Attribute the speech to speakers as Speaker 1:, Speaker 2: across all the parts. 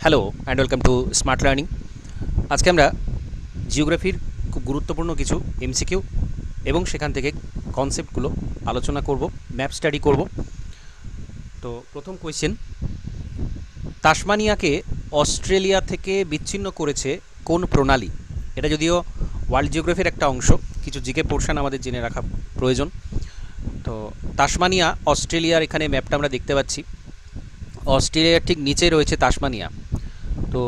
Speaker 1: Hello and welcome to smart learning. আজকে আমরা জিওগ্রাফির খুব গুরুত্বপূর্ণ কিছু এমসিকিউ এবং সেখান থেকে কনসেপ্টগুলো আলোচনা করব, ম্যাপ স্টাডি করব। তো প্রথম কোয়েশ্চেন, তাসমানিয়াকে অস্ট্রেলিয়া থেকে বিচ্ছিন্ন করেছে কোন প্রণালী? এটা যদিও ওয়ার্ল্ড জিওগ্রাফির একটা অংশ, কিছু জিকে পোর্শন আমাদের জেনে রাখা প্রয়োজন। তো তাসমানিয়া অস্ট্রেলিয়ার, এখানে ম্যাপটা আমরা দেখতে পাচ্ছি, অস্ট্রেলিয়ার ঠিক নিচে রয়েছে তাসমানিয়া। তো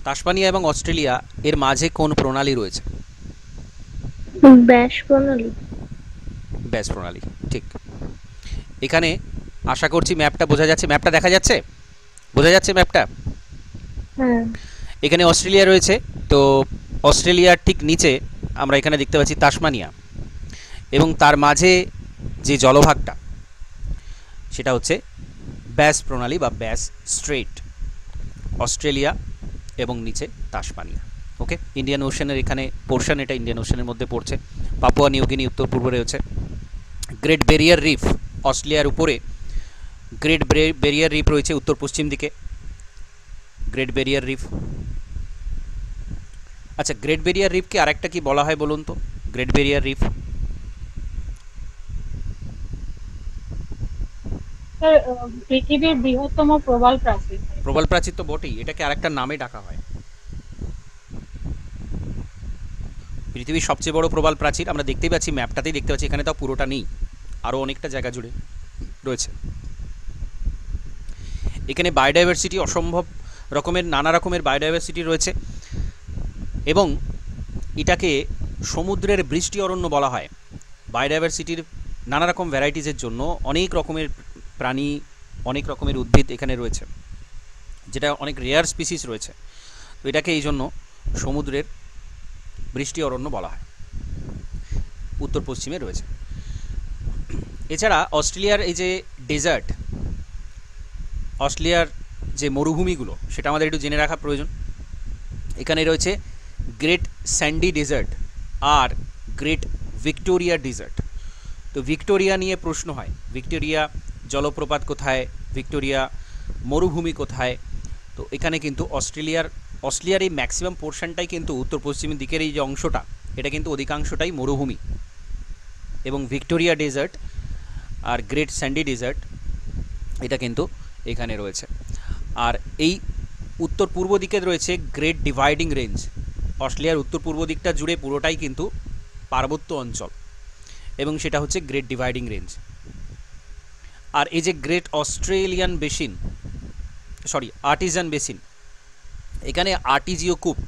Speaker 1: তাসমানিয়া এবং অস্ট্রেলিয়া এর মাঝে কোন প্রণালী রয়েছে?
Speaker 2: ব্যাস প্রণালী।
Speaker 1: ব্যাস প্রণালী, ঠিক। এখানে আশা করছি ম্যাপটা বোঝা যাচ্ছে, ম্যাপটা দেখা যাচ্ছে, বোঝা যাচ্ছে ম্যাপটা।
Speaker 2: হ্যাঁ,
Speaker 1: এখানে অস্ট্রেলিয়া রয়েছে, তো অস্ট্রেলিয়ার ঠিক নিচে আমরা এখানে দেখতে পাচ্ছি তাসমানিয়া, এবং তার মাঝে যে জলভাগটা সেটা হচ্ছে ব্যাস প্রণালী বা ব্যাস স্ট্রেট, অস্ট্রেলিয়া এবং নিচে তাসমানিয়া। ওকে, ইন্ডিয়ান ওশানের এখানে পোর্শন, এটা ইন্ডিয়ান ওশানের মধ্যে পড়ছে। পাপুয়া নিউগিনি উত্তর পূর্বে রয়েছে। গ্রেট ব্যারিয়ার রিফ অস্ট্রেলিয়ার উপরে, গ্রেট ব্যারিয়ার রিফ রয়েছে উত্তর পশ্চিম দিকে, গ্রেট ব্যারিয়ার রিফ। আচ্ছা, গ্রেট ব্যারিয়ার রিফকে আরেকটা কি বলা হয় বলুন তো? গ্রেট ব্যারিয়ার রিফ
Speaker 3: স্যার, পৃথিবীর বৃহত্তম প্রবাল প্রাচীর।
Speaker 1: প্রবাল প্রাচীর তো বটেই, এটাকে আরেকটা নামে ডাকা হয়। পৃথিবীর সবচেয়ে বড় প্রবাল প্রাচীর আমরা দেখতেই পাচ্ছি, ম্যাপটাতেই দেখতে পাচ্ছি, এখানে তাও পুরোটা নেই, আরও অনেকটা জায়গা জুড়ে রয়েছে। এখানে বায়োডাইভার্সিটি অসম্ভব রকমের, নানা রকমের বায়োডাইভার্সিটি রয়েছে, এবং এটাকে সমুদ্রের বৃষ্টি অরণ্য বলা হয়। বায়োডাইভার্সিটির নানা রকম ভ্যারাইটিসের জন্য অনেক রকমের প্রাণী, অনেক রকমের উদ্ভিদ এখানে রয়েছে, যেটা অনেক রেয়ার স্পিসিস রয়েছে। তো এটাকে এই জন্য সমুদ্রের বৃষ্টি অরণ্য বলা হয়, উত্তর পশ্চিমে রয়েছে। এছাড়া অস্ট্রেলিয়ার এই যে ডেজার্ট, অস্ট্রেলিয়ার যে মরুভূমিগুলো, সেটা আমাদের একটু জেনে রাখা প্রয়োজন। এখানে রয়েছে great Sandy dessert are great Victoria dessert. তো ভিক্টোরিয়া নিয়ে প্রশ্ন হয়, ভিক্টোরিয়া জলপ্রপাত কোথায়, ভিক্টোরিয়া মরুভূমি কোথায়? তো এখানে কিন্তু অস্ট্রেলিয়ার এই ম্যাক্সিমাম পোর্শনটাই কিন্তু উত্তর পশ্চিম দিকের এই যে অংশটা, এটা কিন্তু অধিকাংশটাই মরুভূমি, এবং Victoria dessert are great Sandy dessert এটা কিন্তু এখানে রয়েছে। আর এই উত্তর পূর্ব দিকে রয়েছে গ্রেট ডিভাইডিং রেঞ্জ। অস্ট্রেলিয়ার উত্তর পূর্ব দিকটা জুড়ে পুরোটাই কিন্তু পার্বত্য অঞ্চল, এবং সেটা হচ্ছে গ্রেট ডিভাইডিং রেঞ্জ। আর এই যে great Australian basin, Artisan basin, এখানে আর্টিজিও কূপ,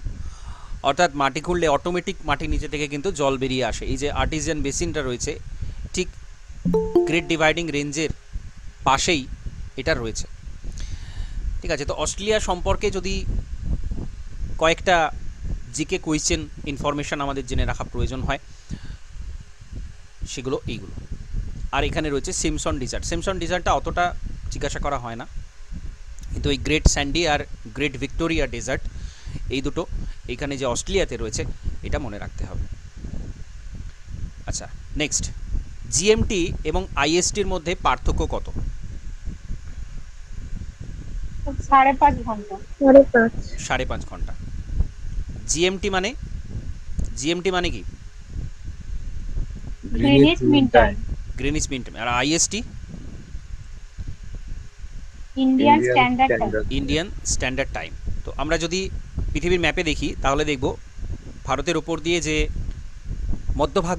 Speaker 1: অর্থাৎ মাটি খুঁড়লে অটোমেটিক মাটি নিচে থেকে কিন্তু জল বেরিয়ে আসে। এই যে আর্টিজান বেসিনটা রয়েছে ঠিক গ্রেট ডিভাইডিং রেঞ্জের পাশেই এটা রয়েছে। ঠিক আছে, তো অস্ট্রেলিয়া সম্পর্কে যদি কয়েকটা জিকে কোয়েশ্চেন ইনফরমেশান আমাদের জেনে রাখা প্রয়োজন হয়, সেগুলো এইগুলো। আর এখানে রয়েছে সিমসন ডেজার্ট। সিমসন ডেজার্টটা অতটা জিজ্ঞাসা করা হয় না, কিন্তু এই great Sandy are great Victoria dessert, এই দুটো এইখানে যে অস্ট্রেলিয়াতে রয়েছে, এটা মনে রাখতে হবে। আচ্ছা, নেক্সট, জিএমটি এবং আইএসটির মধ্যে পার্থক্য কত?
Speaker 3: 5.5 ঘন্টা।
Speaker 2: 5.5।
Speaker 1: 5.5 ঘন্টা। জিএমটি মানে, জিএমটি মানে কি?
Speaker 3: Greenwich mean time.
Speaker 1: Greenwich mean time. আর IST?
Speaker 3: Indian standard time.
Speaker 1: Indian standard time. তো আমরা যদি পৃথিবীর ম্যাপে দেখি, তাহলে দেখব ভারতের ওপর দিয়ে যে মধ্যভাগ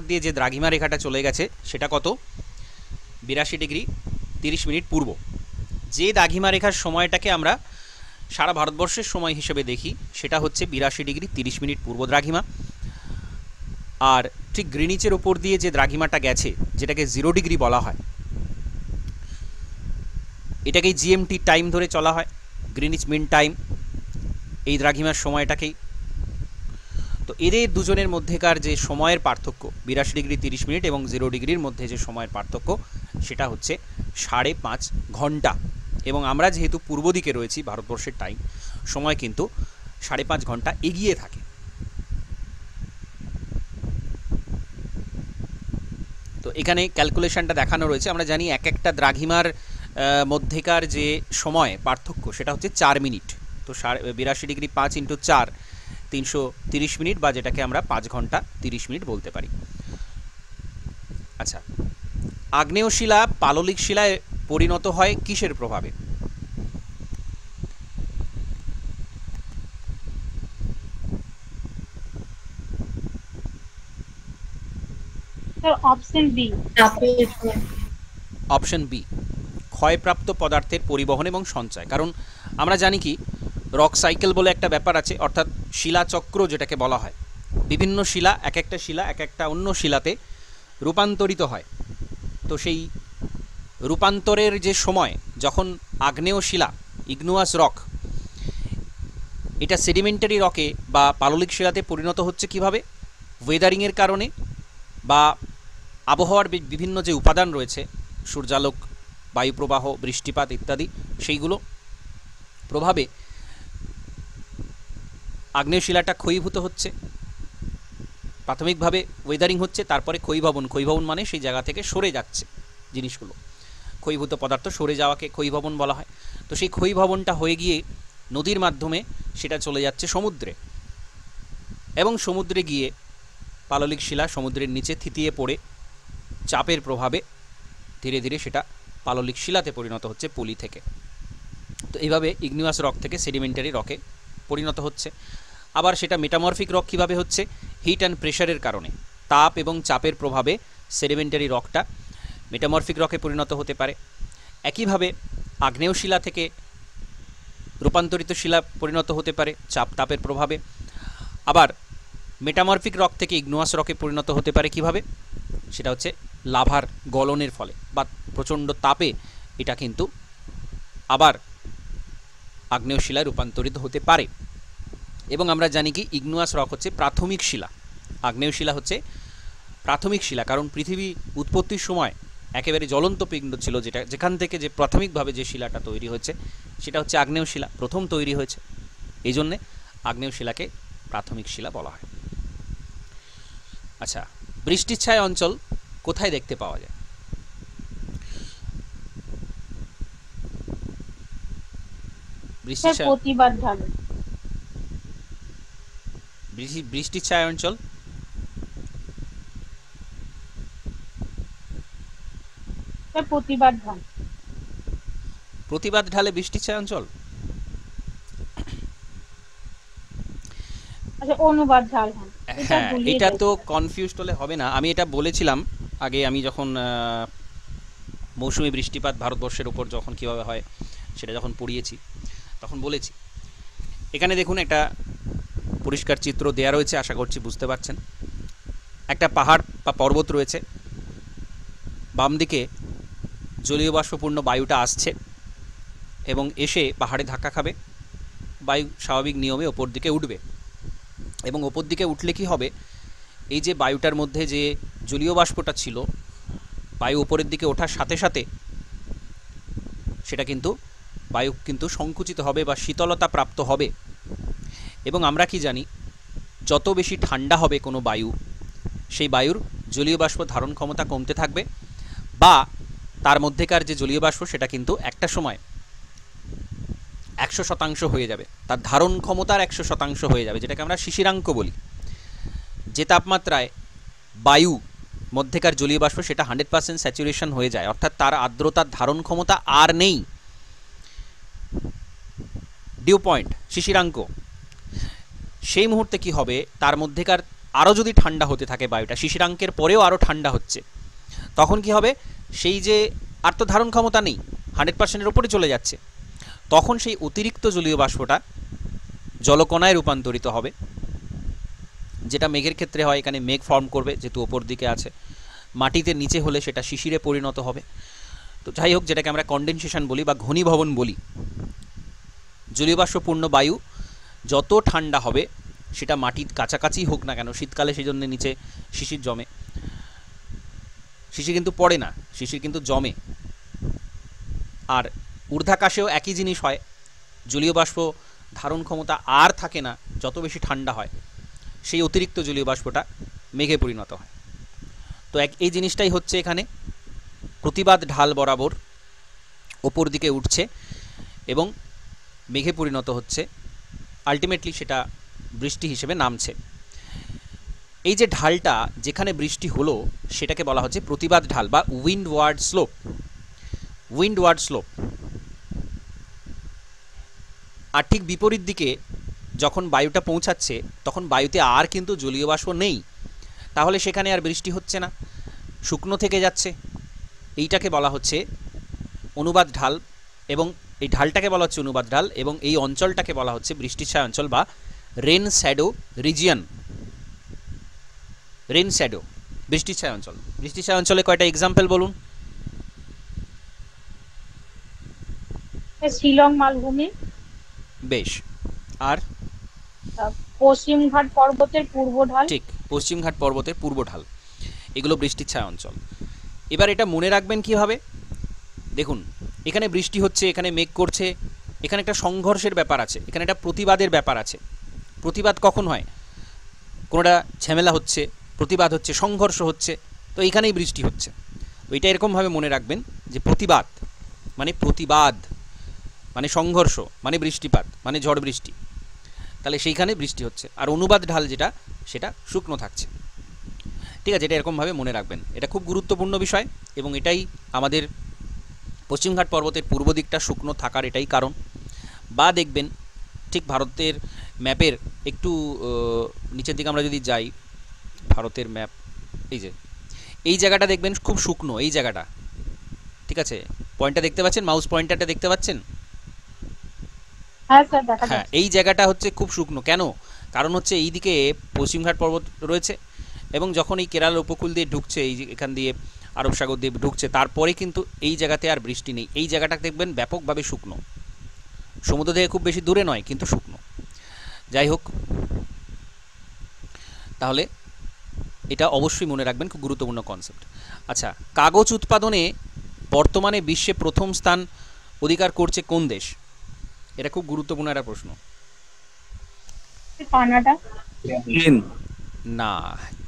Speaker 1: দিয়ে যে দ্রাঘিমা রেখাটা চলে গেছে, সেটা কত? 82°30' পূর্ব। যে দ্রাঘিমা রেখার সময়টাকে আমরা সারা ভারতবর্ষের সময় হিসেবে দেখি, সেটা হচ্ছে 82°30' পূর্ব দ্রাঘিমা। আর ঠিক গ্রিনিচের ওপর দিয়ে যে দ্রাঘিমাটা গেছে, যেটাকে 0° বলা হয়, এটাকেই জিএমটি টাইম ধরে চলা হয়, গ্রিনিচ মিন টাইম, এই দ্রাঘিমার সময়টাকেই। তো এদের দুজনের মধ্যেকার যে সময়ের পার্থক্য 82°30' এবং 0°-র মধ্যে যে সময়ের পার্থক্য, সেটা হচ্ছে 5.5 ঘন্টা। এবং আমরা যেহেতু পূর্ব দিকে রয়েছি, ভারতবর্ষের টাইম সময় কিন্তু 5.5 ঘন্টা এগিয়ে থাকে। তো এখানে ক্যালকুলেশনটা দেখানো রয়েছে। আমরা জানি এক একটা দ্রাঘিমার মধ্যেকার যে সময় পার্থক্য সেটা হচ্ছে 4 মিনিট। তো 82°5 × 4 330 মিনিট, বা যেটাকে আমরা 5 ঘন্টা 30 মিনিট বলতে পারি। আচ্ছা, আগ্নেয় শিলা পাললিক শিলায় পরিণত হয় কিসের প্রভাবে?
Speaker 3: Sir option B.
Speaker 1: Option B, ক্ষয়প্রাপ্ত পদার্থের পরিবহন এবং সঞ্চয়। কারণ আমরা জানি কি রক সাইকেল বলে একটা ব্যাপার আছে, অর্থাৎ শিলাচক্র যেটাকে বলা হয়। বিভিন্ন শিলা, এক একটা শিলা এক একটা অন্য শিলাতে রূপান্তরিত হয়। তো সেই রূপান্তরের যে সময়, যখন আগ্নেয় শিলা ইগনুয়াস রক এটা সেডিমেন্টারি রকে বা পাললিক শিলাতে পরিণত হচ্ছে কিভাবে? ওয়েদারিংয়ের কারণে বা আবহাওয়ার বিভিন্ন যে উপাদান রয়েছে, সূর্যালোক, বায়ুপ্রবাহ, বৃষ্টিপাত ইত্যাদি, সেইগুলো প্রভাবে আগ্নেয় শিলাটা ক্ষয়ীভূত হচ্ছে। প্রাথমিকভাবে ওয়েদারিং হচ্ছে, তারপরে ক্ষয়ীভবন। ক্ষয়ীভবন মানে সেই জায়গা থেকে সরে যাচ্ছে জিনিসগুলো, ক্ষয়ীভূত পদার্থ সরে যাওয়াকে ক্ষয়ীভবন বলা হয়। তো সেই ক্ষয়ীভবনটা হয়ে গিয়ে নদীর মাধ্যমে সেটা চলে যাচ্ছে সমুদ্রে, এবং সমুদ্রে গিয়ে পাললিক শিলা সমুদ্রের নিচে থিতিয়ে পড়ে চাপের প্রভাবে ধীরে ধীরে সেটা পাললিক শিলাতে পরিণত হচ্ছে, পলি থেকে। তো এইভাবে ইগনিয়াস রক থেকে সেডিমেন্টারি রকে পরিণত হচ্ছে। আবার সেটা মেটামরফিক রক কীভাবে হচ্ছে? হিট অ্যান্ড প্রেশারের কারণে, তাপ এবং চাপের প্রভাবে সেডিমেন্টারি রকটা মেটামরফিক রকে পরিণত হতে পারে। একইভাবে আগ্নেয় শিলা থেকে রূপান্তরিত শিলা পরিণত হতে পারে চাপ তাপের প্রভাবে। আবার মেটামরফিক রক থেকে ইগনিয়াস রকে পরিণত হতে পারে কিভাবে? সেটা হচ্ছে লাভার গলনের ফলে বা প্রচণ্ড তাপে এটা কিন্তু আবার আগ্নেয় শিলায় রূপান্তরিত হতে পারে। এবং আমরা জানি কি ইগনিয়াস রক হচ্ছে প্রাথমিক শিলা, আগ্নেয় শিলা হচ্ছে প্রাথমিক শিলা। কারণ পৃথিবী উৎপত্তির সময় একেবারে জ্বলন্ত পিণ্ড ছিল, যেখান থেকে যে প্রাথমিকভাবে যে শিলাটা তৈরি হয়েছে সেটা হচ্ছে আগ্নেয় শিলা, প্রথম তৈরি হয়েছে। এই জন্যে আগ্নেয় শিলাকে প্রাথমিক শিলা বলা হয়। আচ্ছা, বৃষ্টিচ্ছায়া অঞ্চল কোথায় দেখতে পাওয়া যায়? বৃষ্টিচ্ছায়া অঞ্চল প্রতিবাদ ঢালে বৃষ্টিচ্ছায়া অঞ্চল। হ্যাঁ, এটা তো কনফিউজ হলে হবে না। আমি এটা বলেছিলাম আগে, আমি যখন মৌসুমি বৃষ্টিপাত ভারতবর্ষের উপর যখন কীভাবে হয় সেটা যখন পড়িয়েছি তখন বলেছি। এখানে দেখুন একটা পরিষ্কার চিত্র দেয়া রয়েছে, আশা করছি বুঝতে পারছেন। একটা পাহাড় বা পর্বত রয়েছে, বাম দিকে জলীয় বাষ্পপূর্ণ বায়ুটা আসছে এবং এসে পাহাড়ে ধাক্কা খাবে, বায়ু স্বাভাবিক নিয়মে ওপর দিকে উঠবে। এবং ওপর দিকে উঠলে কি হবে? এই যে বায়ুটার মধ্যে যে জলীয় বাষ্পটা ছিল, বায়ু উপরের দিকে ওঠার সাথে সাথে সেটা কিন্তু বায়ু কিন্তু সংকুচিত হবে বা শীতলতা প্রাপ্ত হবে। এবং আমরা কি জানি, যত বেশি ঠান্ডা হবে কোনো বায়ু, সেই বায়ুর জলীয় বাষ্প ধারণ ক্ষমতা কমতে থাকবে, বা তার মধ্যেকার যে জলীয় বাষ্প সেটা কিন্তু একটা সময় 100% হয়ে যাবে, তার ধারণ ক্ষমতার 100% হয়ে যাবে, যেটাকে আমরা শিশিরাঙ্ক বলি। যে তাপমাত্রায় বায়ু মধ্যেকার জলীয় বাষ্প সেটা 100% স্যাচুরেশন হয়ে যায়, অর্থাৎ তার আর্দ্রতার ধারণ ক্ষমতা আর নেই, ডিউ পয়েন্ট, শিশিরাঙ্ক। সেই মুহূর্তে কি হবে? তার মধ্যেকার আরও যদি ঠান্ডা হতে থাকে বায়ুটা, শিশিরাঙ্কের পরেও আরও ঠান্ডা হচ্ছে, তখন কি হবে? সেই যে আর তো ধারণ ক্ষমতা নেই, 100%-এর ওপরে চলে যাচ্ছে, তখন সেই অতিরিক্ত জলীয় বাষ্পটা জলকণায় রূপান্তরিত হবে, যেটা মেঘের ক্ষেত্রে হয়। এখানে মেঘ ফর্ম করবে যেহেতু ওপর দিকে আছে। মাটিতে নিচে হলে সেটা শিশিরে পরিণত হবে। তো যাই হোক, যেটাকে আমরা কন্ডেনসেশন বলি বা ঘনীভবন বলি। জলীয় বাষ্পপূর্ণ বায়ু যত ঠান্ডা হবে, সেটা মাটির কাছাকাছি হোক না কেন, শীতকালে সেই জন্য নিচে শিশির জমে, শিশির কিন্তু পড়ে না, শিশির কিন্তু জমে। আর ঊর্ধ্বাকাশেও একই জিনিস হয়, জলীয় বাষ্প ধারণ ক্ষমতা আর থাকে না, যত বেশি ঠান্ডা হয় সেই অতিরিক্ত জলীয় বাষ্পটা মেঘে পরিণত হয়। তো এই জিনিসটাই হচ্ছে এখানে প্রতিবাদ ঢাল বরাবর ওপর দিকে উঠছে এবং মেঘে পরিণত হচ্ছে, আলটিমেটলি সেটা বৃষ্টি হিসেবে নামছে। এই যে ঢালটা যেখানে বৃষ্টি হলো সেটাকে বলা হচ্ছে প্রতিবাদ ঢাল বা উইন্ডওয়ার্ড স্লোপ। Windward slope. আর ঠিক বিপরীত দিকে যখন বায়ুটা পৌঁছাচ্ছে তখন বায়ুতে আর কিন্তু জলীয় বাষ্প নেই, তাহলে সেখানে আর বৃষ্টি হচ্ছে না, শুকনো থেকে যাচ্ছে। এইটাকে বলা হচ্ছে অনুবাদ ঢাল, এবং এই ঢালটাকে বলা হচ্ছে অনুবাদ ঢাল, এবং এই অঞ্চলটাকে বলা হচ্ছে বৃষ্টির ছায়া অঞ্চল বা rain shadow region. Rain shadow, বৃষ্টির ছায়া অঞ্চল। বৃষ্টির ছায়া অঞ্চলে কয়টা এক্সাম্পল বলুন?
Speaker 3: শিলং মালভূমি,
Speaker 1: বেশ। আর
Speaker 3: পশ্চিমঘাট পর্বতের পূর্ব ঢাল।
Speaker 1: ঠিক, পশ্চিমঘাট পর্বতের পূর্ব ঢাল, এগুলো বৃষ্টির ছায়া অঞ্চল। এবার এটা মনে রাখবেন কিভাবে? দেখুন, এখানে বৃষ্টি হচ্ছে, এখানে মেঘ করছে, এখানে একটা সংঘর্ষের ব্যাপার আছে, এখানে একটা প্রতিবাদের ব্যাপার আছে। প্রতিবাদ কখন হয়? কোনোটা ঝামেলা হচ্ছে, প্রতিবাদ হচ্ছে, সংঘর্ষ হচ্ছে, তো এইখানেই বৃষ্টি হচ্ছে। তো এটা এরকমভাবে মনে রাখবেন যে প্রতিবাদ মানে সংঘর্ষ, মানে বৃষ্টিপাত, মানে ঝড় বৃষ্টি, তাহলে সেইখানে বৃষ্টি হচ্ছে। আর অনুবাদ ঢাল যেটা, সেটা শুকনো থাকছে। ঠিক আছে, এটা এরকমভাবে মনে রাখবেন, এটা খুব গুরুত্বপূর্ণ বিষয়, এবং এটাই আমাদের পশ্চিমঘাট পর্বতের পূর্ব দিকটা শুকনো থাকার এটাই কারণ। বা দেখবেন ঠিক ভারতের ম্যাপের একটু নিচের দিকে আমরা যদি যাই, ভারতের ম্যাপ, এই যে এই জায়গাটা দেখবেন খুব শুকনো, এই জায়গাটা, ঠিক আছে, পয়েন্টটা দেখতে পাচ্ছেন, মাউস পয়েন্টারটা দেখতে পাচ্ছেন?
Speaker 3: হ্যাঁ স্যার, দেখা
Speaker 1: হ্যাঁ,
Speaker 3: যাচ্ছে।
Speaker 1: এই জায়গাটা হচ্ছে খুব শুকনো। কেন? কারণ হচ্ছে এই দিকে পশ্চিমঘাট পর্বত রয়েছে, এবং যখন এই কেরালা উপকূল দিয়ে ঢুকছে, এই এখান দিয়ে আরব সাগর দিয়ে ঢুকছে, তারপরে কিন্তু এই জায়গাতে আর বৃষ্টি নেই। এই জায়গাটা দেখবেন ব্যাপকভাবে শুকনো, সমুদ্র থেকে খুব বেশি দূরে নয়, কিন্তু শুকনো। যাই হোক, তাহলে এটা অবশ্যই মনে রাখবেন, খুব গুরুত্বপূর্ণ কনসেপ্ট। আচ্ছা, কাগজ উৎপাদনে বর্তমানে বিশ্বে প্রথম স্থান অধিকার করছে কোন দেশ? এটা খুব গুরুত্বপূর্ণ একটা প্রশ্ন।
Speaker 3: কানাডা।
Speaker 2: চীন।
Speaker 1: না,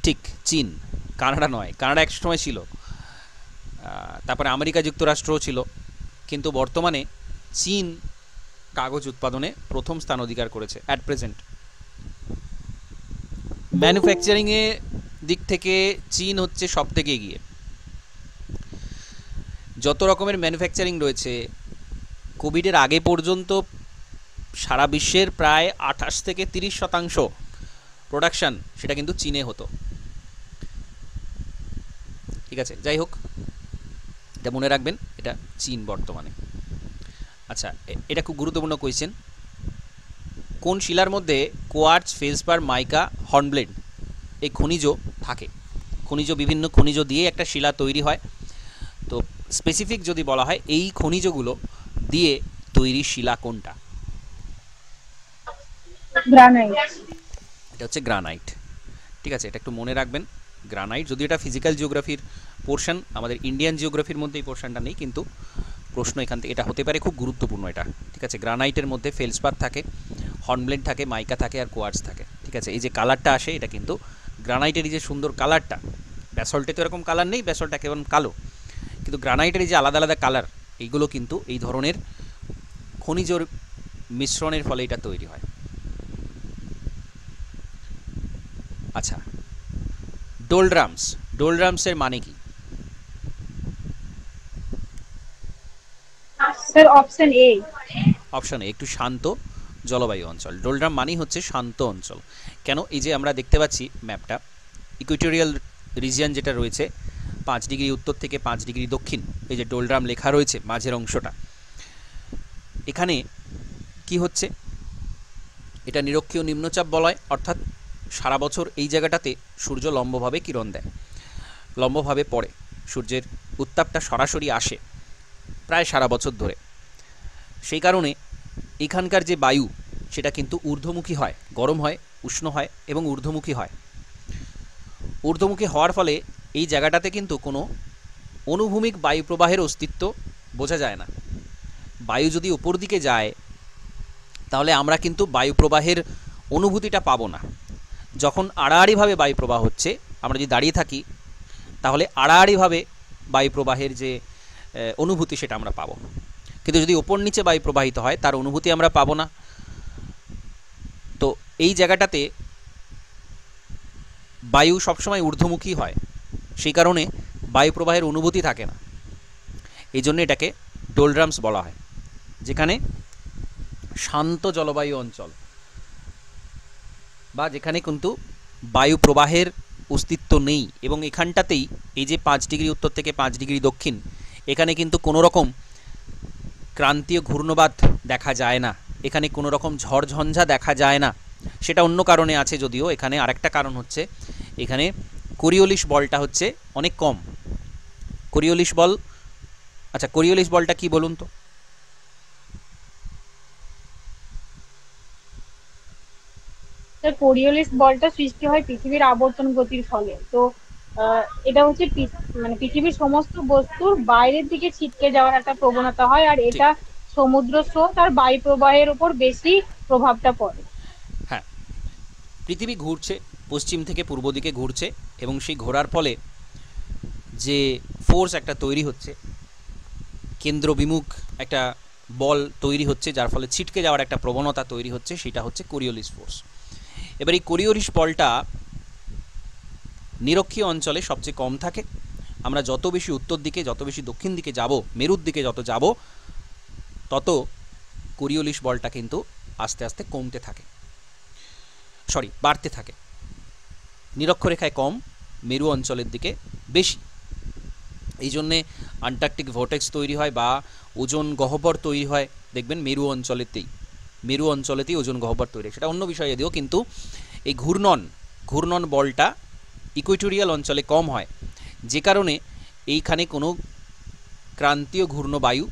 Speaker 1: ঠিক, চীন। কানাডা নয়, কানাডা এক সময় ছিল, তারপরে আমেরিকা যুক্তরাষ্ট্রও ছিল, কিন্তু বর্তমানে চীন কাগজ উৎপাদনে প্রথম স্থান অধিকার করেছে অ্যাট প্রেজেন্ট। ম্যানুফ্যাকচারিংয়ে দিক থেকে চীন হচ্ছে সব থেকে এগিয়ে। যত রকমের ম্যানুফ্যাকচারিং রয়েছে, কোভিডের আগে পর্যন্ত সারা বিশ্বের প্রায় 28 থেকে 30% প্রোডাকশান সেটা কিন্তু চীনে হতো। ঠিক আছে, যাই হোক, এটা মনে রাখবেন, এটা চীন বর্তমানে। আচ্ছা, এটা খুব গুরুত্বপূর্ণ কোয়েশ্চেন। কোন শিলার মধ্যে কোয়ার্টজ, ফেলসপার, মাইকা, হর্নব্লেড এই খনিজ থাকে? খনিজ, বিভিন্ন খনিজ দিয়ে একটা শিলা তৈরি হয়। তো স্পেসিফিক যদি বলা হয়, এই খনিজগুলো দিয়ে তৈরি শিলা কোনটা?
Speaker 3: গ্রানাইট।
Speaker 1: এটা হচ্ছে গ্রানাইট। ঠিক আছে, এটা একটু মনে রাখবেন, গ্রানাইট। যদি এটা ফিজিক্যাল জিওগ্রাফির পোর্শন, আমাদের ইন্ডিয়ান জিওগ্রাফির মধ্যে এই পোর্শনটা নেই, কিন্তু প্রশ্ন এখান থেকে এটা হতে পারে, খুব গুরুত্বপূর্ণ এটা। ঠিক আছে, গ্রানাইটের মধ্যে ফেলসপার থাকে, হর্নব্লেড থাকে, মাইকা থাকে, আর কোয়ার্টজ থাকে। ঠিক আছে, এই যে কালারটা আসে, এটা কিন্তু গ্রানাইটের এই যে সুন্দর কালারটা, ব্যাসল্টে তো এরকম কালার নেই, ব্যাসল্টটা কেমন কালো, কিন্তু গ্রানাইটের এই যে আলাদা আলাদা কালার, এইগুলো কিন্তু এই ধরনের খনিজর মিশ্রণের ফলে এটা তৈরি হয়। আচ্ছা, ডোলড্রামস, ডোলড্রামসের মানে কি?
Speaker 3: Sir option A.
Speaker 1: Option A, একটু শান্ত জলবায়ু অঞ্চল। ডোলড্রাম মানেই হচ্ছে শান্ত অঞ্চল। কেন? এই যে আমরা দেখতে পাচ্ছি ম্যাপটা, ইকুয়েটোরিয়াল রিজিয়ন যেটা রয়েছে, 5 ডিগ্রি উত্তর থেকে 5 ডিগ্রি দক্ষিণ, এই যে ডোলড্রাম লেখা রয়েছে মাঝের অংশটা, এখানে কি হচ্ছে, এটা নিরক্ষীয় নিম্নচাপ বলয়, অর্থাৎ সারা বছর এই জায়গাটাতে সূর্য লম্বভাবে কিরণ দেয়, লম্বভাবে পড়ে, সূর্যের উত্তাপটা সরাসরি আসে প্রায় সারা বছর ধরে। সেই কারণে এখানকার যে বায়ু, সেটা কিন্তু ঊর্ধ্বমুখী হয়, গরম হয়, উষ্ণ হয় এবং ঊর্ধ্বমুখী হয়। ঊর্ধ্বমুখী হওয়ার ফলে এই জায়গাটাতে কিন্তু কোনো অনুভূমিক বায়ু প্রবাহের অস্তিত্ব বোঝা যায় না। বায়ু যদি উপর দিকে যায়, তাহলে আমরা কিন্তু বায়ু প্রবাহের অনুভূতিটা পাবো না। যখন আড়াআড়িভাবে বায়ু প্রবাহ হচ্ছে, আমরা যদি দাঁড়িয়ে থাকি, তাহলে আড়াআড়িভাবে বায়ু প্রবাহের যে অনুভূতি, সেটা আমরা পাবো। কিন্তু যদি ওপর নিচে বায়ু প্রবাহিত হয় তার অনুভূতি আমরা পাবো না। তো এই জায়গাটাতে বায়ু সবসময় ঊর্ধ্বমুখী হয়, সেই কারণে বায়ু প্রবাহের অনুভূতি থাকে না। এই জন্য এটাকে ডোলড্রামস বলা হয়, যেখানে শান্ত জলবায়ু অঞ্চল বা যেখানে কিন্তু বায়ু প্রবাহের অস্তিত্ব নেই, এবং এখানটাতেই এই যে 5 ডিগ্রি উত্তর থেকে 5 ডিগ্রি দক্ষিণ, এখানে কিন্তু কোনো রকম ক্রান্তীয় ঘূর্ণবাত দেখা যায় না, এখানে কোনো রকম ঝড়ঝঞ্ঝা দেখা যায় না। সেটা অন্য কারণে আছে, যদিও এখানে আরেকটা কারণ হচ্ছে এখানে কোরিওলিস বলটা হচ্ছে অনেক কম। কোরিওলিস বল, আচ্ছা কোরিওলিস বলটা কি বলুন তো?
Speaker 3: স্যার, কোরিওলিস বলটা সৃষ্টি হয় পৃথিবীর আবর্তন গতির ফলে। তো এটা হচ্ছে মানে পৃথিবীর সমস্ত বস্তুর বাইরের দিকে ছিটকে যাওয়ার একটা প্রবণতা হয়, আর
Speaker 1: ঠিক,
Speaker 3: এটা সমুদ্র স্রোত আর বায়ু প্রবাহের উপর বেশি প্রভাবটা পড়ে।
Speaker 1: হ্যাঁ। পৃথিবী ঘুরছে, পশ্চিম থেকে পূর্ব দিকে ঘুরছে, এবং সেই ঘোরার ফলে যে ফোর্স একটা তৈরি হচ্ছে, কেন্দ্রবিমুখ একটা বল তৈরি হচ্ছে, যার ফলে ছিটকে যাওয়ার একটা প্রবণতা তৈরি হচ্ছে, সেটা হচ্ছে কোরিওলিস ফোর্স। এবার এই কোরিওলিস বলটা নিরক্ষীয় অঞ্চলে সবচেয়ে কম থাকে। আমরা যত বেশি উত্তর দিকে, যত বেশি দক্ষিণ দিকে যাব, মেরুর দিকে যত যাব, তত কোরিওলিস বলটা কিন্তু আস্তে আস্তে কমতে থাকে, বাড়তে থাকে। নিরক্ষরেখায় কম, মেরু অঞ্চলের দিকে বেশি। এই জন্যে আন্টার্কটিক ভর্টেক্স তৈরি হয় বা ওজন গহ্বর তৈরি হয়, দেখবেন মেরু অঞ্চলেতেই ওজন গহ্বর তৈরি হয়। সেটা অন্য বিষয় যদিও, কিন্তু এই ঘূর্ণন বলটা ইকুয়েটোরিয়াল অঞ্চলে কম হয়, যে কারণে এইখানে কোনো ক্রান্তীয় ঘূর্ণবায়ু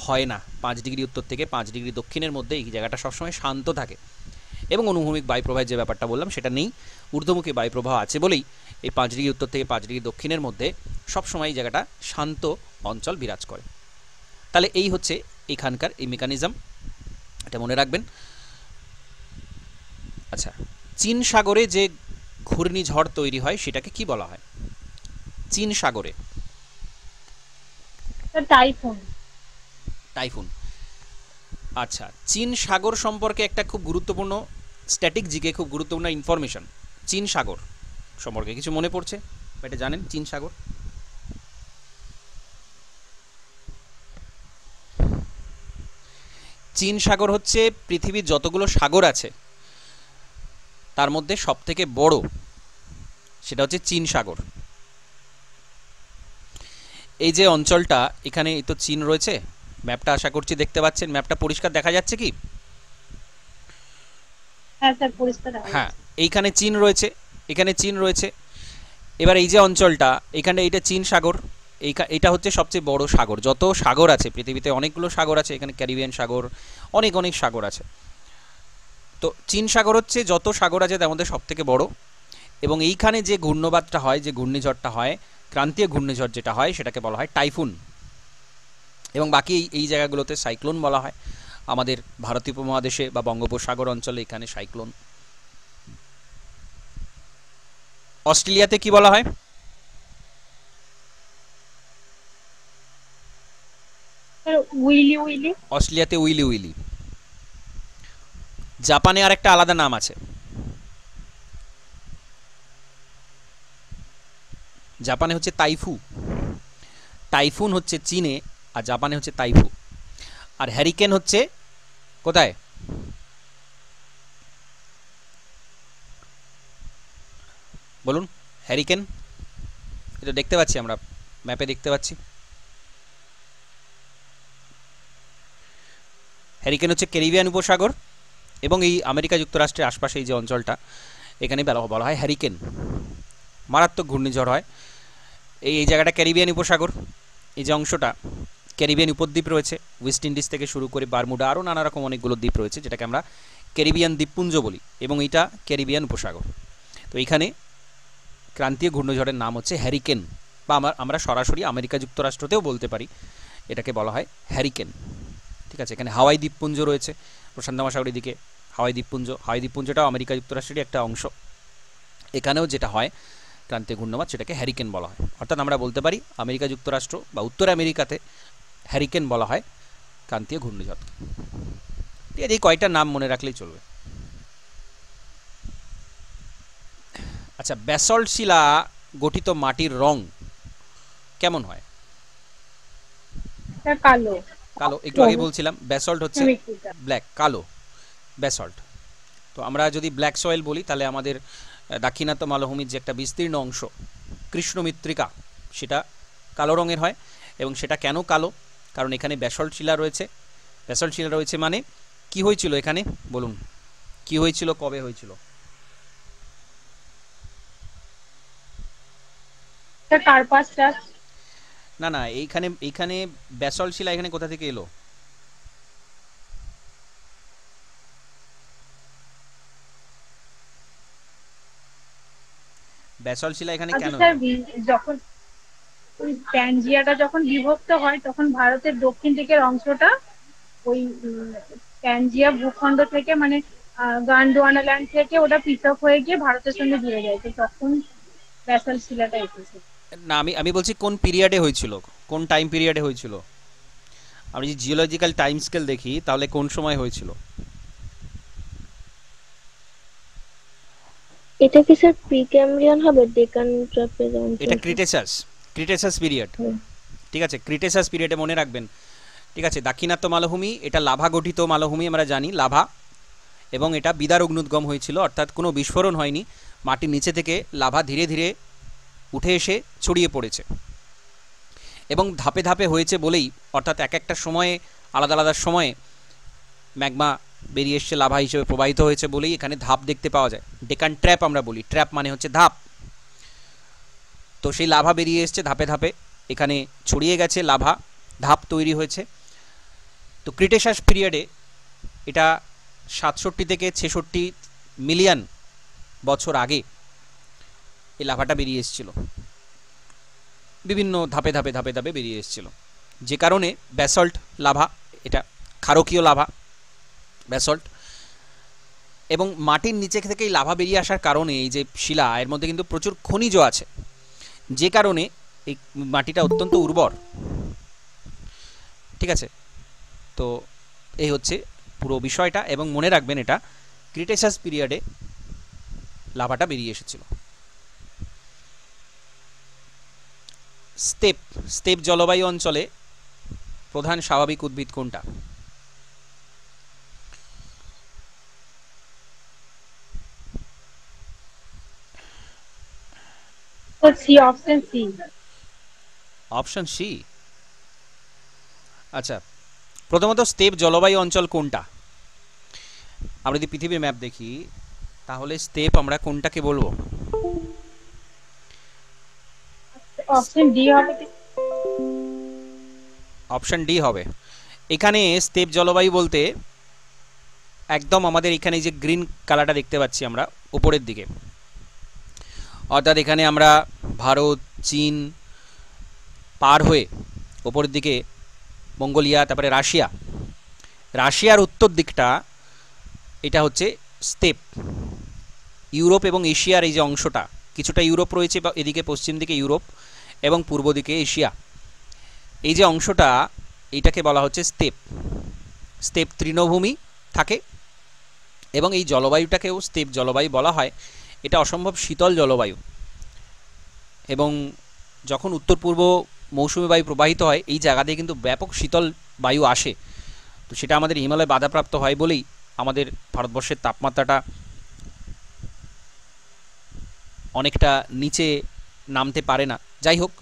Speaker 1: হয় না। 5 ডিগ্রি উত্তর থেকে 5 ডিগ্রি দক্ষিণের মধ্যে এই জায়গাটা সবসময় শান্ত থাকে, এবং অনুভূমিক বায়ুপ্রবাহের যে ব্যাপারটা বললাম সেটা নেই। ঊর্ধ্বমুখী বায়ুপ্রবাহ আছে বলেই এই 5 ডিগ্রি উত্তর থেকে 5 ডিগ্রি দক্ষিণের মধ্যে সবসময় এই জায়গাটা শান্ত অঞ্চল বিরাজ করে। তাহলে এই হচ্ছে এখানকার এই মেকানিজম, এটা মনে রাখবেন। আচ্ছা, চীন সাগরে যে ঘূর্ণিঝড় তৈরি হয় সেটাকে কি বলা হয়? চীন সাগরে টাইফুন। আচ্ছা, চীন সাগর সম্পর্কে একটা খুব গুরুত্বপূর্ণ স্ট্যাটিক জিকে, খুব গুরুত্বপূর্ণ ইনফরমেশন। চীন সাগর সম্পর্কে কিছু মনে পড়ছে? এটা জানেন চীন সাগর? চীন সাগর হচ্ছে পৃথিবীর যতগুলো সাগর আছে তার মধ্যে সবথেকে বড়, সেটা হচ্ছে চীন সাগর। এই যে অঞ্চলটা, এখানে এই তো চীন রয়েছে, ম্যাপটা আশা করছি দেখতে পাচ্ছেন। ম্যাপটা পরিষ্কার দেখা যাচ্ছে কি?
Speaker 3: হ্যাঁ স্যার, পরিষ্কার দেখা
Speaker 1: হ্যাঁ,
Speaker 3: যাচ্ছে।
Speaker 1: এইখানে চীন রয়েছে, এখানে চীন রয়েছে। এবার এই যে অঞ্চলটা, এখানে এইটা চীন সাগর, এটা হচ্ছে সবচেয়ে বড় সাগর। যত সাগর আছে পৃথিবীতে, অনেকগুলো সাগর আছে, এখানে ক্যারিবিয়ান সাগর, অনেক অনেক সাগর আছে। তো চীন সাগর হচ্ছে যত সাগর আছে তার মধ্যে সবথেকে বড়, এবং এইখানে যে ঘূর্ণবাতটা হয়, যে ঘূর্ণিঝড়টা হয়, ক্রান্তীয় ঘূর্ণিঝড় যেটা হয়, সেটাকে বলা হয় টাইফুন। এবং বাকি এই জায়গাগুলোতে সাইক্লোন বলা হয়। আমাদের ভারতীয় উপমহাদেশে বা বঙ্গোপসাগর অঞ্চলে এখানে সাইক্লোন। অস্ট্রেলিয়াতে কি বলা হয়?
Speaker 3: উইলি।
Speaker 1: অস্ট্রেলিয়াতে উইলি উইলি। জাপানে আর একটা আলাদা নাম আছে। জাপানে হচ্ছে তাইফু। টাইফুন হচ্ছে চীনে, আর জাপানে হচ্ছে তাইফু। আর হ্যারিকেন হচ্ছে কোথায়? বলুন, হ্যারিকেন। এটা দেখতে পাচ্ছি, আমরা ম্যাপে দেখতে পাচ্ছি। হ্যারিকেন হচ্ছে ক্যারিবিয়ান উপসাগর, এবং এই আমেরিকা যুক্তরাষ্ট্রের আশপাশে এই যে অঞ্চলটা, এখানে বলা হয় হ্যারিকেন। মারাত্মক ঘূর্ণিঝড় হয়। এই জায়গাটা ক্যারিবিয়ান উপসাগর, এই যে অংশটা ক্যারিবিয়ান উপদ্বীপ রয়েছে, ওয়েস্ট ইন্ডিজ থেকে শুরু করে বারমুডা, আরও নানা রকম অনেকগুলো দ্বীপ রয়েছে, যেটাকে আমরা ক্যারিবিয়ান দ্বীপপুঞ্জ বলি, এবং এইটা ক্যারিবিয়ান উপসাগর। তো এইখানে ক্রান্তীয় ঘূর্ণিঝড়ের নাম হচ্ছে হ্যারিকেন, বা আমরা সরাসরি আমেরিকা যুক্তরাষ্ট্রতেও বলতে পারি, এটাকে বলা হয় হ্যারিকেন। ঠিক আছে, এখানে হাওয়াই দ্বীপপুঞ্জ রয়েছে প্রশান্ত মহাসাগরের দিকে। হাওয়াই দ্বীপপুঞ্জটাও আমেরিকা যুক্তরাষ্ট্রেরই একটা অংশ। এখানেও যেটা হয় ক্রান্তীয় ঘূর্ণিঝড়, সেটাকে হ্যারিকেন বলা হয়। অর্থাৎ আমরা বলতে পারি আমেরিকা যুক্তরাষ্ট্র বা উত্তর আমেরিকাতে হ্যারিকেন বলা হয়, ক্রান্তীয় ঘূর্ণিঝড়। ঠিক আছে, এই কয়টা নাম মনে রাখলেই চলবে। আচ্ছা, ব্যাসল্ট শিলা গঠিত মাটির রং কেমন হয়?
Speaker 3: এটা কালো।
Speaker 1: কালো। একটু আগে বলছিলাম ব্যাসল্ট হচ্ছে ব্ল্যাক, কালো ব্যাসল্ট। তো আমরা যদি ব্ল্যাক সয়েল বলি তাহলে আমাদের দাক্ষিণাত্য মালভূমির যে একটা বিস্তীর্ণ অংশ কৃষ্ণ মৃত্তিকা সেটা কালো রঙের হয়। এবং সেটা কেন কালো? কারণ এখানে ব্যাসল্ট শিলা রয়েছে। ব্যাসল্ট শিলা রয়েছে মানে কি হয়েছিল এখানে বলুন, কি হয়েছিল, কবে হয়েছিল?
Speaker 3: এটা কার্পাসটা।
Speaker 1: না না, এইখানে এইখানে ব্যাসল্ট শিলা এখানে কোথা থেকে এলো? ব্যাসল্ট শিলা এখানে
Speaker 3: আচ্ছা
Speaker 1: কেন
Speaker 3: স্যার,
Speaker 1: এলো?
Speaker 3: যখন ওই প্যানজিয়াটা যখন বিভক্ত হয় তখন ভারতের দক্ষিণ দিকের অংশটা ওই প্যানজিয়া ভূখণ্ড থেকে মানে গন্ডোয়ানা ল্যান্ড থেকে ওটা পৃথক হয়ে গিয়ে ভারতের সঙ্গে জুড়ে যায়, তো তখন ব্যাসল্ট শিলাটা এসেছে।
Speaker 1: না, আমি আমি বলছি কোন পিরিয়ডে হয়েছিল, কোন টাইম পিরিয়ডে হয়েছিল। আমরা যদি জিওলজিক্যাল টাইম স্কেল দেখি তাহলে কোন সময় হয়েছিল?
Speaker 2: এটা কি স্যার প্রিক্যাম্ব্রিয়ান হবে? ডেকান ট্র্যাপেজ অঞ্চল?
Speaker 1: এটা ক্রিটেসাস, ক্রিটেসাস পিরিয়ড। ঠিক আছে, ক্রিটেসাস পিরিয়ডে মনে রাখবেন। ঠিক আছে, দাক্ষিণাত্য মালভূমি এটা লাভা গঠিত মালভূমি, আমরা জানি লাভা। এবং এটা বিদার অগ্নুদ্গম হয়েছিল, অর্থাৎ কোনো বিস্ফোরণ হয়নি, মাটির নিচে থেকে লাভা ধীরে ধীরে উঠে এসে ছড়িয়ে পড়েছে। এবং ধাপে ধাপে হয়েছে বলেই, অর্থাৎ এক একটা সময়ে আলাদা আলাদা সময়ে ম্যাগমা বেরিয়ে এসছে লাভা হিসেবে প্রবাহিত হয়েছে বলেই এখানে ধাপ দেখতে পাওয়া যায়। ডেকান ট্র্যাপ আমরা বলি, ট্র্যাপ মানে হচ্ছে ধাপ। তো সেই লাভা বেরিয়ে এসছে ধাপে ধাপে, এখানে ছড়িয়ে গেছে লাভা, ধাপ তৈরি হয়েছে। তো ক্রিটেশাস পিরিয়ডে এটা 67 থেকে 66 মিলিয়ন বছর আগে এই লাভাটা বেরিয়ে এসেছিল, বিভিন্ন ধাপে ধাপে ধাপে ধাপে বেরিয়ে এসেছিল, যে কারণে ব্যাসল্ট লাভা, এটা ক্ষারকীয় লাভা ব্যাসল্ট। এবং মাটির নিচে থেকে এই লাভা বেরিয়ে আসার কারণে এই যে শিলা, এর মধ্যে কিন্তু প্রচুর খনিজ আছে, যে কারণে এই মাটিটা অত্যন্ত উর্বর। ঠিক আছে, তো এই হচ্ছে পুরো বিষয়টা। এবং মনে রাখবেন এটা ক্রিটেশাস পিরিয়ডে লাভাটা বেরিয়ে এসেছিল। স্টেপ, স্টেপ জলবায়ু অঞ্চলে প্রধান স্বাভাবিক উদ্ভিদ কোনটা?
Speaker 3: C, option C.
Speaker 1: Option C. আচ্ছা, প্রথমত স্টেপ জলবায়ু অঞ্চল কোনটা? আমরা যদি পৃথিবীর ম্যাপ দেখি তাহলে স্টেপ আমরা কোনটাকে বলবো?
Speaker 3: অপশন ডি হবে।
Speaker 1: অপশন ডি হবে। এখানে স্টেপ জলবায়ু বলতে একদম আমাদের এখানে যে গ্রিন কালারটা দেখতে পাচ্ছি আমরা উপরের দিকে, অর্থাৎ এখানে আমরা ভারত, চীন পার হয়ে ওপরের দিকে মঙ্গোলিয়া, তারপরে রাশিয়া, রাশিয়ার উত্তর দিকটা এটা হচ্ছে স্টেপ। ইউরোপ এবং এশিয়ার এই যে অংশটা, কিছুটা ইউরোপ রয়েছে, বা এদিকে পশ্চিম দিকে ইউরোপ এবং পূর্ব দিকে এশিয়া, এই যে অংশটা এইটাকে বলা হচ্ছে স্টেপ। স্টেপ তৃণভূমি থাকে এবং এই জলবায়ুটাকেও স্টেপ জলবায়ু বলা হয়। এটা অসম্ভব শীতল জলবায়ু, এবং যখন উত্তর পূর্ব মৌসুমী বায়ু প্রবাহিত হয় এই জায়গা দিয়ে কিন্তু ব্যাপক শীতল বায়ু আসে। তো সেটা আমাদের হিমালয় বাধাপ্রাপ্ত হয় বলেই আমাদের ভারতবর্ষের তাপমাত্রাটা অনেকটা নিচে নামতে পারে না। যাই হোক,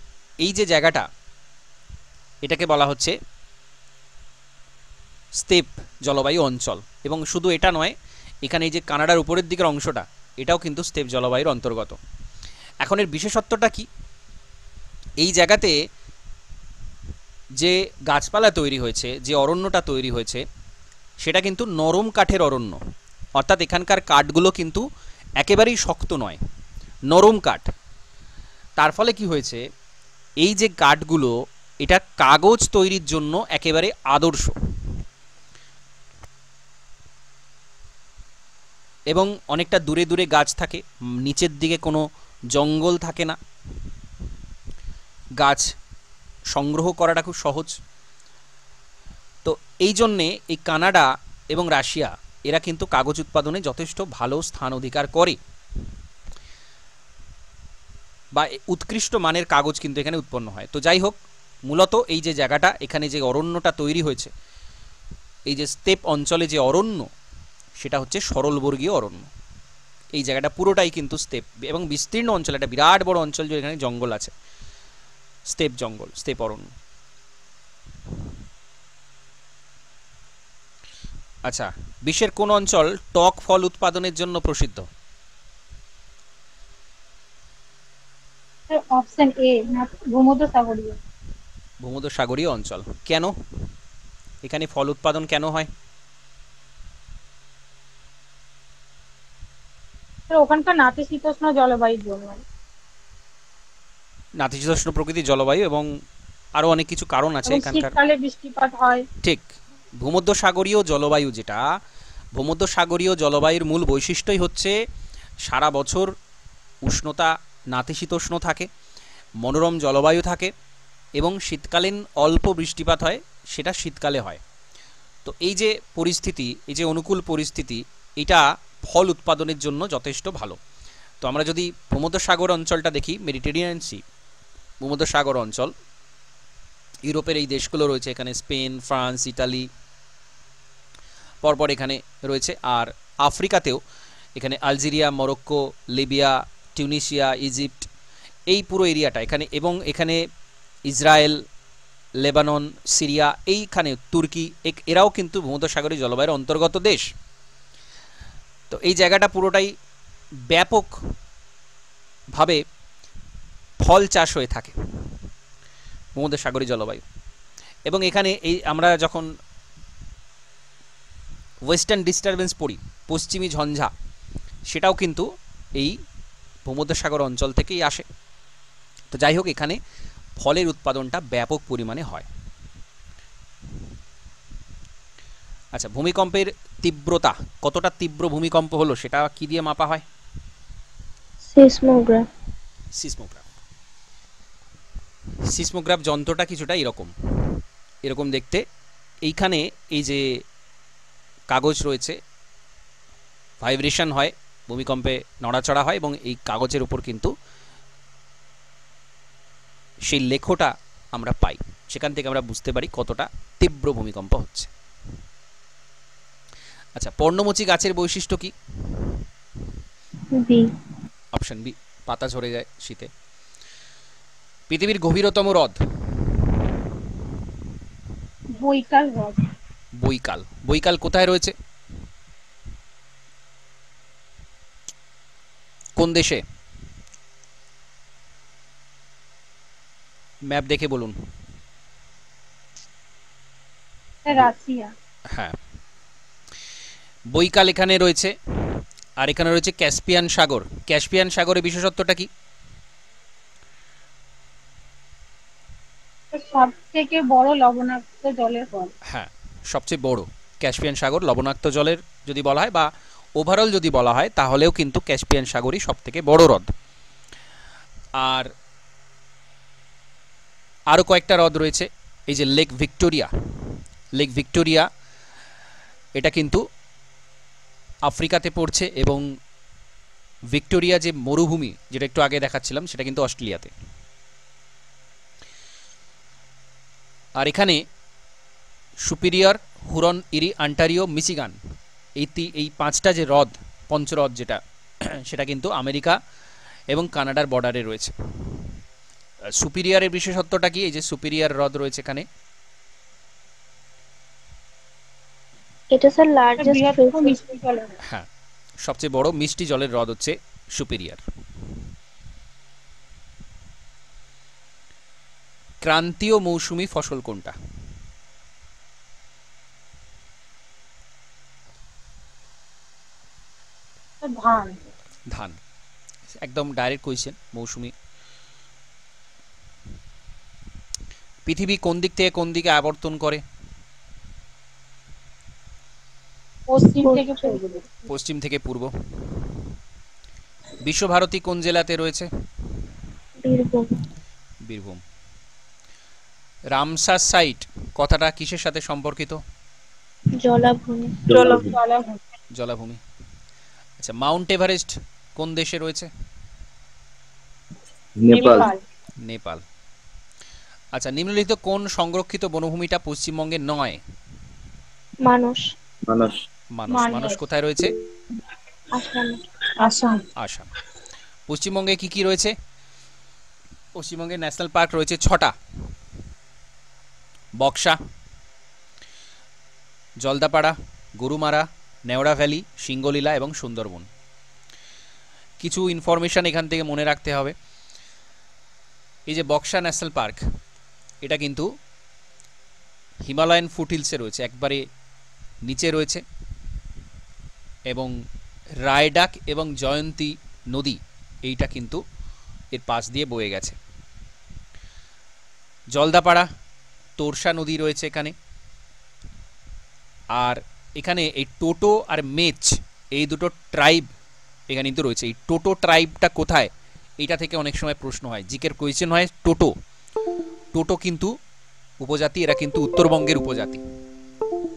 Speaker 1: এই যে জায়গাটা এটাকে বলা হচ্ছে স্টেপ জলবায়ু অঞ্চল। এবং শুধু এটা নয়, এখানে এই যে কানাডার উপরের দিকের অংশটা এটাও কিন্তু স্টেপ জলবায়ুর অন্তর্গত। এখন এর বিশেষত্বটা কি? এই জায়গাতে যে গাছপালা তৈরি হয়েছে, যে অরণ্যটা তৈরি হয়েছে, সেটা কিন্তু নরম কাঠের অরণ্য, অর্থাৎ এখানকার কাঠগুলো কিন্তু একেবারেই শক্ত নয়, নরম কাঠ। তার ফলে কি হয়েছে, এই যে কাঠগুলো এটা কাগজ তৈরির জন্য একেবারে আদর্শ। এবং অনেকটা দূরে দূরে গাছ থাকে, নিচের দিকে কোনো জঙ্গল থাকে না, গাছ সংগ্রহ করাটা খুব সহজ। তো এই জন্যে এই কানাডা এবং রাশিয়া এরা কিন্তু কাগজ উৎপাদনে যথেষ্ট ভালো স্থান অধিকার করে, বা উৎকৃষ্ট মানের কাগজ কিন্তু এখানে উৎপন্ন হয়। তো যাই হোক, মূলত এই যে জায়গাটা, এখানে যে অরণ্যটা তৈরি হয়েছে, এই যে স্টেপ অঞ্চলে যে অরণ্য, সেটা হচ্ছে সরলবর্গীয় অরণ্য। এই জায়গাটা পুরোটাই কিন্তু স্টেপ এবং বিস্তীর্ণ অঞ্চল, একটা বিরাট বড় অঞ্চল জুড়ে এখানে জঙ্গল আছে, স্টেপ জঙ্গল, স্টেপ অরণ্য। আচ্ছা, বিশ্বের কোন অঞ্চল টক ফল উৎপাদনের জন্য প্রসিদ্ধ?
Speaker 3: Option A, ভূমধ্যসাগরীয়।
Speaker 1: ভূমধ্যসাগরীয় অঞ্চল। কেন এখানে ফল উৎপাদন কেন হয়?
Speaker 3: ওখানকার নাতিশীতোষ্ণ জলবায়ুর জন্য।
Speaker 1: নাতিশীতোষ্ণ প্রকৃতির জলবায়ু এবং আরো অনেক কিছু কারণ আছে এখানকার।
Speaker 3: শীতকালে বৃষ্টিপাত হয়।
Speaker 1: ঠিক, ভূমধ্যসাগরীয় জলবায়ু, যেটা ভূমধ্যসাগরীয় জলবায়ুর মূল বৈশিষ্ট্যই হচ্ছে সারা বছর উষ্ণতা নাতিশীতোষ্ণ থাকে, মনোরম জলবায়ু থাকে এবং শীতকালীন অল্প বৃষ্টিপাত হয়, সেটা শীতকালে হয়। তো এই যে পরিস্থিতি, এই যে অনুকূল পরিস্থিতি, এটা ফল উৎপাদনের জন্য যথেষ্ট ভালো। তো আমরা যদি ভূমধ্যসাগর অঞ্চলটা দেখি, মেডিটেরিয়ান সি ভূমধ্যসাগর অঞ্চল, ইউরোপের এই দেশগুলো রয়েছে এখানে, স্পেন, ফ্রান্স, ইটালি, পরপর এখানে রয়েছে। আর আফ্রিকাতেও এখানে Algeria, Morocco, Libya, Tunisia, Egypt, এই পুরো এরিয়াটা এখানে, এবং এখানে ইসরায়েল, লেবানন, সিরিয়া, এইখানে তুর্কি, এরাও কিন্তু ভূমধ্যসাগরীয় জলবায়ুর অন্তর্গত দেশ। তো এই জায়গাটা পুরোটাই ব্যাপকভাবে ফল চাষ হয়ে থাকে, ভূমধ্যসাগরীয় জলবায়ু। এবং এখানে এই আমরা যখন ওয়েস্টার্ন ডিস্টারবেন্স পড়ি, পশ্চিমী ঝঞ্ঝা, সেটাও কিন্তু এই ভূমধ্যসাগর অঞ্চল থেকেই আসে। তো যাই হোক, এখানে ফলের উৎপাদনটা ব্যাপক পরিমাণে হয়। আচ্ছা, ভূমিকম্পের তীব্রতা, কতটা তীব্র ভূমিকম্প হলো সেটা কি দিয়ে মাপা হয়?
Speaker 2: সিসমোগ্রাফ।
Speaker 1: সিসমোগ্রাফ। সিসমোগ্রাফ যন্ত্রটা কিছুটা এরকম এরকম দেখতে। এইখানে এই যে কাগজ রয়েছে, ভাইব্রেশন হয়, ভূমিকম্পে নড়াচড়া হয়, এবং এই কাগজের উপর কিন্তু সেই লেখটা আমরা পাই, সেখান থেকে আমরা বুঝতে পারি কতটা তীব্র ভূমিকম্প হচ্ছে। আচ্ছা, পর্ণমোচী গাছের বৈশিষ্ট্য কি?
Speaker 2: বি।
Speaker 1: অপশন বি, পাতা ঝরে যায় শীতে। পৃথিবীর গভীরতম হ্রদ?
Speaker 3: বৈকাল হ্রদ।
Speaker 1: বৈকাল। বৈকাল কোথায় রয়েছে, কোন দেশে? ম্যাপ দেখে বলুন।
Speaker 3: রাশিয়া।
Speaker 1: হ্যাঁ, বৈকাল এখানে রয়েছে। আর এখানে রয়েছে ক্যাসপিয়ান সাগর। ক্যাসপিয়ান সাগরের বিশেষত্বটা কি?
Speaker 3: সব থেকে বড় লবণাক্ত জলের হ্রদ।
Speaker 1: হ্যাঁ, সবচেয়ে বড় ক্যাসপিয়ান সাগর লবণাক্ত জলের যদি বলা হয়, বা ওভারঅল যদি বলা হয়, তাহলেও কিন্তু ক্যাসপিয়ান সাগরই সব থেকে বড় হ্রদ। আর আরও কয়েকটা হ্রদ রয়েছে, এই যে লেক ভিক্টোরিয়া। লেক ভিক্টোরিয়া এটা কিন্তু আফ্রিকাতে পড়ছে, এবং ভিক্টোরিয়া যে মরুভূমি, যেটা একটু আগে দেখাচ্ছিলাম, সেটা কিন্তু অস্ট্রেলিয়াতে। আর এখানে সুপিরিয়র, হুরন, ইরি, অন্টারিও, মিচিগান, এই পাঁচটা যে হ্রদ, পঞ্চহ্রদ যেটা, সেটা কিন্তু আমেরিকা এবং কানাডার বর্ডারে রয়েছে। সুপিরিয়রের বিশেষত্বটা কি? এই যে সুপিরিয়র হ্রদ রয়েছে এখানে,
Speaker 2: এটা স্যার লার্জেস্ট।
Speaker 1: হ্যাঁ, সবচেয়ে বড় মিষ্টি জলের হ্রদ হচ্ছে সুপিরিয়র। ক্রান্তীয় মৌসুমী ফসল কোনটা?
Speaker 3: ধান।
Speaker 1: ধান, একদম ডাইরেক্ট কোয়েশ্চেন, মৌসুমী। পৃথিবী কোন দিক থেকে কোন দিকে আবর্তন করে?
Speaker 3: পশ্চিম থেকে পূর্ব।
Speaker 1: পশ্চিম থেকে পূর্ব। বিশ্বভারতী কোন জেলাতে রয়েছে?
Speaker 2: বীরভূম।
Speaker 1: বীরভূম। রামসার সাইট কথাটা কিসের সাথে সম্পর্কিত?
Speaker 2: জলাভূমি।
Speaker 3: জলাভূমি।
Speaker 1: জলাভূমি। আচ্ছা, মাউন্ট এভারেস্ট কোন দেশে রয়েছে?
Speaker 4: নেপাল।
Speaker 1: নেপাল। আচ্ছা, নিম্নলিখিত কোন সংরক্ষিত বনভূমিটা পশ্চিমবঙ্গে নয়?
Speaker 2: মানস।
Speaker 4: মানস।
Speaker 1: মানস। মানস কোথায় রয়েছে?
Speaker 2: আসাম।
Speaker 3: আসাম।
Speaker 1: আসাম। পশ্চিমবঙ্গে কি কি রয়েছে? পশ্চিমবঙ্গে ন্যাশনাল পার্ক রয়েছে 6টা। বক্সা, জলদাপাড়া, গরুমারা, নেওড়া ভ্যালি, সিঙ্গলীলা এবং সুন্দরবন। কিছু ইনফরমেশন এখান থেকে মনে রাখতে হবে। এই যে বক্সা ন্যাশনাল পার্ক, এটা কিন্তু হিমালয়ান ফুটহিলসে রয়েছে, একবারে নিচে রয়েছে, এবং রায়ডাক এবং জয়ন্তী নদী এইটা কিন্তু এর পাশ দিয়ে বয়ে গেছে। জলদাপাড়া, তোরসা নদী রয়েছে এখানে। আর এখানে এই টোটো আর মেচ এই দুটো ট্রাইব এখানে কিন্তু রয়েছে। এই টোটো ট্রাইবটা কোথায়, এইটা থেকে অনেক সময় প্রশ্ন হয়, জিকের কোয়েশ্চেন হয়। টোটো, টোটো কিন্তু উপজাতি, এরা কিন্তু উত্তরবঙ্গের উপজাতি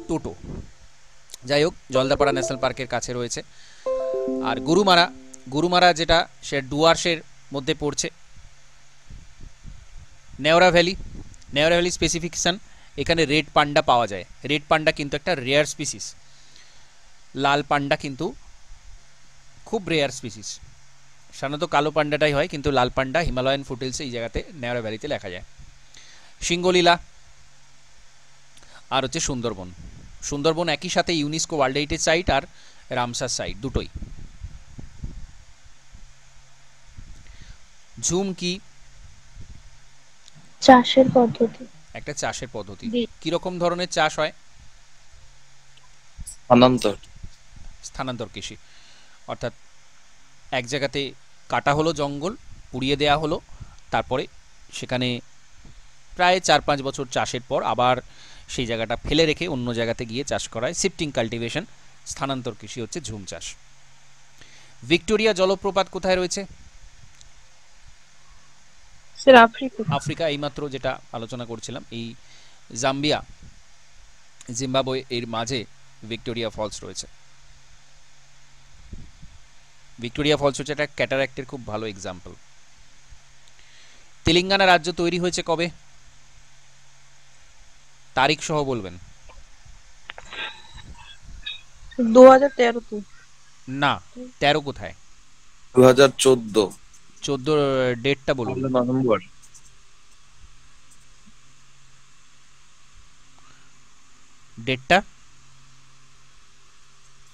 Speaker 1: টোটো। যাই হোক, জলদাপাড়া ন্যাশনাল পার্কের কাছে রয়েছে। আর গরুমারা, গরুমারা যেটা সে ডুয়ার্সের মধ্যে পড়ছে। Neora valley, Neora valley specification, এখানে রেড পান্ডা পাওয়া যায়। রেড পান্ডা কিন্তু একটা রেয়ার স্পিসিস। লাল পান্ডা কিন্তু খুব রেয়ার স্পিসিস। সাধারণত কালো পান্ডাটাই হয়, কিন্তু লাল পান্ডা হিমালয়ান ফুটহিলসে এই জায়গাতে নেওড়া ভ্যালিতে দেখা যায়। সিঙ্গলীলা আর হচ্ছে সুন্দরবন। সুন্দরবন একই সাথে ইউনেস্কো ওয়ার্ল্ড হেরিটেজ সাইট আর রামসার সাইট দুটোই। ঝুম কি?
Speaker 2: চাষের পদ্ধতি।
Speaker 1: একটা চাষের পদ্ধতি।
Speaker 3: জি।
Speaker 1: কিরকম ধরনের চাষ হয়?
Speaker 4: স্থানান্তর।
Speaker 1: স্থানান্তর কৃষি, অর্থাৎ এক জায়গাতে কাটা হলো জঙ্গল, পুড়িয়ে দেয়া হলো, তারপরে সেখানে প্রায় 4-5 বছর চাষের পর আবার সেই জায়গাটা ফেলে রেখে অন্য জায়গাতে গিয়ে চাষ করায় শিফটিং কাল্টিভেশন। স্থানান্তর কৃষি হচ্ছে ঝুম চাষ। ভিক্টোরিয়া জলপ্রপাত কোথায় রয়েছে?
Speaker 3: Sir Africa.
Speaker 1: আফ্রিকা, এইমাত্র যেটা আলোচনা করছিলাম, এই জাম্বিয়া জিম্বাবুয়ে এর মাঝে ভিক্টোরিয়া ফলস রয়েছে। ভিক্টোরিয়া ফলস হচ্ছে একটা ক্যাটারাক্টের খুব ভালো এক্সাম্পল। তেলেঙ্গানা রাজ্য তৈরি হয়েছে কবে? তারিখ সহ বলবেন।
Speaker 3: 2013-তে।
Speaker 1: না, 13 কোথায়?
Speaker 4: 2014।
Speaker 1: 14 ডেটটা বলুন।
Speaker 4: নভেম্বর।
Speaker 1: ডেটটা?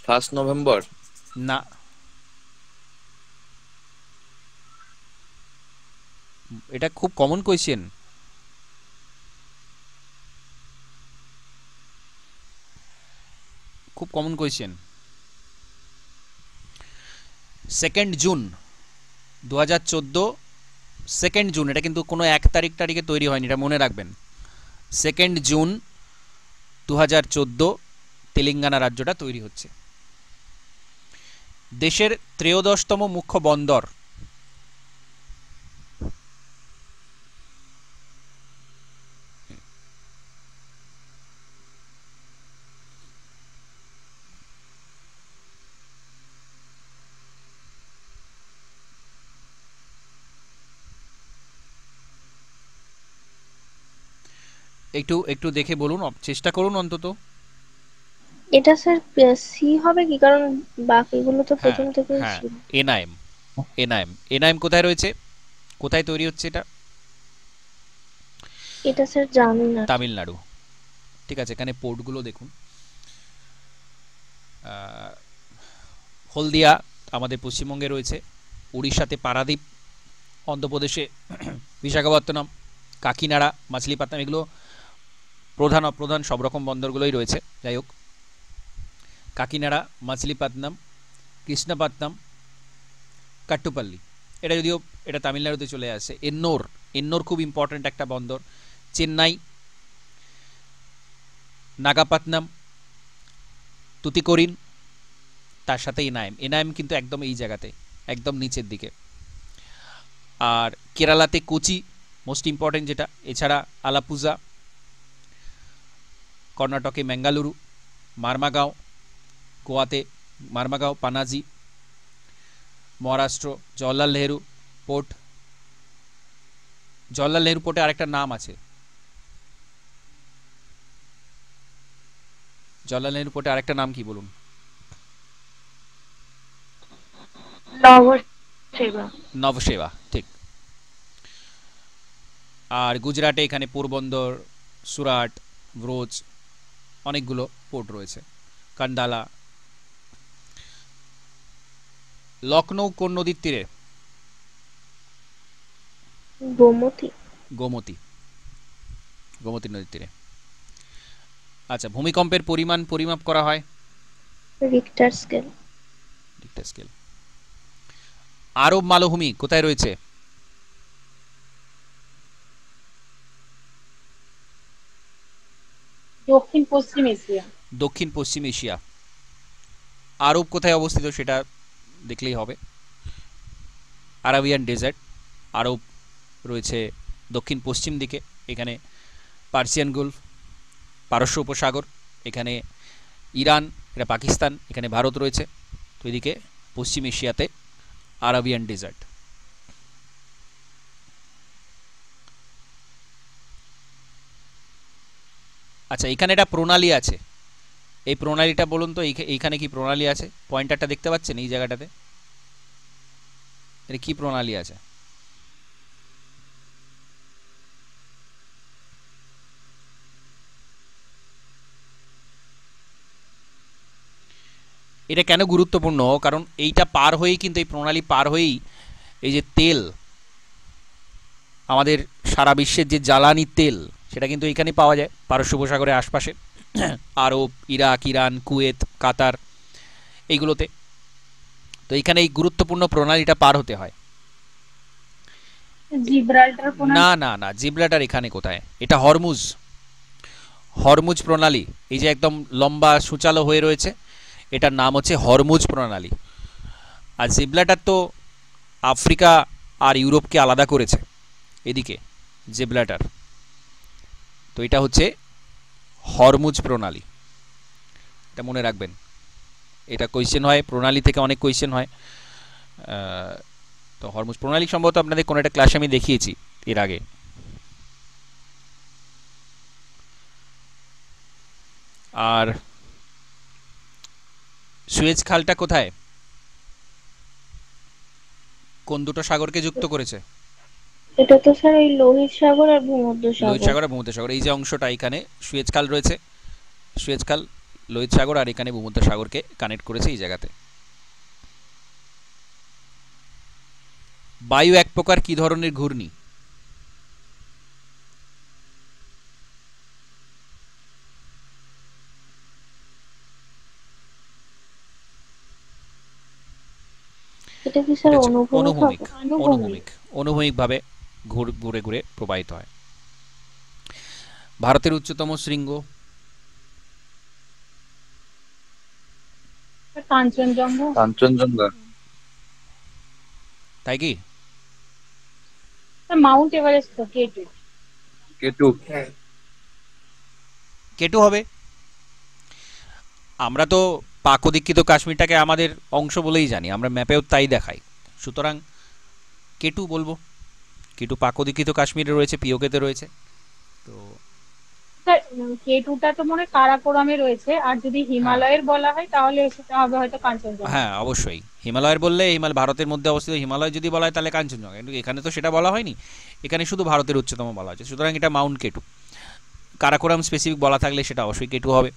Speaker 4: 1 নভেম্বর।
Speaker 1: না, এটা খুব কমন কোয়েশ্চেন। খুব কমন কোয়েশ্চেন। 2 June 2014, 2 June. এটা কিন্তু কোনো 1 তারিখ তারিখে তৈরি হয়নি, এটা মনে রাখবেন। 2 জুন 2014 তেলেঙ্গানা রাজ্যটা তৈরি হচ্ছে। দেশের 13তম মুখ্য বন্দর? একটু একটু দেখে বলুন, চেষ্টা করুন অন্তত।
Speaker 2: এটা স্যার সি হবে কি, কারণ বাকিগুলো তো
Speaker 1: হ্যাঁ,
Speaker 2: প্রথম থেকেই
Speaker 1: হ্যাঁ,
Speaker 2: ছিল।
Speaker 1: এনআইএম। এনআইএম, এনআইএম কোথায় রয়েছে, কোথায় তৈরি হচ্ছে এটা?
Speaker 2: এটা স্যার জানি না।
Speaker 1: তামিলনাড়ু। ঠিক আছে, এখানে পোর্টগুলো দেখুন। হলদিয়া আমাদের পশ্চিমবঙ্গে রয়েছে, উড়িষ্যাতে পারাদ্বীপ, অন্ধ্রপ্রদেশে বিশাখাপত্তনম, কাকিনাড়া, মাছলিপাট্টনম, এগুলো প্রধান অপ্রধান সব রকম বন্দরগুলোই রয়েছে। যাই হোক, কাকিনাড়া, মাছলিপাট্টনম, কৃষ্ণপট্টনম, কাট্টুপাল্লি, এটা যদিও এটা তামিলনাড়ুতে চলে আসে। এন্নোর, এন্নোর খুব ইম্পর্ট্যান্ট একটা বন্দর। চেন্নাই, নাগাপাট্টনম, তুতিকোরিন, তার সাথে এনআইএম। এনআইএম কিন্তু একদম এই জায়গাতে, একদম নিচের দিকে। আর কেরালাতে কোচি মোস্ট ইম্পর্টেন্ট যেটা, এছাড়া আলাপুজা, কর্ণাটকে ম্যাঙ্গালুরু, মারমাগাঁও, গোয়াতে মারমাগাঁও, পানাজি, মহারাষ্ট্র জওহরলাল নেহেরু পোর্ট। জওহরলাল নেহেরু পোর্টে আরেকটা নাম আছে, জওহরলাল নেহেরু পোর্টে আরেকটা নাম কি বলুন?
Speaker 2: নবসেবা।
Speaker 1: নবসেবা, ঠিক। আর গুজরাটে এখানে পোরবন্দর, সুরাট, ব্রোচ, অনেকগুলো পোর্ট রয়েছে, কান্ডালা। লখনৌ কোন নদীর তীরে?
Speaker 2: গোমতী।
Speaker 1: গোমতী, গোমতী নদীর তীরে। আচ্ছা, ভূমিকম্পের পরিমাণ পরিমাপ করা হয়?
Speaker 2: Richter scale.
Speaker 1: Richter scale. আরব মালভূমি কোথায় রয়েছে?
Speaker 3: দক্ষিণ পশ্চিম এশিয়া।
Speaker 1: দক্ষিণ পশ্চিম এশিয়া। আরব কোথায় অবস্থিত সেটা দেখলেই হবে। আরাবিয়ান ডেজার্ট, আরব রয়েছে দক্ষিণ পশ্চিম দিকে, এখানে পার্সিয়ান গলফ, পারস্য উপসাগর, এখানে ইরান, এটা পাকিস্তান, এখানে ভারত রয়েছে। তো এদিকে পশ্চিম এশিয়াতে আরাবিয়ান ডেজার্ট। আচ্ছা, এখানে একটা প্রণালী আছে, এই প্রণালীটা বলুন তো, এইখানে কি প্রণালী আছে? পয়েন্টারটা দেখতে পাচ্ছেন এই জায়গাটাতে, এটা কি প্রণালী আছে? এটা কেন গুরুত্বপূর্ণ? কারণ এইটা পার হয়েই কিন্তু, এই প্রণালী পার হয়েই এই যে তেল, আমাদের সারা বিশ্বের যে জ্বালানি তেল, সেটা কিন্তু এইখানে পাওয়া যায়, পারস্য উপসাগরের আশপাশে, আরব, ইরাক, ইরান, কুয়েত, কাতার, এইগুলোতে। তো এইখানে এই গুরুত্বপূর্ণ প্রণালীটা পার হতে হয়।
Speaker 3: জিব্রাল্টার প্রণালী।
Speaker 1: না না না, জিব্রাল্টার এখানে কোথায়? এটা হরমুজ, হরমুজ প্রণালী। এই যে একদম লম্বা সুচালো হয়ে রয়েছে, এটার নাম হচ্ছে হরমুজ প্রণালী। আর জিব্রাল্টার তো আফ্রিকা আর ইউরোপকে আলাদা করেছে, এদিকে জিব্রাল্টার। তো এটা হচ্ছে হরমুজ প্রণালী, এটা মনে রাখবেন। এটা কোয়েশ্চেন হয়, প্রণালী থেকে অনেক কোয়েশ্চেন হয়। তো হরমুজ প্রণালী সম্ভবত আপনাদের কোনো একটা ক্লাসে আমি দেখিয়েছি এর আগে। আর সুয়েজ খালটা কোথায়, কোন দুটো সাগরকে যুক্ত করেছে?
Speaker 2: এটা তো স্যার ওই লোহিত সাগর আর ভূমধ্য
Speaker 1: লোহিত
Speaker 2: সাগর।
Speaker 1: সাগর আর ভূমধ্য সাগর, এই যে অংশটা, এখানে সুয়েজ খাল রয়েছে, সুয়েজ খাল, লোহিত সাগর, আর এখানে ভূমধ্য সাগরকে কানেক্ট করেছে এই জায়গাতে। বায়ু এক প্রকার কি ধরনের ঘূর্ণি?
Speaker 2: এটা কি স্যার
Speaker 1: এটা হচ্ছে
Speaker 2: অনুভূমিক
Speaker 1: অনুভূমিক,
Speaker 2: হবে?
Speaker 1: অনুভূমিক, অনুভূমিক ভাবে ঘুরে ঘুরে প্রবাহিত হয়। ভারতের উচ্চতম শৃঙ্গ?
Speaker 3: কাঞ্চনজঙ্ঘা।
Speaker 4: কাঞ্চনজঙ্ঘা।
Speaker 1: তাই কি?
Speaker 3: মাউন্ট এভারেস্ট তো কেটু।
Speaker 4: কেটু।
Speaker 1: কেটু হবে। আমরা তো পাক অধিকৃত কাশ্মীরটাকে আমাদের অংশ বলেই জানি, আমরা ম্যাপেও তাই দেখাই, সুতরাং কেটু বলবো। কেটু পাক অধিকৃত কাশ্মীরে রয়েছে, পিওকেতে রয়েছে। তো
Speaker 3: স্যার কেটুটা তো মনে হয় কারাকোরামে রয়েছে, আর যদি হিমালয়ের বলা হয় তাহলে সেটা হবে হয়তো কাঞ্চনজঙ্ঘা।
Speaker 1: হ্যাঁ, অবশ্যই হিমালয়ের বললে, হিমালয় ভারতের মধ্যে অবস্থিত হিমালয় যদি বলা হয় তাহলে কাঞ্চনজঙ্ঘা, কিন্তু এখানে তো সেটা বলা হয়নি, এখানে শুধু ভারতের উচ্চতম বলা হয়েছে, সুতরাং এটা মাউন্ট কেটু। কারাকোরাম স্পেসিফিক বলা থাকলে সেটা অবশ্যই কেটু হবে,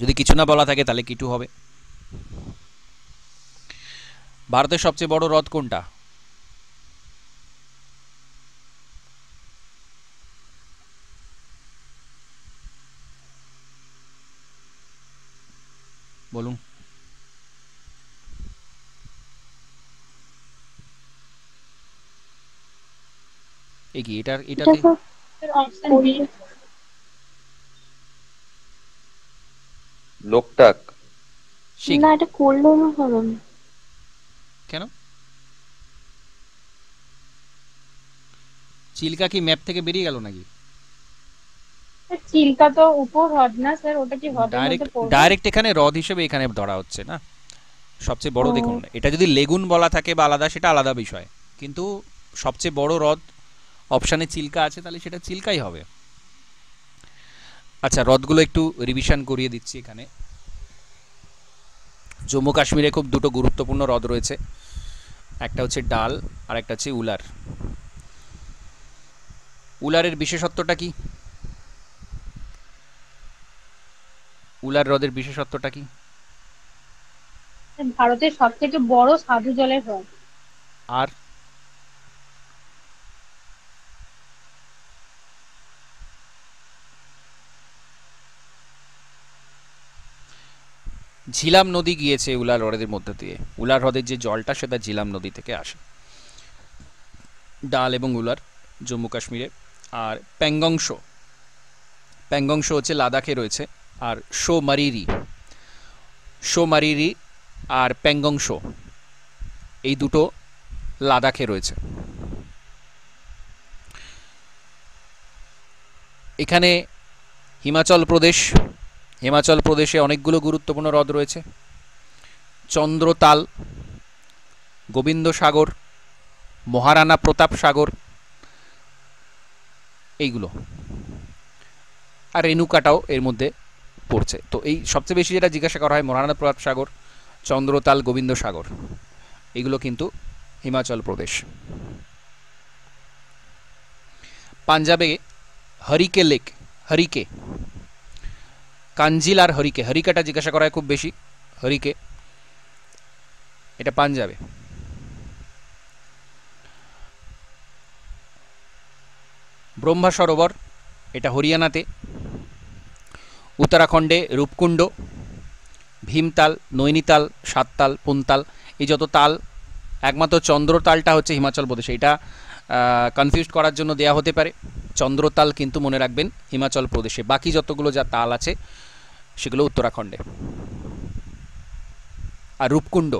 Speaker 1: যদি কিছু না বলা থাকে তাহলে কেটু হবে। ভারতের সবচেয়ে বড় হ্রদ কোনটা? বলুন। এ কি এটাতে
Speaker 2: এটা তো
Speaker 3: স্যার অপশন বি।
Speaker 4: লোকটাক।
Speaker 1: সে
Speaker 2: না, এটা করলেও হবে না।
Speaker 1: কেন? চিল্কা কি ম্যাপ থেকে বেরিয়ে গেল নাকি?
Speaker 3: চিল্কা তো উপর হ্রদ না স্যার, ওটা কি হ্রদের মধ্যে
Speaker 1: ডাইরেক্ট
Speaker 3: পড়বে?
Speaker 1: ডাইরেক্ট এখানে হ্রদ হিসেবে এখানে ধরা হচ্ছে না। সবচেয়ে বড় দেখুন,
Speaker 2: ও
Speaker 1: এটা যদি লেগুন বলা থাকে বা আলাদা সেটা আলাদা বিষয়, কিন্তু সবচেয়ে বড় হ্রদ অপশানে চিল্কা আছে, তাহলে সেটা চিল্কাই হবে। আচ্ছা, হ্রদগুলো একটু রিভিশন করিয়ে দিচ্ছি এখানে। জম্মু কাশ্মীরে খুব দুটো গুরুত্বপূর্ণ হ্রদ রয়েছে, একটা হচ্ছে ডাল আর একটা হচ্ছে উলার। উলারের বিশেষত্বটা কি? উলার হ্রদের বিশেষত্বটা কি?
Speaker 3: ভারতের সব থেকে বড় স্বাদু জলের হ্রদ।
Speaker 1: আর ঝিলাম নদী গিয়েছে উলার হ্রদের মধ্যে দিয়ে। উলার হ্রদের যে জলটা সেটা ঝিলাম নদী থেকে আসে। ডাল এবং উলার জম্মু কাশ্মীরে। আর প্যাংগংশ, প্যাংগংশ হচ্ছে লাদাখে রয়েছে। আর শো মারিরি, শো মারিরি আর প্যাংগংশ এই দুটো লাদাখে রয়েছে। এখানে হিমাচল প্রদেশ, হিমাচল প্রদেশে অনেকগুলো গুরুত্বপূর্ণ হ্রদ রয়েছে। চন্দ্রতাল, গোবিন্দ সাগর, মহারানা প্রতাপ সাগর, এইগুলো। আর রেণুকাটাও এর মধ্যে পড়ছে। তো এই সবচেয়ে বেশি যেটা জিজ্ঞাসা করা হয় মহারানা প্রতাপ সাগর, চন্দ্রতাল, গোবিন্দ সাগর, এগুলো কিন্তু হিমাচল প্রদেশ। পাঞ্জাবে হরিকে লেক, হরিকে, কাঞ্জিল আর হরিকে, হরিকাটা জিজ্ঞাসা করা হয় খুব বেশি, হরিকে, এটা পাঞ্জাবে। ব্রহ্মা সরোবর, এটা হরিয়ানাতে। উত্তরাখণ্ডে রূপকুণ্ড, ভীমতাল, নৈনিতাল, সাততাল, পুনতাল, এই যত তাল, একমাত্র চন্দ্রতালটা হচ্ছে হিমাচল প্রদেশে। এটা কনফিউজ করার জন্য দেয়া হতে পারে। চন্দ্রতাল কিন্তু মনে রাখবেন হিমাচল প্রদেশে, বাকি যতগুলো যা তাল আছে সেগুলো উত্তরাখণ্ডে। আর রূপকুণ্ড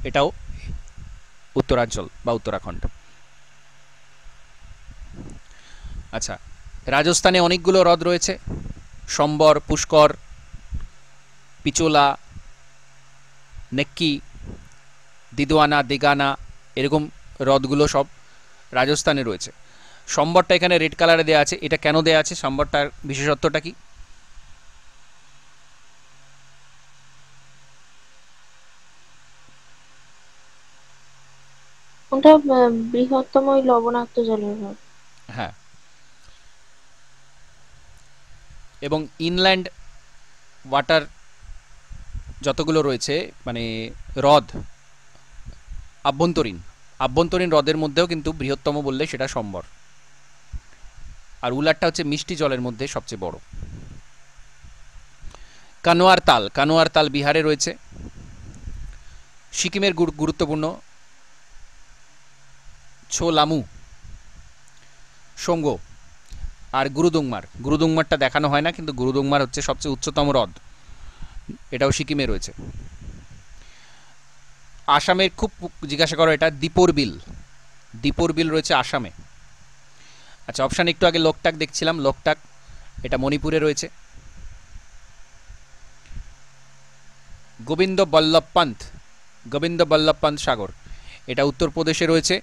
Speaker 1: এটাও উত্তরাঞ্চল বা উত্তরাখণ্ড। আচ্ছা, রাজস্থানে অনেকগুলো হ্রদ রয়েছে, সম্বর, পুষ্কর, পিচোলা, নেক্কি, দিদওয়ানা, দিগানা, এরকম হ্রদগুলো সব রাজস্থানে রয়েছে। সম্বরটা এখানে রেড কালারে দেওয়া আছে, এটা কেন দেওয়া আছে? সম্বরটার বিশেষত্বটা কি?
Speaker 2: ওটা বৃহত্তম ওই লবণাক্ত জলের হ্রদ।
Speaker 1: হ্যাঁ, এবং ইনল্যান্ড ওয়াটার যতগুলো রয়েছে, মানে হ্রদ, আভ্যন্তরীণ আভ্যন্তরীণ হ্রদের মধ্যেও কিন্তু বৃহত্তম বললে সেটা সম্বর। আর উলারটা হচ্ছে মিষ্টি জলের মধ্যে সবচেয়ে বড়। কানোয়ার তাল, কানোয়ার তাল বিহারে রয়েছে। সিকিমের গুরুত্বপূর্ণ ছোলামু, সোঙ্গো, আর গুরুদুংমার, গুরুদুংমারটা দেখানো হয় না, কিন্তু গুরুদুংমার হচ্ছে সবচেয়ে উচ্চতম হ্রদ, এটাও সিকিমে রয়েছে। আসামের খুব জিজ্ঞাসা করো এটা দীপর বিল, দীপর বিল রয়েছে আসামে। আচ্ছা, অপশান একটু আগে লোকটাক দেখছিলাম, লোকটাক এটা মণিপুরে রয়েছে। গোবিন্দ বল্লভ পান্থ, গোবিন্দ বল্লভ পান্থ সাগর, এটা উত্তরপ্রদেশে রয়েছে,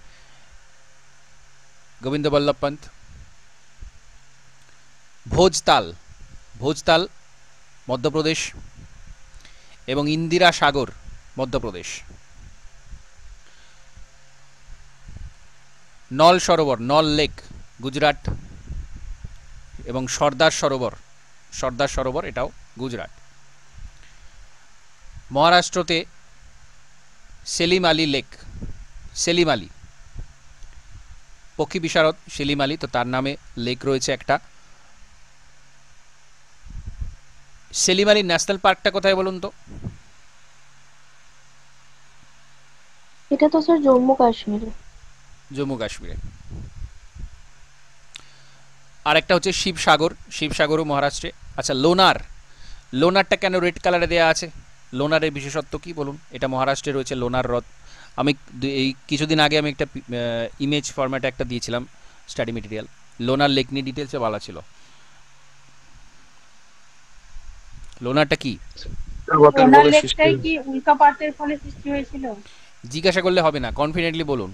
Speaker 1: গোবিন্দ বল্লভ পান্থ। ভোজতাল, ভোজতাল মধ্যপ্রদেশ, এবং ইন্দিরা সাগর মধ্যপ্রদেশ। নল সরোবর, নল লেক গুজরাট, এবং সর্দার সরোবর, সর্দার সরোবর এটাও গুজরাট। মহারাষ্ট্রতে সেলিম আলী লেক, সেলিম আলী, পক্ষী বিশারদ সেলিম আলী, তো তার নামে লেক রয়েছে একটা। সেলিম আলী ন্যাশনাল পার্কটা কোথায় বলুন তো?
Speaker 2: এটা তো স্যার জম্মু কাশ্মীরে।
Speaker 1: জম্মু কাশ্মীরে। আর একটা হচ্ছে শিবসাগর, শিবসাগরও মহারাষ্ট্রে। আচ্ছা, লোনার, লোনারটা কেন রেড কালারে দেওয়া আছে? লোনারের বিশেষত্ব কি বলুন? এটা মহারাষ্ট্রে রয়েছে লোনার হ্রদ। আমি এই কিছুদিন আগে আমি একটা ইমেজ ফরম্যাটে একটা দিয়েছিলাম স্টাডি মেটেরিয়াল, লোনার লেক নিয়ে ডিটেলসে বলা ছিল। লোনারটা কি
Speaker 4: পর্বতের
Speaker 3: ওনার
Speaker 4: বলে সৃষ্টি
Speaker 3: লেকটাই
Speaker 4: হয়েছে।
Speaker 3: কি উল্কাপাতের ফলে সৃষ্টি হয়েছিল?
Speaker 1: জিজ্ঞাসা করলে হবে না, কনফিডেন্টলি বলুন।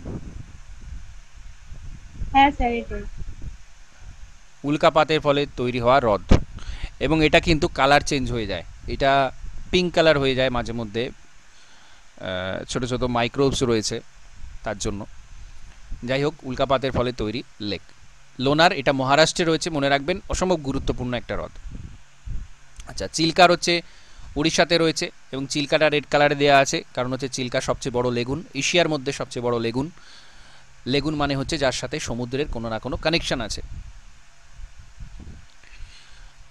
Speaker 3: হ্যাঁ স্যার এটাই।
Speaker 1: উল্কাপাতের ফলে তৈরি হওয়া হ্রদ, এবং এটা কিন্তু কালার চেঞ্জ হয়ে যায়, এটা পিঙ্ক কালার হয়ে যায় মাঝে মধ্যে, ছোট ছোট মাইক্রোবস রয়েছে তার জন্য। যাই হোক, উল্কাপাতের ফলে তৈরি লেক লোনার, এটা মহারাষ্ট্রে রয়েছে, মনে রাখবেন, অসম্ভব গুরুত্বপূর্ণ একটা হ্রদ। আচ্ছা, চিল্কার হচ্ছে উড়িষ্যাতে রয়েছে, এবং চিল্কাটা রেড কালারে দেওয়া আছে কারণ হচ্ছে চিল্কা সবচেয়ে বড় লেগুন, এশিয়ার মধ্যে সবচেয়ে বড় লেগুন। লেগুন মানে হচ্ছে যার সাথে সমুদ্রের কোনো না কোনো কানেকশন আছে।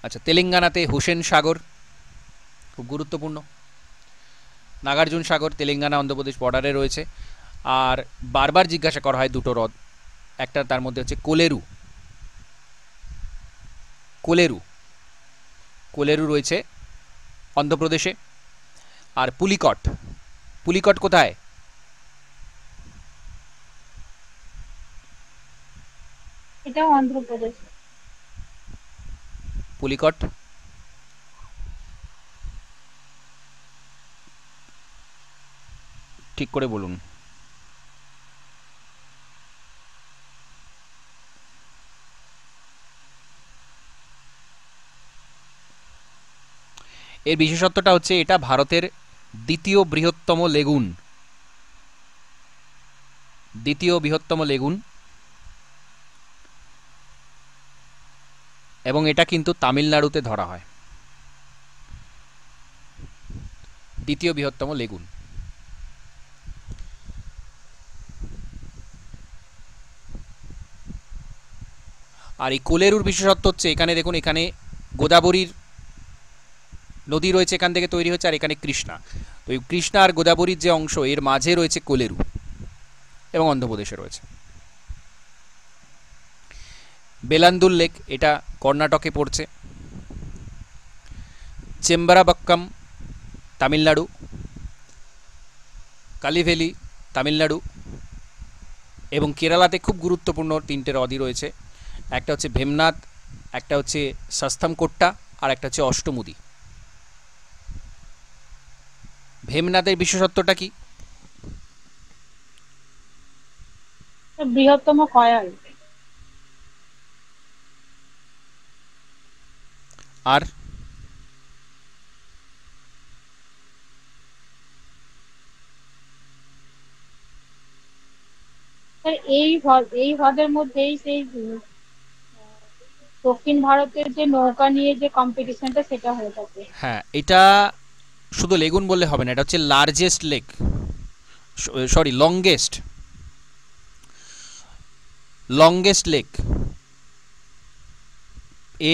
Speaker 1: আচ্ছা, তেলেঙ্গানাতে হুসেন সাগর, খুব গুরুত্বপূর্ণ। নাগার্জুন সাগর তেলেঙ্গানা অন্ধ্রপ্রদেশ বর্ডারে রয়েছে। আর বারবার জিজ্ঞাসা করা হয় দুটো হ্রদ, একটা তার মধ্যে হচ্ছে কোলেরু, কোলেরু কোলেরু রয়েছে অন্ধ্রপ্রদেশে। আর পুলিকট, পুলিকট কোথায়?
Speaker 3: এটাও অন্ধ্রপ্রদেশ।
Speaker 1: পুলিকট ঠিক করে বলুন। এর বিশেষত্বটা হচ্ছে এটা ভারতের দ্বিতীয় বৃহত্তম লেগুন, দ্বিতীয় বৃহত্তম লেগুন, এবং এটা কিন্তু তামিলনাড়ুতে ধরা হয়, দ্বিতীয় বৃহত্তম লেগুন। আর এই কোলেরুর বিশেষত্ব হচ্ছে এখানে দেখুন, এখানে গোদাবরীর নদী রয়েছে, এখান থেকে তৈরি হচ্ছে, আর এখানে কৃষ্ণা। তো এই কৃষ্ণা আর গোদাবরীর যে অংশ, এর মাঝে রয়েছে কোলেরু, এবং অন্ধ্রপ্রদেশে রয়েছে। বেলান্দুর লেক, এটা কর্ণাটকে পড়ছে। চেম্বারাবাক্কাম তামিলনাড়ু, কালিভেলি তামিলনাড়ু, এবং কেরালাতে খুব গুরুত্বপূর্ণ তিনটে হ্রদই রয়েছে, একটা হচ্ছে ভেমনাথ, একটা হচ্ছে সাস্থামকোট্টা, আর একটা হচ্ছে অষ্টমুদি। ভেমনাথের বিশেষত্বটা কি?
Speaker 3: বৃহত্তম কয়াল।
Speaker 1: আর
Speaker 3: স্যার এই হ্রদের মধ্যেই সেই দক্ষিণ ভারতের যে নৌকা নিয়ে যে কম্পিটিশনটা সেটা হয়ে থাকে।
Speaker 1: হ্যাঁ, এটা শুধু লেগুন বললে হবে না, এটা হচ্ছে largest lake, sorry longest lake.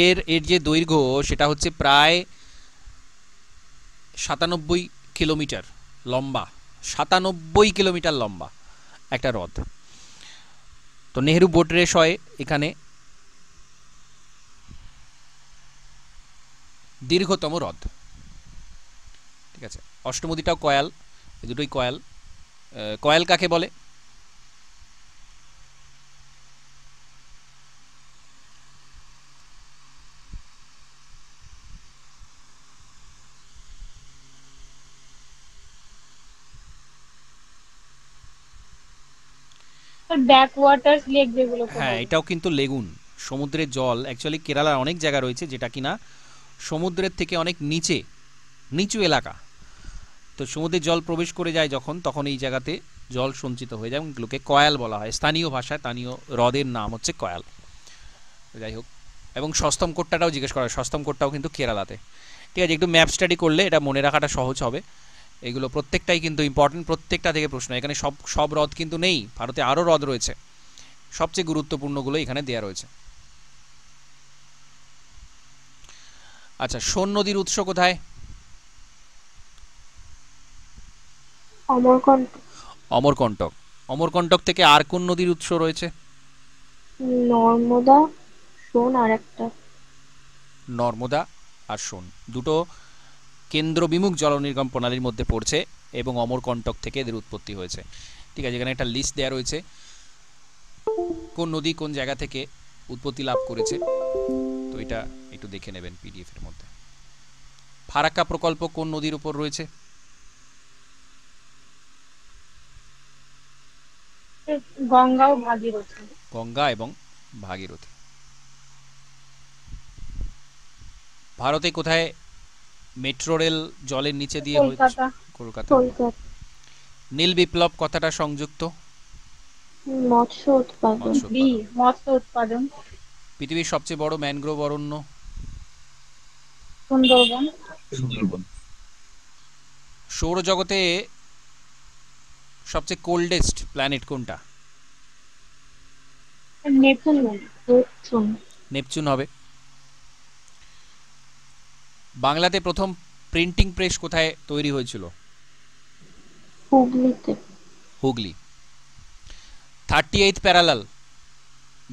Speaker 1: এর যে দৈর্ঘ্য সেটা হচ্ছে প্রায় 97 কিলোমিটার লম্বা, 97 কিলোমিটার লম্বা একটা হ্রদ। তো নেহেরু বোট রেস হয় এখানে, দীর্ঘতম হ্রদ। ঠিক আছে, অষ্টমুদিটাও কয়াল, এই দুটোই কয়াল। কয়াল কাকে বলে?
Speaker 3: ব্যাকওয়াটার্স লেক যেগুলো।
Speaker 1: হ্যাঁ, এটাও কিন্তু লেগুন। সমুদ্রের জল অ্যাকচুয়ালি কেরালার অনেক জায়গা রয়েছে যেটা কিনা সমুদ্রের থেকে অনেক নিচু এলাকা। তো সমুদ্রের জল প্রবেশ করে যায় যখন, তখন এই জায়গাতে জল সঞ্চিত হয়ে যায়, এবং এগুলোকে কয়াল বলা হয়। স্থানীয় ভাষায় স্থানীয় হ্রদের নাম হচ্ছে কয়াল। যাই হোক, এবং সস্তমকোট্টাটাও জিজ্ঞেস করা হয়, সস্তমকোট্টাও কিন্তু কেরালাতে। ঠিক আছে, একটু ম্যাপ স্টাডি করলে এটা মনে রাখাটা সহজ হবে। এগুলো প্রত্যেকটাই কিন্তু ইম্পর্টেন্ট, প্রত্যেকটা থেকে প্রশ্ন। এখানে সব হ্রদ কিন্তু নেই, ভারতে আরও হ্রদ রয়েছে, সবচেয়ে গুরুত্বপূর্ণগুলো এখানে দেওয়া রয়েছে। আচ্ছা, সোন নদীর উৎস কোথায়? অমরকণ্টক। অমরকণ্টক থেকে আর কোন নদীর উৎস রয়েছে?
Speaker 2: নর্মদা, সোন, আর একটা
Speaker 1: নর্মদা আর সোন, দুটো কেন্দ্র বিমুখ জলনির্গম প্রণালীর মধ্যে পড়ছে, এবং অমরকণ্টক থেকে এদের উৎপত্তি হয়েছে। ঠিক আছে, এখানে একটা লিস্ট দেওয়া রয়েছে কোন নদী কোন জায়গা থেকে উৎপত্তি লাভ করেছে। তো এটা একটু দেখে নেবেন পিডিএফ এর মধ্যে। ফারাক্কা প্রকল্প কোন নদীর উপর রয়েছে?
Speaker 3: গঙ্গা ও ভাগীরথী।
Speaker 1: গঙ্গা এবং ভাগীরথী। ভারতে কোথায় মেট্রো রেল জলের নিচে দিয়ে হচ্ছে?
Speaker 3: কলকাতা।
Speaker 1: কলকাতা।
Speaker 2: কলকাতা।
Speaker 1: নীল বিপ্লব কথাটা সংযুক্ত।
Speaker 2: মৎস্য উৎপাদন।
Speaker 1: মৎস্য
Speaker 3: বি
Speaker 1: উৎপাদন।
Speaker 3: মৎস্য উৎপাদন।
Speaker 1: পৃথিবীর সবচেয়ে বড় ম্যানগ্রোভ অরণ্য?
Speaker 3: সুন্দরবন।
Speaker 4: সুন্দরবন।
Speaker 1: সৌরজগতে সবচেয়ে কোল্ডেস্ট প্ল্যানেট কোনটা?
Speaker 3: নেপচুন।
Speaker 2: নেপচুন।
Speaker 1: নেপচুন হবে। বাংলাতে প্রথম প্রিন্টিং প্রেস কোথায় তৈরি হয়েছিল?
Speaker 2: হুগলিতে।
Speaker 1: হুগলি। 38 প্যারালাল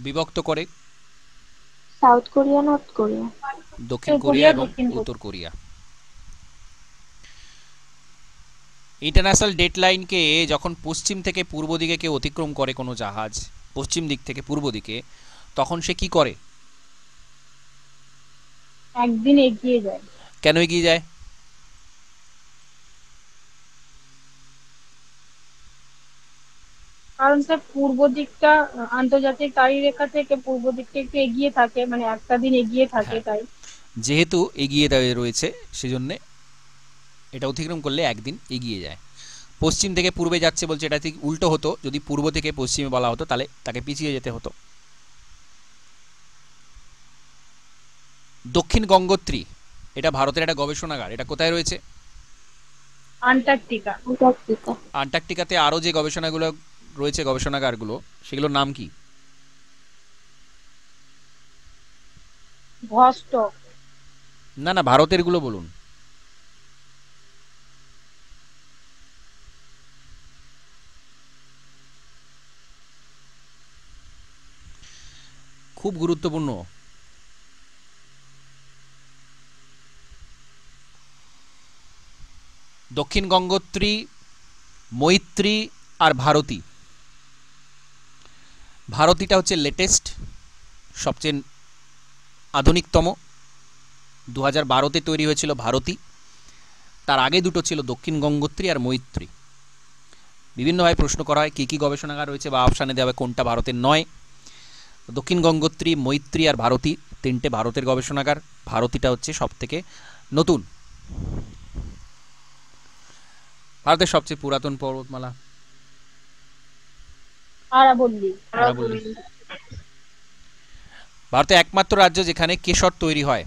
Speaker 1: বিভক্ত করে?
Speaker 2: South Korea, north Korea.
Speaker 1: দক্ষিণ
Speaker 3: উত্তর
Speaker 1: কোরিয়া
Speaker 3: কোরিয়া,
Speaker 1: এবং
Speaker 3: দক্ষিণ কোরিয়া।
Speaker 1: উত্তর কোরিয়া। ইন্টারন্যাশনাল ডেডলাইনকে যখন পশ্চিম থেকে পূর্ব দিকে কেউ অতিক্রম করে কোনো জাহাজ, পশ্চিম দিক থেকে পূর্ব দিকে, তখন সে কি করে?
Speaker 3: একদিন এগিয়ে যায়।
Speaker 1: কেন এগিয়ে যায়?
Speaker 3: কারণ স্যার পূর্ব দিকটা আন্তর্জাতিক তারিখরেখা থেকে পূর্ব দিকটা একটু এগিয়ে থাকে, মানে একটা দিন এগিয়ে থাকে,
Speaker 1: হ্যাঁ,
Speaker 3: তাই।
Speaker 1: যেহেতু এগিয়ে রয়েছে সেজন্য এটা অতিক্রম করলে একদিন এগিয়ে যায়। পশ্চিম থেকে পূর্বে যাচ্ছে বলছে, এটা ঠিক উল্টো হতো। যদি পূর্ব থেকে পশ্চিমে বলা হতো তাহলে তাকে পিছিয়ে যেতে হতো। দক্ষিণ গঙ্গোত্রী এটা ভারতের একটা গবেষণাগার, এটা কোথায় রয়েছে?
Speaker 3: আন্টার্কটিকা।
Speaker 2: অ্যান্টার্কটিকা।
Speaker 1: আন্টার্কটিকাতে আরও যে গবেষণাগুলো রয়েছে, গবেষণাগারগুলো, সেগুলোর নাম কি?
Speaker 3: ভস্টক।
Speaker 1: না না, ভারতের গুলো বলুন। খুব গুরুত্বপূর্ণ। দক্ষিণ গঙ্গোত্রী, মৈত্রী আর ভারতী। ভারতীটা হচ্ছে লেটেস্ট, সবচেয়ে আধুনিকতম। 2012-তে তৈরি হয়েছিল ভারতী। তার আগে দুটো ছিল দক্ষিণ গঙ্গোত্রী আর মৈত্রী। বিভিন্নভাবে প্রশ্ন করা হয় কী কী গবেষণাগার রয়েছে বা অপশানে দেওয়া হবে কোনটা ভারতের নয়। দক্ষিণ গঙ্গোত্রী, মৈত্রী আর ভারতী তিনটে ভারতের গবেষণাগার। ভারতীটা হচ্ছে সবথেকে নতুন। ভারতের সবচেয়ে পুরাতন পর্বতমালা?
Speaker 3: আরাবল্লী।
Speaker 1: আরাবল্লী। ভারতে একমাত্র রাজ্য যেখানে কেশর তৈরি হয়?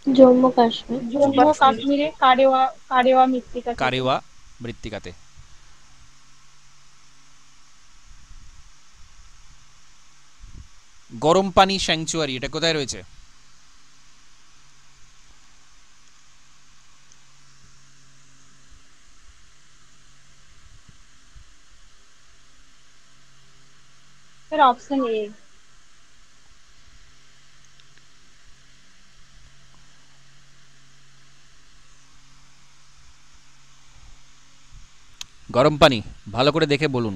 Speaker 2: জম্মু কাশ্মীর।
Speaker 3: জম্মু ও কাশ্মীরে কারেওয়া কারেওয়া মৃত্তিকা থেকে।
Speaker 1: কারেওয়া মৃত্তিকাতে। গরম পানি স্যাংচুয়ারি এটা কোথায় রয়েছে?
Speaker 3: Sir option A.
Speaker 1: Garampani ভালো করে দেখে বলুন।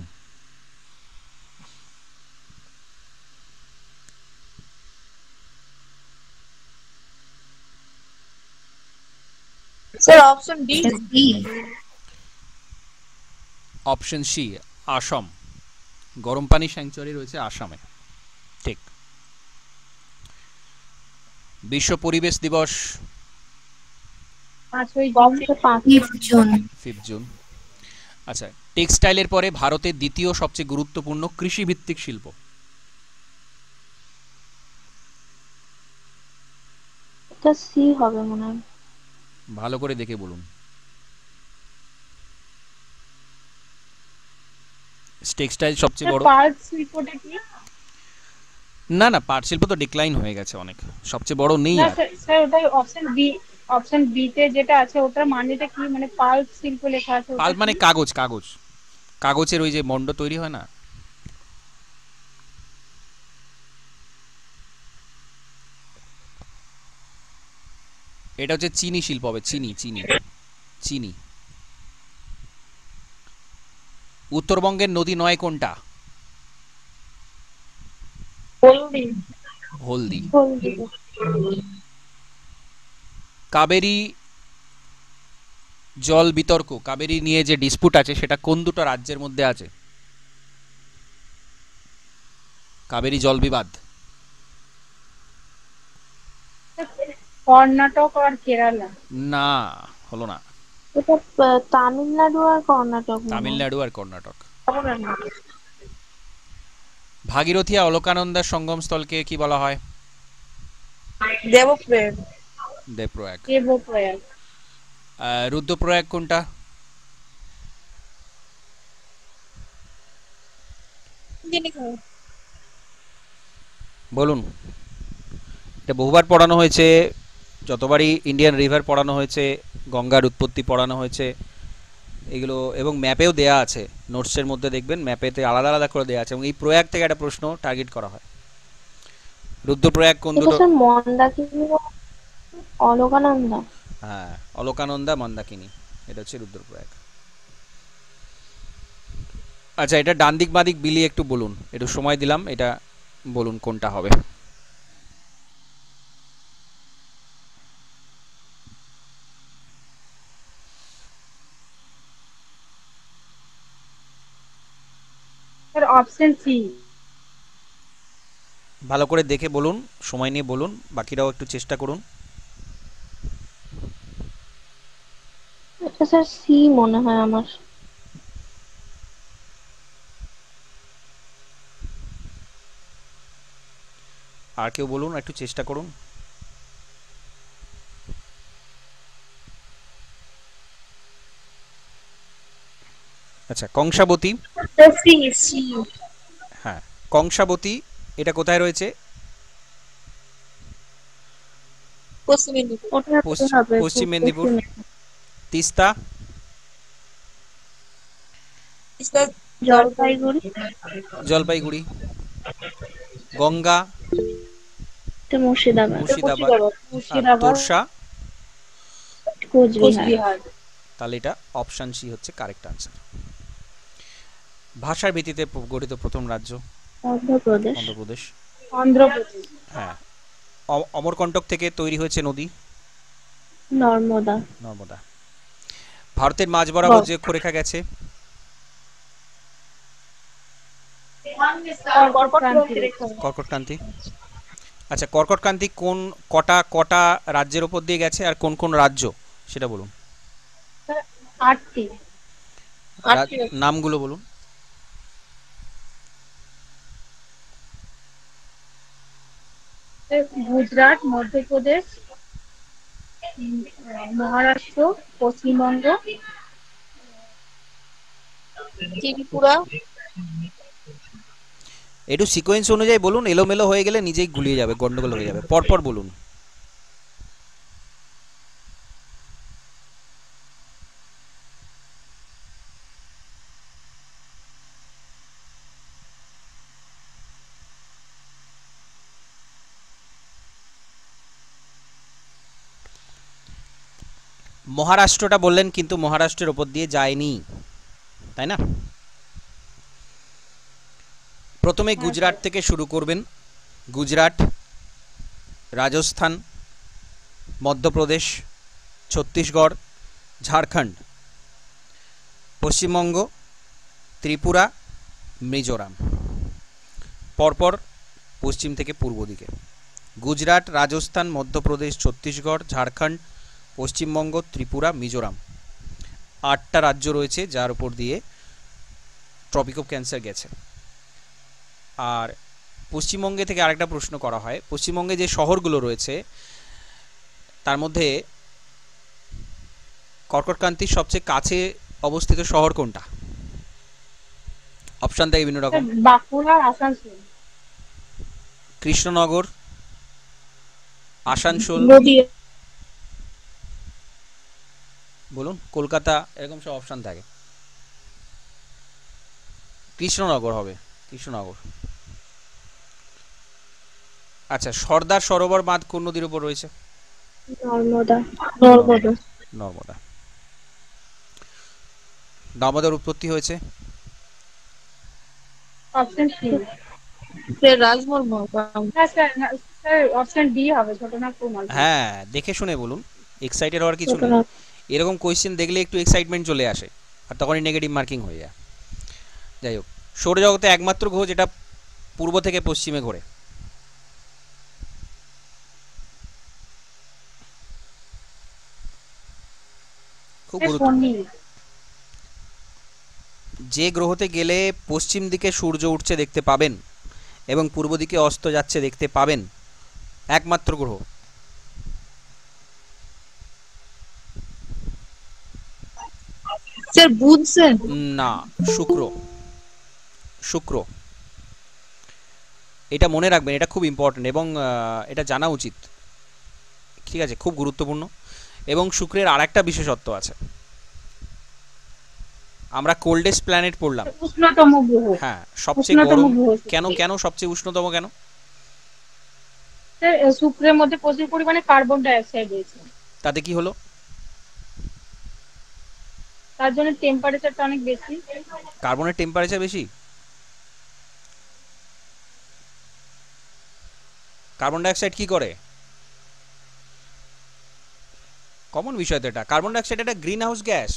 Speaker 5: Sir option D.
Speaker 1: Option C, Assam. Garampani sanctuary রয়েছে আসামে। ঠিক। বিশ্ব পরিবেশ দিবস?
Speaker 3: 5 জুন।
Speaker 1: 5 জুন। আচ্ছা, টেক্সটাইলের পরে ভারতের দ্বিতীয় সবচেয়ে গুরুত্বপূর্ণ কৃষিভিত্তিক শিল্প?
Speaker 2: এটা সি হবে মনে হয়।
Speaker 1: ভালো করে দেখে বলুন। টেক্সটাইল সবচেয়ে বড়?
Speaker 3: পাট শিল্পটা কি?
Speaker 1: না না, পাট শিল্প তো ডিক্লাইন হয়ে গেছে অনেক, সবচেয়ে বড় নেই
Speaker 3: না
Speaker 1: আর।
Speaker 3: স্যার ওটাই অপশন বি। অপশন বি তে যেটা আছে ওটার মানেটা কি, মানে পাল্প শিল্প লেখা আছে ওটা
Speaker 1: পাল্প মানে
Speaker 3: কি?
Speaker 1: কাগজ, কাগজ, কাগজের ওই যে মন্ড তৈরি হয় না। এটা হচ্ছে চিনি শিল্প হবে, চিনি চিনি চিনি। উত্তরবঙ্গের নদী নয় কোনটা?
Speaker 3: হলদি।
Speaker 1: হলদি।
Speaker 2: হলদি।
Speaker 1: কাবেরী জল বিতর্ক, কাবেরী নিয়ে যে ডিসপুট আছে সেটা কোন দুটো রাজ্যের মধ্যে আছে? কাবেরী জল বিবাদ।
Speaker 3: কর্ণাটক আর কেরালা।
Speaker 1: না, হলো না।
Speaker 2: এটা তামিলনাড়ু আর কর্ণাটক মনে হয়।
Speaker 1: তামিলনাড়ু আর কর্ণাটক।
Speaker 2: তামিলনাড়ু।
Speaker 1: ভাগীরথী আর অলকানন্দার সঙ্গমস্থলকে কি বলা হয়?
Speaker 2: দেবপ্রয়াগ।
Speaker 1: দেবপ্রয়াগ।
Speaker 3: দেবপ্রয়াগ।
Speaker 1: রুদ্রপ্রয়াগ কোনটা? বলুন। এটা বহুবার পড়ানো হয়েছে, যতবারই ইন্ডিয়ান রিভার পড়ানো হয়েছে, গঙ্গার উৎপত্তি পড়ানো হয়েছে এগুলো, এবং ম্যাপেও দেয়া আছে, নোটসের মধ্যে দেখবেন ম্যাপেতে আলাদা আলাদা করে দেয়া আছে, এবং এই প্রয়াগ থেকে একটা প্রশ্ন টার্গেট করা হয়। রুদ্রপ্রয়াগ কোন
Speaker 2: এটা
Speaker 1: দুটো?
Speaker 2: স্যার মন্দাকিনী, অলকানন্দা।
Speaker 1: হ্যাঁ, অলকানন্দা মন্দাকিনী, এটা হচ্ছে রুদ্রপ্রয়াগ। আচ্ছা, এটা ডান দিক বাঁ দিক বিলিয়ে একটু বলুন, একটু সময় দিলাম, এটা বলুন কোনটা হবে।
Speaker 3: Sir option C.
Speaker 1: ভালো করে দেখে বলুন, সময় নিয়ে বলুন, বাকিরাও একটু চেষ্টা করুন।
Speaker 2: এটা স্যার সি মনে হয় আমার।
Speaker 1: আর কেউ বলুন, একটু চেষ্টা করুন। আচ্ছা, কংসাবতী।
Speaker 2: C C.
Speaker 1: হ্যাঁ, কংসাবতী এটা কোথায় রয়েছে?
Speaker 2: পশ্চিম মেদিনীপুর। ওটা হবে
Speaker 1: পশ্চিম মেদিনীপুর। তিস্তা?
Speaker 2: জলপাইগুড়ি।
Speaker 1: জলপাইগুড়ি। গঙ্গা?
Speaker 2: এটা মুর্শিদাবাদ।
Speaker 1: মুর্শিদাবাদ। আর
Speaker 3: মুর্শিদাবাদ।
Speaker 1: তোরসা?
Speaker 2: কোচবিহার।
Speaker 3: কোচবিহার।
Speaker 1: তাহলে এটা অপশন সি হচ্ছে কারেক্ট আনসার। ভাষার ভিত্তিতে গঠিত প্রথম রাজ্য?
Speaker 2: অন্ধ্রপ্রদেশ।
Speaker 1: অন্ধ্রপ্রদেশ।
Speaker 3: অন্ধ্রপ্রদেশ।
Speaker 1: হ্যাঁ। অমরকণ্টক থেকে তৈরি হয়েছে নদী?
Speaker 2: নর্মদা।
Speaker 1: নর্মদা। ভারতের মাঝ বরাবর যে অক্ষরেখা গেছে? কর্কটক্রান্তি। আচ্ছা, কর্কটক্রান্তি কোন কটা কটা রাজ্যের উপর দিয়ে গেছে, আর কোন কোন রাজ্য সেটা বলুন।
Speaker 3: 8টি।
Speaker 1: নামগুলো বলুন।
Speaker 3: গুজরাট, মধ্যপ্রদেশ, মহারাষ্ট্র, পশ্চিমবঙ্গ,
Speaker 2: ত্রিপুরা।
Speaker 1: একটু সিকোয়েন্স অনুযায়ী বলুন, এলোমেলো হয়ে গেলে নিজেই গুলিয়ে যাবে, গন্ডগোল হয়ে যাবে, পরপর বলুন। মহারাষ্ট্রটা বললেন, কিন্তু মহারাষ্ট্রের ওপর দিয়ে যায়নি, তাই না? প্রথমে গুজরাট থেকে শুরু করবেন। গুজরাট, রাজস্থান, মধ্যপ্রদেশ, ছত্তিশগড়, ঝাড়খণ্ড, পশ্চিমবঙ্গ, ত্রিপুরা, মিজোরাম, পরপর পশ্চিম থেকে পূর্ব দিকে। গুজরাট, রাজস্থান, মধ্যপ্রদেশ, ছত্তিশগড়, ঝাড়খণ্ড, পশ্চিমবঙ্গ, ত্রিপুরা, মিজোরাম, 8টা রাজ্য রয়েছে যার উপর দিয়ে ট্রপিক অফ ক্যান্সার গেছে। আর পশ্চিমবঙ্গে থেকে আরেকটা প্রশ্ন করা হয়, পশ্চিমবঙ্গে যে শহরগুলো রয়েছে তার মধ্যে কর্কটক্রান্তির সবচেয়ে কাছে অবস্থিত শহর কোনটা? অপশন দেয় বিভিন্ন রকম।
Speaker 3: বাঁকুড়া, আসানসোল।
Speaker 1: কৃষ্ণনগর, আসানসোল,
Speaker 2: নদীয়া।
Speaker 1: বলুন, কলকাতা, এরকম সব অপশন থাকে। কৃষ্ণনগর হবে, কৃষ্ণনগর। আচ্ছা, সর্দার সরোবর বাঁধ কোন নদীর উপর রয়েছে?
Speaker 2: নর্মদা। নর্মদা।
Speaker 1: নর্মদা। দামোদর উৎপত্তি হয়েছে?
Speaker 3: Option C.
Speaker 5: স্যার রাজমর্ম।
Speaker 3: হ্যাঁ স্যার, স্যার অপশন ডি হবে, ছোটনাগপুর মালভূমি।
Speaker 1: হ্যাঁ, দেখে শুনে বলুন, এক্সাইটেড হওয়ার কিছু নেই।
Speaker 2: ছোটনাগ
Speaker 1: এরকম কোয়েশ্চেন দেখলে একটু এক্সাইটমেন্ট চলে আসে, আর তখনই নেগেটিভ মার্কিং হয়ে যায়। যাই হোক, সৌরজগতে একমাত্র গ্রহ যেটা পূর্ব থেকে পশ্চিমে ঘোরে। খুব
Speaker 3: স্যার
Speaker 1: গুরুত্বপূর্ণ।
Speaker 3: শনি।
Speaker 1: যে গ্রহতে গেলে পশ্চিম দিকে সূর্য উঠছে দেখতে পাবেন এবং পূর্ব দিকে অস্ত যাচ্ছে দেখতে পাবেন, একমাত্র গ্রহ।
Speaker 5: স্যার বুধ স্যার।
Speaker 1: না, শুক্র। শুক্র, এটা মনে রাখবেন, এটা খুব ইম্পর্টেন্ট এবং এটা জানা উচিত, ঠিক আছে, খুব গুরুত্বপূর্ণ। এবং শুক্রের আর একটা বিশেষত্ব আছে, আমরা কোল্ডেস্ট প্ল্যানেট পড়লাম।
Speaker 3: উষ্ণতম গ্রহ।
Speaker 1: হ্যাঁ, সবচেয়ে
Speaker 3: উষ্ণতম
Speaker 1: গরম।
Speaker 3: গ্রহ
Speaker 1: কেন
Speaker 3: শুক্র।
Speaker 1: কেন সবচেয়ে উষ্ণতম কেন?
Speaker 3: স্যার শুক্রের মধ্যে প্রচুর পরিমাণে কার্বন ডাই অক্সাইড রয়েছে,
Speaker 1: তাতে কি হলো?
Speaker 3: তার জন্য টেম্পারেচারটা অনেক বেশি।
Speaker 1: কার্বনের টেম্পারেচার বেশি? কার্বন ডাইঅক্সাইড কি করে? কমন বিষয় তো এটা। কার্বন ডাইঅক্সাইড একটা গ্রিন হাউস গ্যাস,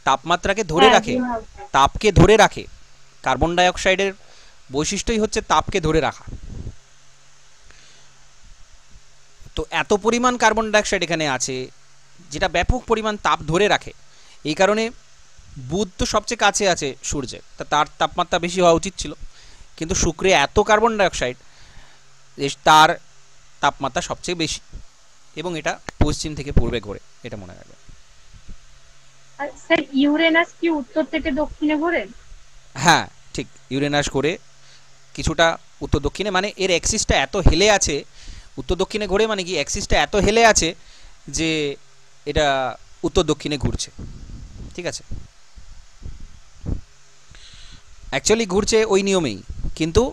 Speaker 1: তাপমাত্রাকে ধরে
Speaker 3: হ্যাঁ,
Speaker 1: রাখে,
Speaker 3: greenhouse gas।
Speaker 1: তাপকে ধরে রাখে। কার্বন ডাইঅক্সাইডের বৈশিষ্ট্যই হচ্ছে তাপকে ধরে রাখা। তো এত পরিমাণ কার্বন ডাইঅক্সাইড এখানে আছে যেটা ব্যাপক পরিমাণ তাপ ধরে রাখে। এই কারণে বুধ তো সবচেয়ে কাছে আছে সূর্যে, তা তার তাপমাত্রা বেশি হওয়া উচিত ছিল, কিন্তু শুক্রে এত কার্বন ডাইঅক্সাইড, তার তাপমাত্রা সবচেয়ে বেশি, এবং এটা পশ্চিম থেকে পূর্বে ঘোরে, এটা মনে রাখবেন।
Speaker 3: আর স্যার ইউরেনাস কি উত্তর থেকে দক্ষিণে ঘোরে?
Speaker 1: হ্যাঁ ঠিক, ইউরেনাস ঘোরে কিছুটা উত্তর দক্ষিণে, মানে এর অ্যাক্সিসটা এত হেলে আছে, উত্তর দক্ষিণে ঘোরে মানে কি অ্যাক্সিসটা এত হেলে আছে যে এটা উত্তর দক্ষিণে ঘুরছে, ঠিক আছে। অ্যাকচুয়ালি ঘুরছে ওই নিয়মেই, কিন্তু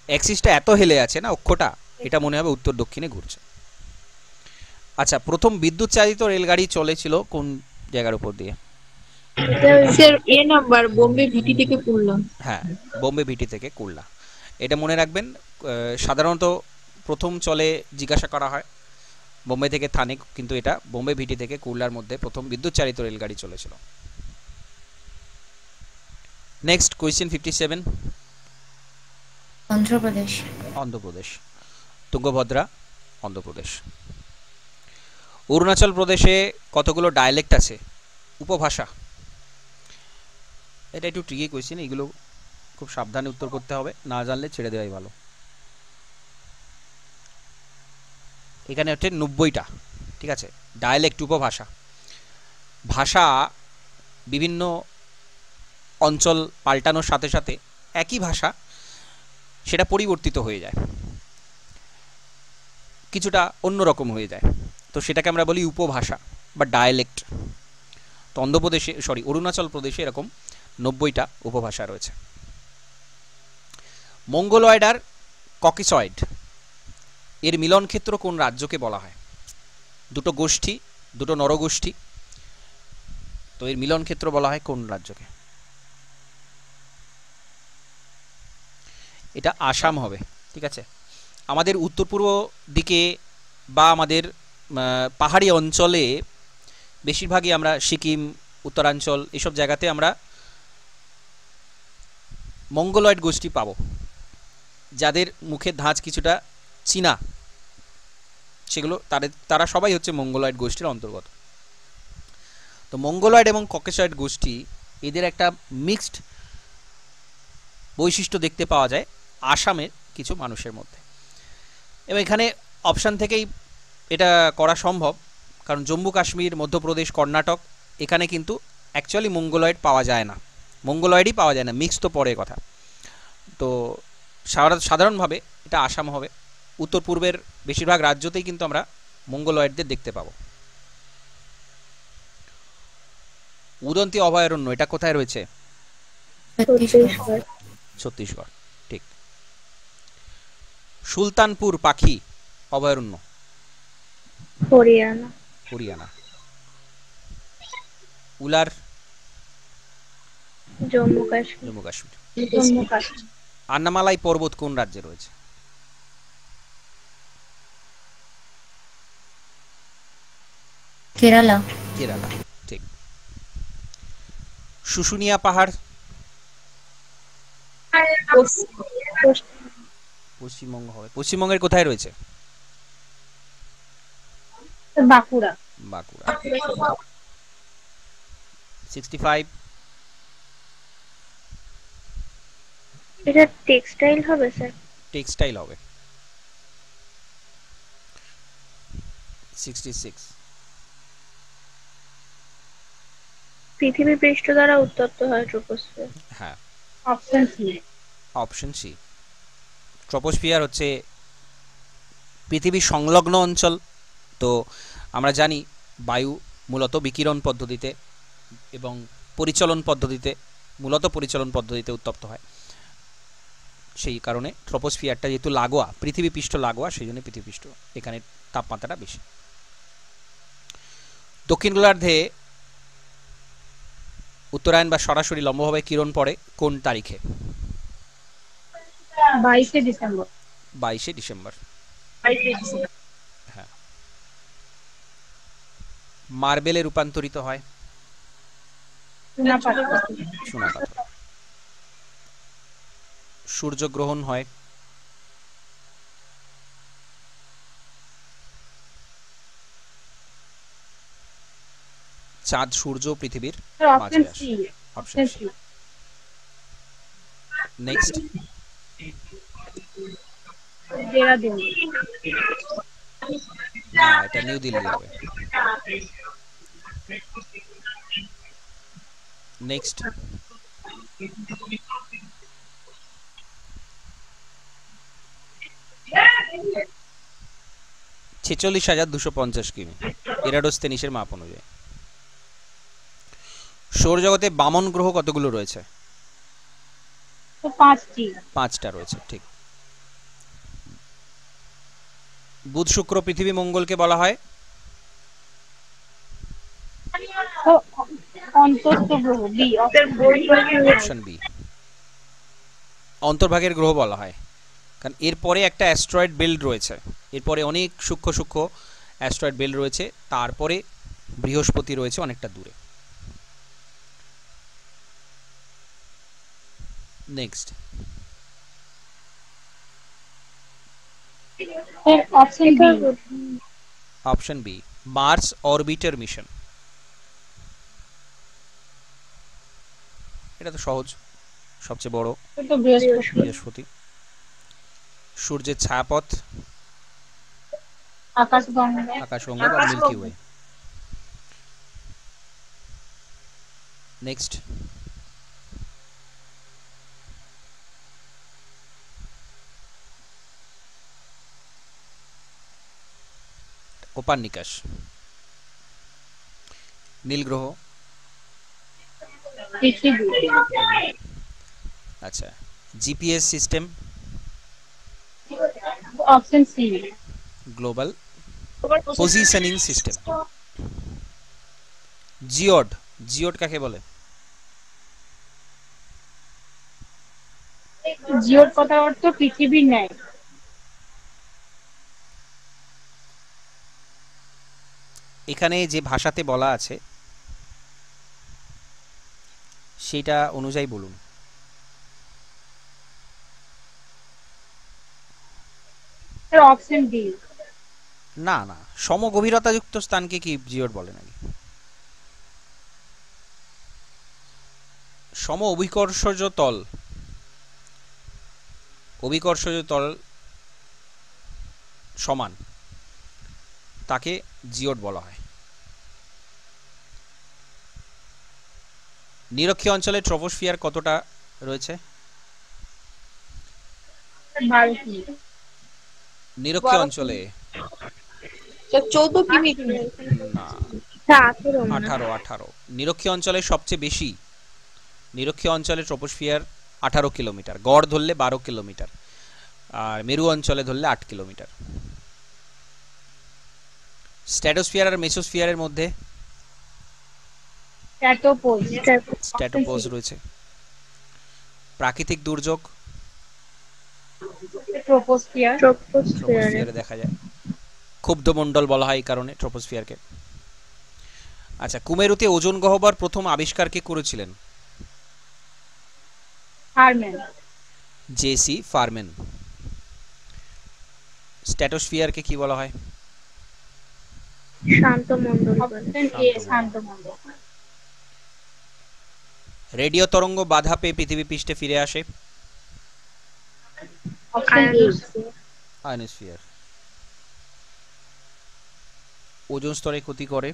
Speaker 1: অ্যাক্সিসটা এত হেলে আছে না, অক্ষটা, এটা মনে হবে উত্তর দক্ষিণে ঘুরছে। আচ্ছা, প্রথম বিদ্যুৎ চালিত রেলগাড়ি চলেছিল কোন জায়গার উপর দিয়ে?
Speaker 5: স্যার এ নাম্বার বোম্বে ভিটি থেকে পড়লাম।
Speaker 1: হ্যাঁ, বোম্বে ভিটি থেকে কুর্লা, এটা মনে রাখবেন। সাধারণত প্রথম চলে জিজ্ঞাসা করা হয় বোম্বে থেকে থানে, কিন্তু এটা বোম্বে ভিটি থেকে কুর্লার মধ্যে প্রথম বিদ্যুৎ চালিত রেলগাড়ি চলেছিল। Next question 57।
Speaker 6: অন্ধ্রপ্রদেশ।
Speaker 1: অন্ধ্রপ্রদেশ, তুঙ্গভদ্রা, অন্ধ্রপ্রদেশ। অরুণাচল প্রদেশে কতগুলো ডায়ালেক্ট আছে, উপভাষা? এটা একটু ট্রিকি কোয়েশ্চেন, এগুলো খুব সাবধানে উত্তর করতে হবে, না জানলে ছেড়ে দেওয়াই ভালো। এখানে হচ্ছে 90টা, ঠিক আছে, ডায়ালেক্ট, উপভাষা। ভাষা বিভিন্ন অঞ্চল পাল্টানোর সাথে সাথে একই ভাষা সেটা পরিবর্তিত হয়ে যায়, কিছুটা অন্যরকম হয়ে যায়, তো সেটাকে আমরা বলি উপভাষা বা ডায়ালেক্ট। তো অন্ধ্রপ্রদেশে, অরুণাচল প্রদেশে এরকম 90টা উপভাষা রয়েছে। মঙ্গলয়েড আর ককেসয়েড এর মিলন ক্ষেত্র কোন রাজ্যকে বলা হয়? দুটো গোষ্ঠী, দুটো নরগোষ্ঠী, তো এর মিলন ক্ষেত্র বলা হয় কোন রাজ্যকে? এটা আসাম হবে, ঠিক আছে। আমাদের উত্তর পূর্ব দিকে বা আমাদের পাহাড়ি অঞ্চলে বেশিরভাগই আমরা সিকিম, উত্তরাঞ্চল, এসব জায়গাতে আমরা মঙ্গলয়েড গোষ্ঠী পাবো, যাদের মুখের ধাঁচ কিছুটা চীনা, সেগুলো তারা সবাই হচ্ছে মঙ্গলয়েড গোষ্ঠীর অন্তর্গত। তো মঙ্গলয়েড এবং ককেসয়েড গোষ্ঠী, এদের একটা মিক্সড বৈশিষ্ট্য দেখতে পাওয়া যায় আসামের কিছু মানুষের মধ্যে। এবং এখানে অপশান থেকেই এটা করা সম্ভব, কারণ জম্মু কাশ্মীর, মধ্যপ্রদেশ, কর্ণাটক, এখানে কিন্তু অ্যাকচুয়ালি মঙ্গলয়েড পাওয়া যায় না, মঙ্গলয়েডই পাওয়া যায় না, মিক্স তো পরের কথা। তো সাধারণভাবে এটা আসাম হবে। উত্তর পূর্বের বেশিরভাগ রাজ্যতেই কিন্তু আমরা মঙ্গলয়েডদের দেখতে পাবো। উদন্তি অভয়ারণ্য, এটা কোথায় রয়েছে?
Speaker 6: ছত্তিশগড়।
Speaker 1: ছত্তিশগড়, ঠিক। সুলতানপুর পাখি অভয়ারণ্য,
Speaker 2: হরিয়ানা।
Speaker 1: হরিয়ানা। উলার,
Speaker 2: জম্মু কাশ্মীর।
Speaker 1: জম্মু কাশ্মীর।
Speaker 3: জম্মু কাশ্মীর।
Speaker 1: আন্নামালাই পর্বত কোন রাজ্যে রয়েছে?
Speaker 6: কেরালা।
Speaker 1: কেরালা, ঠিক। শুশুনিয়া পাহাড় পশ্চিমবঙ্গ হবে। পশ্চিমবঙ্গের কোথায় রয়েছে?
Speaker 3: বাঁকুড়া।
Speaker 1: বাঁকুড়া। 65।
Speaker 2: এটা টেক্সটাইল হবে স্যার?
Speaker 1: টেক্সটাইল হবে। 66।
Speaker 2: পৃথিবী পৃষ্ঠ দ্বারা উত্তপ্ত হয় ট্রোপোস্ফিয়ার।
Speaker 1: হ্যাঁ,
Speaker 3: option C.
Speaker 1: Option C. Troposphere হচ্ছে পৃথিবী সংলগ্ন অঞ্চল। তো আমরা জানি বায়ু মূলত বিকিরণ পদ্ধতিতে এবং পরিচলন পদ্ধতিতে, মূলত পরিচলন পদ্ধতিতে উত্তপ্ত হয়। সেই কারণে ট্রপোস্ফিয়ারটা যেহেতু লাগোয়া, পৃথিবী পৃষ্ঠ লাগোয়া, সেই জন্য পৃথিবী পৃষ্ঠ এখানে তাপমাত্রাটা বেশি। দক্ষিণ গোলার্ধে উত্তরায়ণ বা সরাসরি লম্বভাবে কিরণ পড়ে কোন তারিখে?
Speaker 3: 22শে ডিসেম্বর।
Speaker 1: 22শে ডিসেম্বর। হ্যাঁ। মার্বেলে রূপান্তরিত হয়
Speaker 3: চুনাপাথর।
Speaker 1: চুনাপাথর। সূর্যগ্রহণ হয় চাঁদ, সূর্য, পৃথিবীর
Speaker 3: অপশন
Speaker 1: মাঝে আসে।
Speaker 3: C.
Speaker 1: Option C. Next.
Speaker 3: Dehradun.
Speaker 1: না, এটা নিউ দিল্লি হবে। নেক্সট। ছেচল্লিশ 46,250 কিমি এরাডোস্তেনিসের মাপ অনুযায়ী। সৌরজগতে বামন গ্রহ কতগুলো রয়েছে?
Speaker 3: তো 5টি।
Speaker 1: 5টা রয়েছে, ঠিক। বুধ, শুক্র, পৃথিবী, মঙ্গলকে বলা হয়
Speaker 3: তো অন্তস্থ গ্রহ বি।
Speaker 1: অপশন বি, অন্তর্ভাগের গ্রহ বলা হয়। কারণ এরপরে একটা অ্যাস্ট্রয়েড বেল্ট রয়েছে, এরপরে অনেক সূক্ষ্ম সূক্ষ্ম অ্যাস্ট্রয়েড বেল্ট রয়েছে, তারপরে বৃহস্পতি রয়েছে অনেকটা দূরে। Next.
Speaker 3: Option B.
Speaker 1: Option B, Mars orbiter mission. এটা তো সহজ, সবচেয়ে বড়
Speaker 3: তো বৃহস্পতি।
Speaker 1: বৃহস্পতি। সূর্যের ছায়াপথ
Speaker 3: আকাশগঙ্গা।
Speaker 1: আকাশগঙ্গা বা মিল্কি ওয়ে। নেক্সট। কোপার্নিকাস। নীল গ্রহ।
Speaker 3: পৃথিবী।
Speaker 1: আচ্ছা, GPS system.
Speaker 3: Option C.
Speaker 1: Global positioning system. Geoid. Geoid কাকে বলে?
Speaker 3: জিওর কথা অর্থ পৃথিবীর ন্যায়।
Speaker 1: এখানে যে ভাষাতে বলা আছে সেটা অনুযায়ী বলুন।
Speaker 3: Option D.
Speaker 1: না না, সমগভীরতাযুক্ত স্থানকে কি জিওড বলে নাকি? সম অভিকর্ষজ তল, অভিকর্ষজ তল সমান, তাকে জিওড বলা হয়। নিরক্ষীয় অঞ্চলে ট্রপোস্ফিয়ার কতটা রয়েছে?
Speaker 3: 12টি।
Speaker 1: নিরক্ষীয় অঞ্চলে
Speaker 5: 14 কিমি।
Speaker 1: না,
Speaker 2: হ্যাঁ 18 মনে হয়।
Speaker 1: 18। নিরক্ষীয় অঞ্চলে সবচেয়ে বেশি, নিরক্ষীয় অঞ্চলে ট্রপোস্ফিয়ার 18 কিলোমিটার, গড় ধরলে 12 কিলোমিটার, আর মেরু অঞ্চলে ধরলে 8 কিলোমিটার। স্ট্র্যাটোস্ফিয়ার আর মেসোস্ফিয়ারের মধ্যে
Speaker 3: স্ট্র্যাটোপোজ।
Speaker 1: স্ট্র্যাটোপোজ রয়েছে। প্রাকৃতিক দুর্যোগ
Speaker 3: ট্রোপোস্ফিয়ার।
Speaker 2: ট্রপোস্ফিয়ারে।
Speaker 1: ট্রপোস্ফিয়ারে দেখা যায়। ক্ষুব্ধমণ্ডল বলা হয় এই কারণে ট্রপোস্ফিয়ারকে। আচ্ছা, কুমেরুতে ওজোন গহ্বর প্রথম আবিষ্কার কে করেছিলেন?
Speaker 3: হারম্যান।
Speaker 1: জেসি ফারম্যান। স্ট্র্যাটোস্ফিয়ারকে কি বলা হয়?
Speaker 2: শান্ত মণ্ডল বলে।
Speaker 3: Option A Shanto Mondal.
Speaker 1: Radio তরঙ্গ বাধা পেয়ে পৃথিবী পৃষ্ঠে ফিরে আসে?
Speaker 3: Option A
Speaker 2: ionosphere.
Speaker 1: Ionosphere. Ozone স্তরে ক্ষতি করে?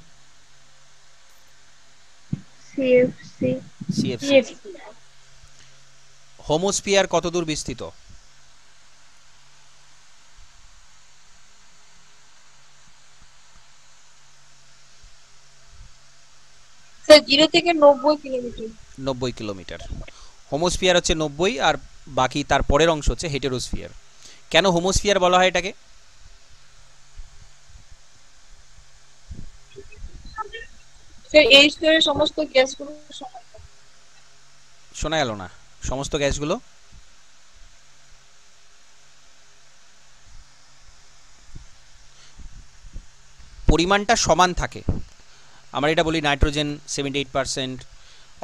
Speaker 2: সিএফসি।
Speaker 1: সিএফসি।
Speaker 3: সিএফসি।
Speaker 1: হোমোস্ফিয়ার কতদূর বিস্তৃত?
Speaker 5: স্যার 0 থেকে 90 কিলোমিটার।
Speaker 1: 90 কিলোমিটার। হোমোস্ফিয়ার হচ্ছে 90, আর বাকি তার পরের অংশ হচ্ছে হেটেরোস্ফিয়ার। কেন হোমোস্ফিয়ার বলা হয় এটাকে?
Speaker 5: স্যার এই স্তরের সমস্ত গ্যাসগুলো সমান।
Speaker 1: শোনা গেল না। সমস্ত গ্যাসগুলো পরিমাণটা সমান থাকে। আমরা এটা বলি নাইট্রোজেন 78%,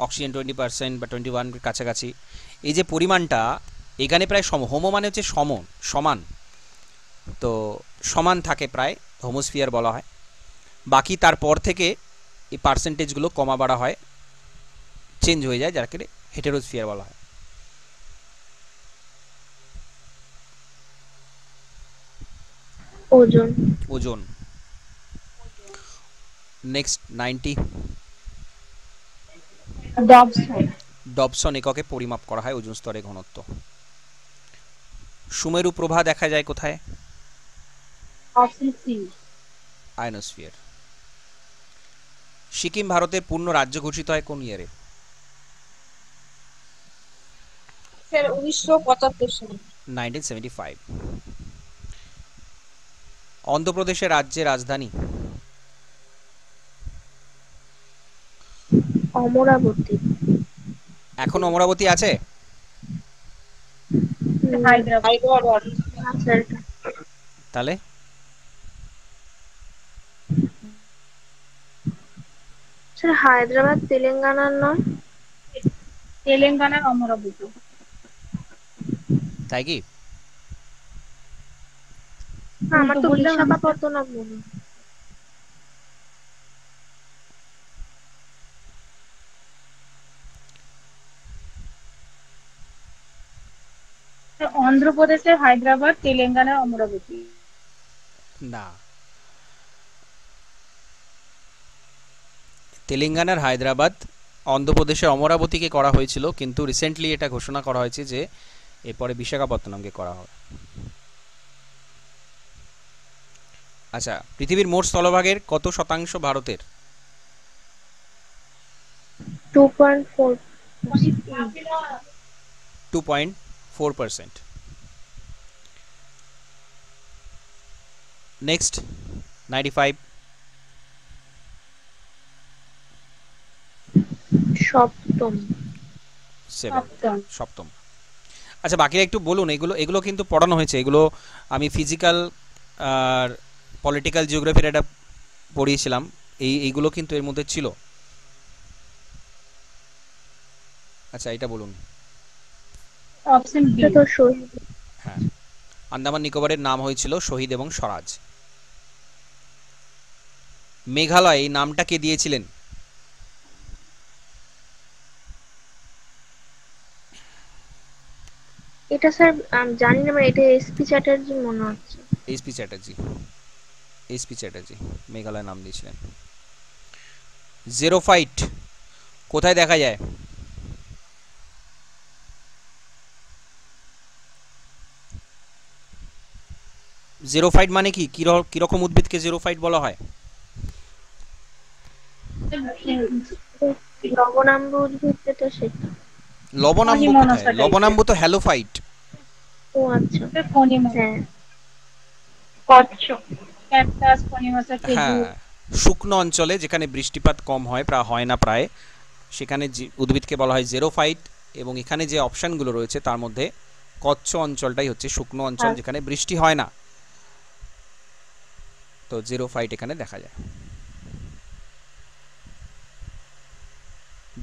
Speaker 1: অক্সিজেন 20% বা 21 কাছাকাছি। এই যে পরিমাণটা এখানে প্রায় সম, হোমো মানে হচ্ছে সমান, তো সমান থাকে প্রায়, হোমোস্ফিয়ার বলা হয়। বাকি তারপর থেকে এই পার্সেন্টেজগুলো কমা বাড়া হয়, চেঞ্জ হয়ে যায়, যাকে হেটেরোস্ফিয়ার বলা হয়।
Speaker 2: ওজন।
Speaker 1: ওজন। নেক্সট 90।
Speaker 3: ডবসন।
Speaker 1: ডবসন এককে পরিমাপ করা হয় ওজোন স্তরের ঘনত্ব। সুমেরু প্রভা দেখা যায় কোথায়?
Speaker 3: Option C
Speaker 1: ionosphere. সিকিম ভারতের পূর্ণ রাজ্য ঘোষিত হয় কোন ইয়ারে?
Speaker 5: স্যার 1975 সালে।
Speaker 1: 1975। অন্ধ্রপ্রদেশের রাজ্যের রাজধানী?
Speaker 2: অমরাবতী।
Speaker 1: এখন অমরাবতী আছে?
Speaker 3: হায়দ্রাবাদ।
Speaker 5: হায়দ্রাবাদ।
Speaker 2: আচ্ছা,
Speaker 1: তাহলে
Speaker 2: স্যার হায়দ্রাবাদ তেলেঙ্গানার নয়?
Speaker 3: তেলেঙ্গানার অমরাবতী।
Speaker 1: তাই কি?
Speaker 2: আমার তো
Speaker 3: বললাম আমি।
Speaker 2: বিশাখাপত্তনম মনে হয়।
Speaker 3: অন্ধ্রপ্রদেশের হায়দ্রাবাদ, তেলেঙ্গানার অমরাবতী।
Speaker 1: না, তেলেঙ্গানার হায়দ্রাবাদ, অন্ধ্রপ্রদেশের অমরাবতীকে করা হয়েছিল, কিন্তু রিসেন্টলি এটা ঘোষণা করা হয়েছে যে এরপরে বিশাখাপত্তনমকে করা হবে। আচ্ছা, পৃথিবীর মোট স্থলভাগের কত শতাংশ ভারতের?
Speaker 2: 2.4।
Speaker 1: 2.4%। নেক্সট 95।
Speaker 2: সপ্তম।
Speaker 1: 7। সপ্তম। আচ্ছা, বাকিরা একটু বলুন, এগুলো এগুলো কিন্তু পড়ানো হয়েছে, এগুলো আমি ফিজিক্যাল আর পলিটিক্যাল জিওগ্রাফির একটা পড়িয়েছিলাম, এইগুলো কিন্তু এর মধ্যে ছিল। আচ্ছা, এটা বলুন।
Speaker 3: Option B.
Speaker 2: এটা তো শহীদ।
Speaker 1: হ্যাঁ, আন্দামান নিকোবরের নাম হয়েছিল শহীদ এবং স্বরাজ। মেঘালয় এই নামটা কে দিয়েছিলেন?
Speaker 2: এটা স্যার আমি জানি না, মানে এটা এসপি চ্যাটার্জি মনে হচ্ছে।
Speaker 1: এইচপি চ্যাটার্জি। এইচপি চ্যাটার্জি মেঘালয় নাম দিয়েছিলেন। জেরোফাইট কোথায় দেখা যায়? জেরোফাইট মানে কি, কিরকম উদ্ভিদকে জেরোফাইট বলা হয়?
Speaker 2: লবণাম্ব উদ্ভিদ যেটা সেটা।
Speaker 1: লবণাম্ব কোথায়? লবণাম্ব তো হ্যালোফাইট।
Speaker 2: ও আচ্ছা,
Speaker 3: ফণিময়।
Speaker 2: হ্যাঁ।
Speaker 3: কচ্ছপ, ক্যাকটাস, ফণিমসা,
Speaker 1: হ্যাঁ,
Speaker 3: খেজুর।
Speaker 1: শুকনো অঞ্চলে যেখানে বৃষ্টিপাত কম হয়, প্রায় হয় না প্রায়, সেখানে উদ্ভিদকে বলা হয় জেরোফাইট। এবং এখানে যে অপশানগুলো রয়েছে তার মধ্যে কচ্ছ অঞ্চলটাই হচ্ছে শুকনো অঞ্চল, যেখানে বৃষ্টি হয় না। তো জিরোফাইট এখানে দেখা যায়।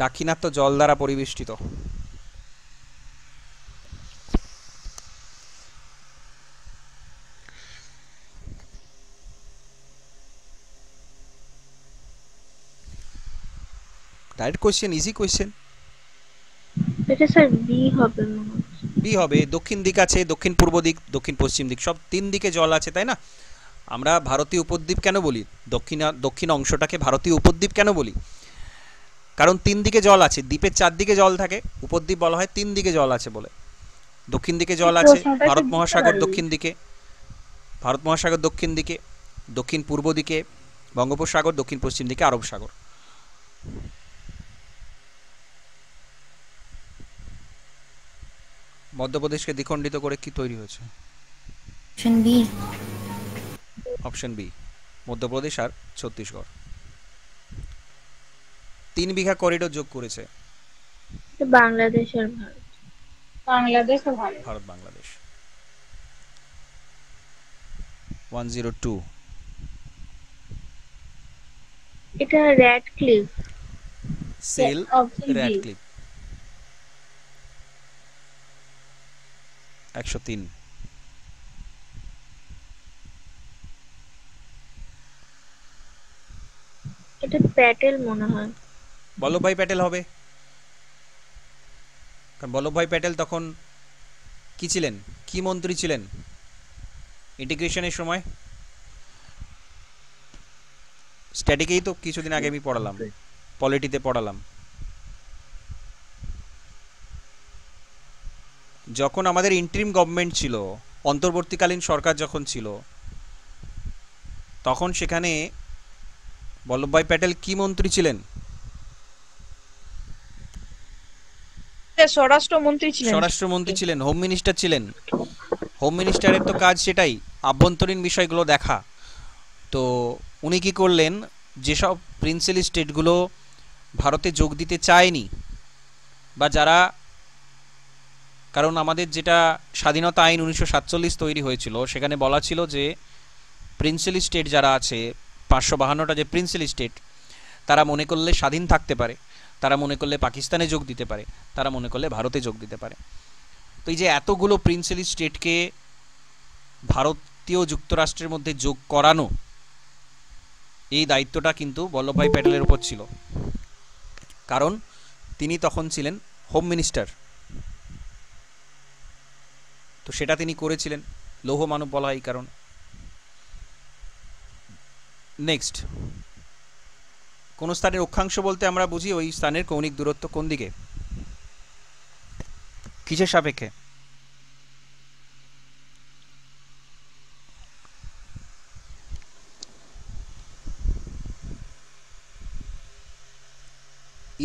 Speaker 1: দাক্ষিণাত্য জল দ্বারা পরিবেষ্টিত। Direct question, easy question.
Speaker 2: এটা স্যার বি হবে মনে হচ্ছে।
Speaker 1: বি হবে। দক্ষিণ দিক আছে, দক্ষিণ পূর্ব দিক, দক্ষিণ পশ্চিম দিক, সব তিন দিকে জল আছে, তাই না? আমরা ভারতীয় উপদ্বীপ কেন বলি, দক্ষিণ অংশটাকে ভারতীয় উপদ্বীপ কেন বলি? কারণ তিন দিকে জল আছে। দ্বীপের চারদিকে জল থাকে, উপদ্বীপ বলা হয় তিন দিকে জল আছে বলে। দক্ষিণ দিকে জল আছে, ভারত মহাসাগর দক্ষিণ দিকে, ভারত মহাসাগর দক্ষিণ দিকে, দক্ষিণ পূর্ব দিকে বঙ্গোপসাগর, দক্ষিণ পশ্চিম দিকে আরব সাগর। মধ্যপ্রদেশকে দ্বিখণ্ডিত করে কি তৈরি হয়েছে?
Speaker 6: Option B.
Speaker 1: Option B, Madhya Pradesh আর ছত্তিশগড়। 3 বিঘা করিডোর যোগ করেছে
Speaker 2: বাংলাদেশ আর ভারত।
Speaker 3: বাংলাদেশ ও ভারত।
Speaker 1: ভারত বাংলাদেশ। 102।
Speaker 2: এটা রেড ক্লিফ।
Speaker 1: সেল
Speaker 3: Option B।
Speaker 1: Radcliffe. 103।
Speaker 2: এটা প্যাটেল মনে হয়।
Speaker 1: বল্লভভাই প্যাটেল হবে, কারণ বল্লভভাই প্যাটেল তখন কি ছিলেন, কি মন্ত্রী ছিলেন ইন্টিগ্রেশনের সময়? স্ট্যাটিকেই তো কিছুদিন আগে আমি পড়ালাম, পলিটিতে পড়ালাম। যখন আমাদের ইন্টারিম গভর্নমেন্ট ছিল, অন্তর্বর্তীকালীন সরকার যখন ছিল, তখন সেখানে বল্লভভাই প্যাটেল কি মন্ত্রী ছিলেন?
Speaker 5: স্বরাষ্ট্রমন্ত্রী ছিলেন।
Speaker 1: স্বরাষ্ট্রমন্ত্রী ছিলেন, হোম মিনিস্টার ছিলেন। হোম মিনিস্টারের তো কাজ সেটাই, আভ্যন্তরীণ বিষয়গুলো দেখা। তো উনি কি করলেন, যেসব প্রিন্সেলি স্টেটগুলো ভারতে যোগ দিতে চায়নি, বা যারা, কারণ আমাদের যেটা স্বাধীনতা আইন 1947 তৈরি হয়েছিল, সেখানে বলা ছিল যে প্রিন্সেলি স্টেট যারা আছে, 552টা যে প্রিন্সেলি স্টেট, তারা মনে করলে স্বাধীন থাকতে পারে, তারা মনে করলে পাকিস্তানে যোগ দিতে পারে, তারা মনে করলে ভারতে যোগ দিতে পারে। তো এই যে এতগুলো প্রিন্সেলি স্টেটকে ভারতীয় যুক্তরাষ্ট্রের মধ্যে যোগ করানো, এই দায়িত্বটা কিন্তু বল্লভভাই প্যাটেলের উপর ছিল, কারণ তিনি তখন ছিলেন হোম মিনিস্টার। তো সেটা তিনি করেছিলেন, লৌহ মানব বলা হয় এই কারণ। নেক্সট, কোন স্থানের অক্ষাংশ বলতে আমরা বুঝি ওই স্থানের কৌণিক দূরত্ব কোন দিকে, কিসের সাপেক্ষে?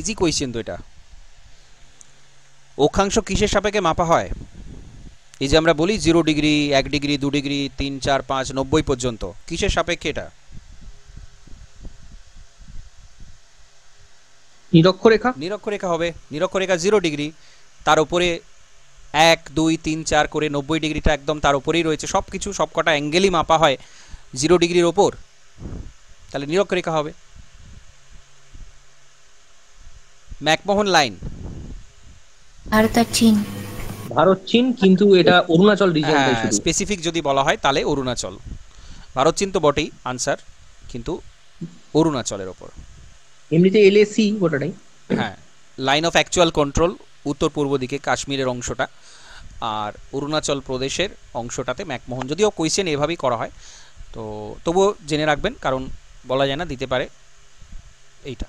Speaker 1: ইজি কোয়েশ্চেন তো এটা। অক্ষাংশ কিসের সাপেক্ষে মাপা হয়? এই যে আমরা বলি 0 ডিগ্রি, 1 ডিগ্রি, 2 ডিগ্রি, 3, 4, 5, 90 পর্যন্ত, কিসের সাপেক্ষে এটা?
Speaker 4: নিরক্ষরেখা।
Speaker 1: নিরক্ষরেখা হবে। নিরক্ষরেখা 0 ডিগ্রি, তার উপরে 1, 2, 3, 4 করে 90 ডিগ্রিটা একদম তার উপরেই রয়েছে। সব কিছু, সব কটা অ্যাঙ্গেলই মাপা হয় 0 ডিগ্রির ওপর, তাহলে নিরক্ষরেখা হবে। McMahon line.
Speaker 6: ভারত আর চীন।
Speaker 4: ভারত চীন, কিন্তু এটা অরুণাচল রিজিয়নটাই শুধু।
Speaker 1: স্পেসিফিক যদি বলা হয় তাহলে অরুণাচল। ভারত চীন তো বটেই আনসার, কিন্তু অরুণাচলের ওপর।
Speaker 4: এমনিতে এলএসি গোটাটাই।
Speaker 1: হ্যাঁ, লাইন অফ অ্যাকচুয়াল কন্ট্রোল উত্তর পূর্ব দিকে কাশ্মীরের অংশটা, আর অরুণাচল প্রদেশের অংশটাতে ম্যাকমোহন। যদিও কোয়েশ্চেন এভাবেই করা হয়, তো তবুও জেনে রাখবেন, কারণ বলা যায় না, দিতে পারে এইটা।